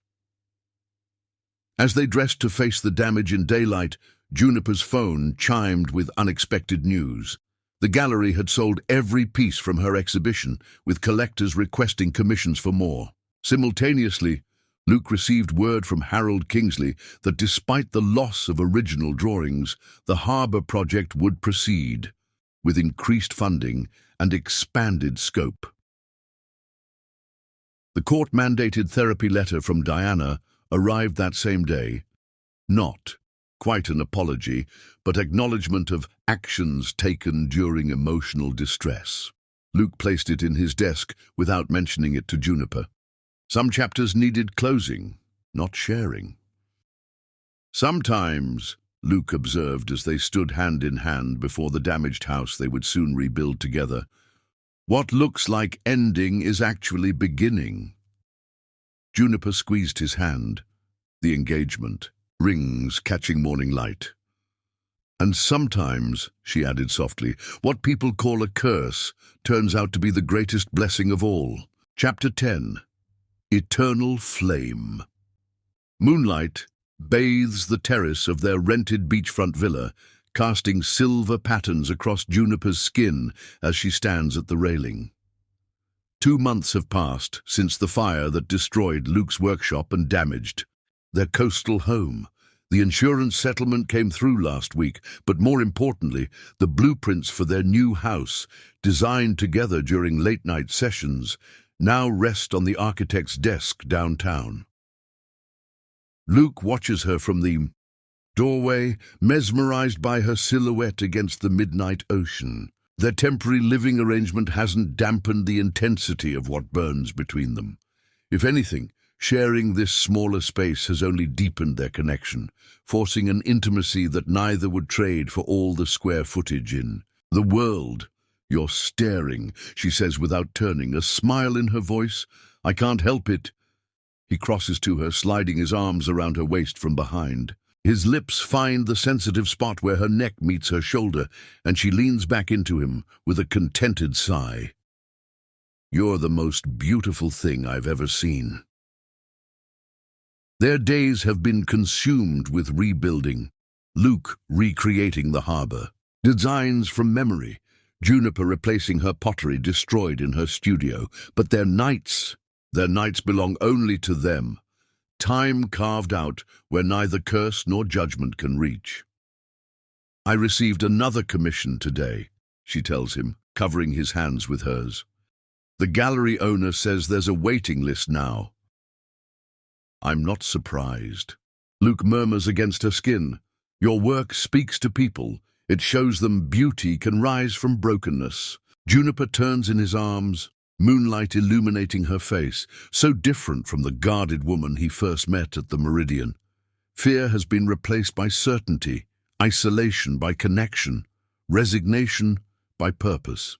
As they dressed to face the damage in daylight, Juniper's phone chimed with unexpected news. The gallery had sold every piece from her exhibition, with collectors requesting commissions for more. Simultaneously, Luke received word from Harold Kingsley that despite the loss of original drawings, the harbour project would proceed, with increased funding and expanded scope. The court-mandated therapy letter from Diana arrived that same day. Not quite an apology, but acknowledgement of actions taken during emotional distress. Luke placed it in his desk without mentioning it to Juniper. Some chapters needed closing, not sharing. "Sometimes," Luke observed as they stood hand in hand before the damaged house they would soon rebuild together, "what looks like ending is actually beginning." Juniper squeezed his hand. The engagement, rings catching morning light. "And sometimes," she added softly, "what people call a curse turns out to be the greatest blessing of all." Chapter 10. Eternal Flame. Moonlight bathes the terrace of their rented beachfront villa, casting silver patterns across Juniper's skin as she stands at the railing. 2 months have passed since the fire that destroyed Luke's workshop and damaged their coastal home. The insurance settlement came through last week, but more importantly, the blueprints for their new house, designed together during late-night sessions, now rest on the architect's desk downtown. Luke watches her from the doorway, mesmerized by her silhouette against the midnight ocean. Their temporary living arrangement hasn't dampened the intensity of what burns between them. If anything, sharing this smaller space has only deepened their connection, forcing an intimacy that neither would trade for all the square footage in the world. "You're staring," she says without turning, a smile in her voice. "I can't help it." He crosses to her, sliding his arms around her waist from behind. His lips find the sensitive spot where her neck meets her shoulder, and she leans back into him with a contented sigh. "You're the most beautiful thing I've ever seen." Their days have been consumed with rebuilding. Luke recreating the harbour. Designs from memory. Juniper replacing her pottery destroyed in her studio. But their nights belong only to them. Time carved out where neither curse nor judgment can reach. "I received another commission today," she tells him, covering his hands with hers. "The gallery owner says there's a waiting list now." "I'm not surprised." Luke murmurs against her skin. "Your work speaks to people. It shows them beauty can rise from brokenness." Juniper turns in his arms, moonlight illuminating her face, so different from the guarded woman he first met at the Meridian. Fear has been replaced by certainty, isolation by connection, resignation by purpose.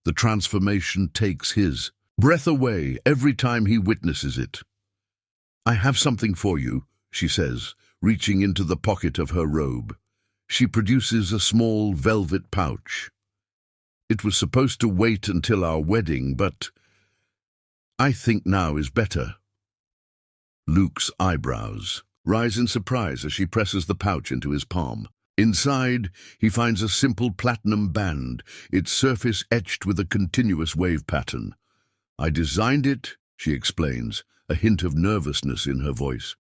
The transformation takes his breath away every time he witnesses it. "I have something for you," she says, reaching into the pocket of her robe. She produces a small velvet pouch. "It was supposed to wait until our wedding, but I think now is better." Luke's eyebrows rise in surprise as she presses the pouch into his palm. Inside, he finds a simple platinum band, its surface etched with a continuous wave pattern. "I designed it," she explains, a hint of nervousness in her voice.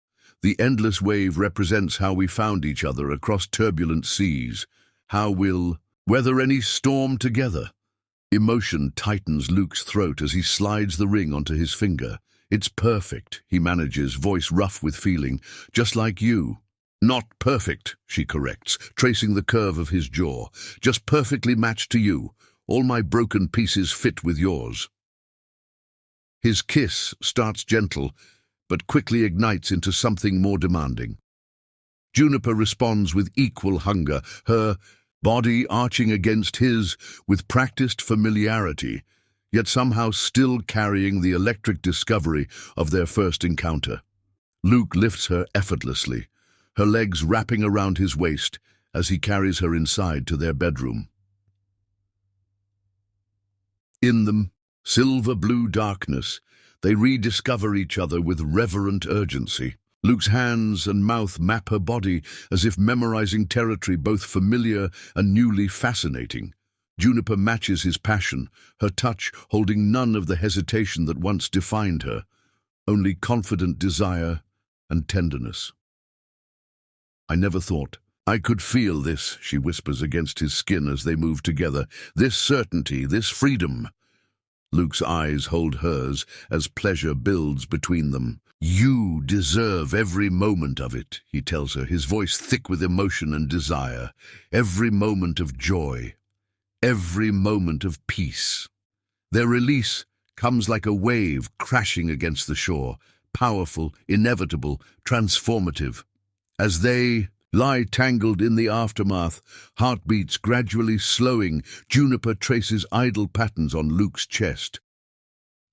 "The endless wave represents how we found each other across turbulent seas, how we'll weather any storm together." Emotion tightens Luke's throat as he slides the ring onto his finger. "It's perfect," he manages, voice rough with feeling, "just like you." "Not perfect," she corrects, tracing the curve of his jaw. "Just perfectly matched to you. All my broken pieces fit with yours." His kiss starts gentle, but quickly ignites into something more demanding. Juniper responds with equal hunger, her body arching against his with practiced familiarity. yet somehow still carrying the electric discovery of their first encounter. Luke lifts her effortlessly, her legs wrapping around his waist as he carries her inside to their bedroom. In the silver-blue darkness, they rediscover each other with reverent urgency. Luke's hands and mouth map her body as if memorizing territory both familiar and newly fascinating. Juniper matches his passion, her touch holding none of the hesitation that once defined her, only confident desire and tenderness. "I never thought I could feel this," she whispers against his skin as they move together. "This certainty, this freedom." Luke's eyes hold hers as pleasure builds between them. "You deserve every moment of it," he tells her, his voice thick with emotion and desire. "Every moment of joy, every moment of peace." Their release comes like a wave crashing against the shore, powerful, inevitable, transformative. As they lie tangled in the aftermath, heartbeats gradually slowing, Juniper traces idle patterns on Luke's chest.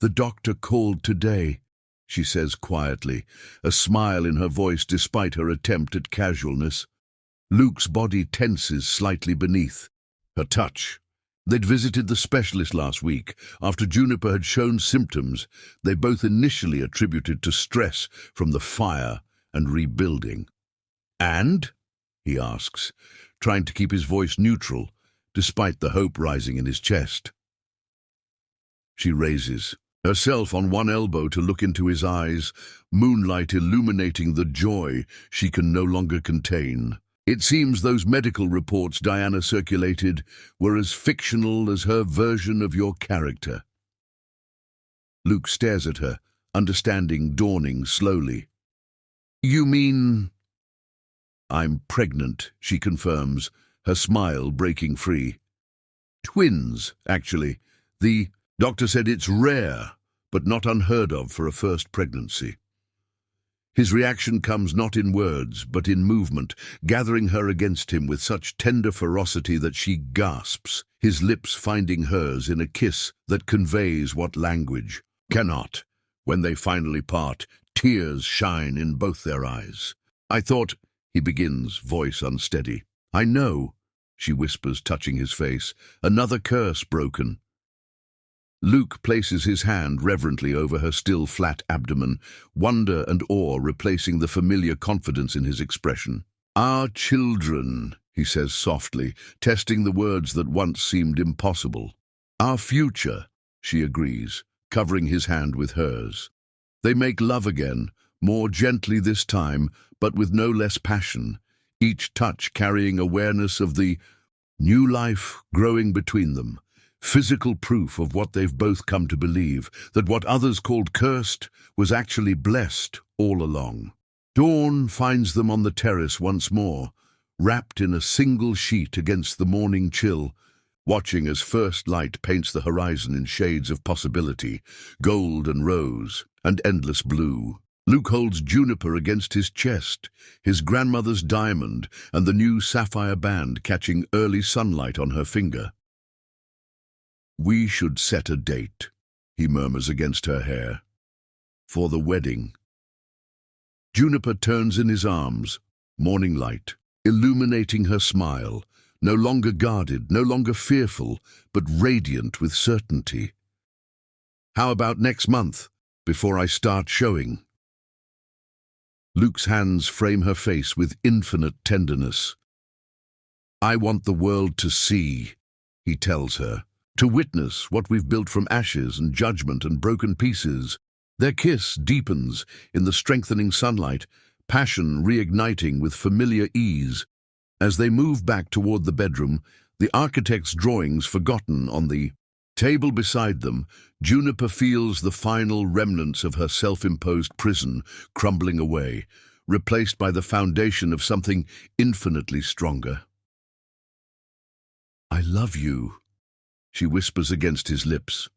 "The doctor called today," she says quietly, a smile in her voice despite her attempt at casualness. Luke's body tenses slightly beneath her touch. They'd visited the specialist last week. After Juniper had shown symptoms they both initially attributed to stress from the fire and rebuilding. "And?" he asks, trying to keep his voice neutral, despite the hope rising in his chest. She raises herself on one elbow to look into his eyes, moonlight illuminating the joy she can no longer contain. "It seems those medical reports Diana circulated were as fictional as her version of your character." Luke stares at her, understanding dawning slowly. "You mean—" "I'm pregnant," she confirms, her smile breaking free. "Twins, actually. The doctor said it's rare, but not unheard of for a first pregnancy." His reaction comes not in words, but in movement, gathering her against him with such tender ferocity that she gasps, his lips finding hers in a kiss that conveys what language cannot. When they finally part, tears shine in both their eyes. "I thought," he begins, voice unsteady. "I know," she whispers, touching his face. "Another curse broken." Luke places his hand reverently over her still flat abdomen, wonder and awe replacing the familiar confidence in his expression. "Our children," he says softly, testing the words that once seemed impossible. "Our future," she agrees, covering his hand with hers. They make love again, more gently this time, but with no less passion, each touch carrying awareness of the new life growing between them. Physical proof of what they've both come to believe, that what others called cursed was actually blessed all along. Dawn finds them on the terrace once more, wrapped in a single sheet against the morning chill, watching as first light paints the horizon in shades of possibility, gold and rose, and endless blue. Luke holds Juniper against his chest, his grandmother's diamond and the new sapphire band catching early sunlight on her finger. "We should set a date," he murmurs against her hair, "for the wedding." Juniper turns in his arms, morning light, illuminating her smile, no longer guarded, no longer fearful, but radiant with certainty. "How about next month, before I start showing?" Luke's hands frame her face with infinite tenderness. "I want the world to see," he tells her, "to witness what we've built from ashes and judgment and broken pieces." Their kiss deepens in the strengthening sunlight, passion reigniting with familiar ease. As they move back toward the bedroom, the architect's drawings forgotten on the table beside them, Juniper feels the final remnants of her self-imposed prison crumbling away, replaced by the foundation of something infinitely stronger. "I love you," she whispers against his lips.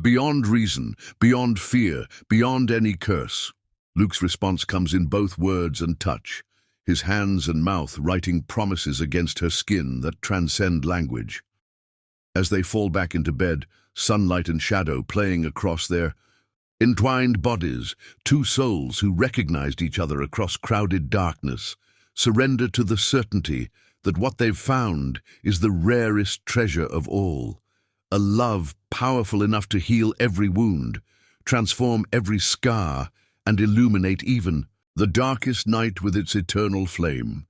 "Beyond reason, beyond fear, beyond any curse." Luke's response comes in both words and touch, his hands and mouth writing promises against her skin that transcend language. As they fall back into bed, sunlight and shadow playing across their entwined bodies, two souls who recognized each other across crowded darkness, surrender to the certainty that what they've found is the rarest treasure of all, a love powerful enough to heal every wound, transform every scar, and illuminate even the darkest night with its eternal flame.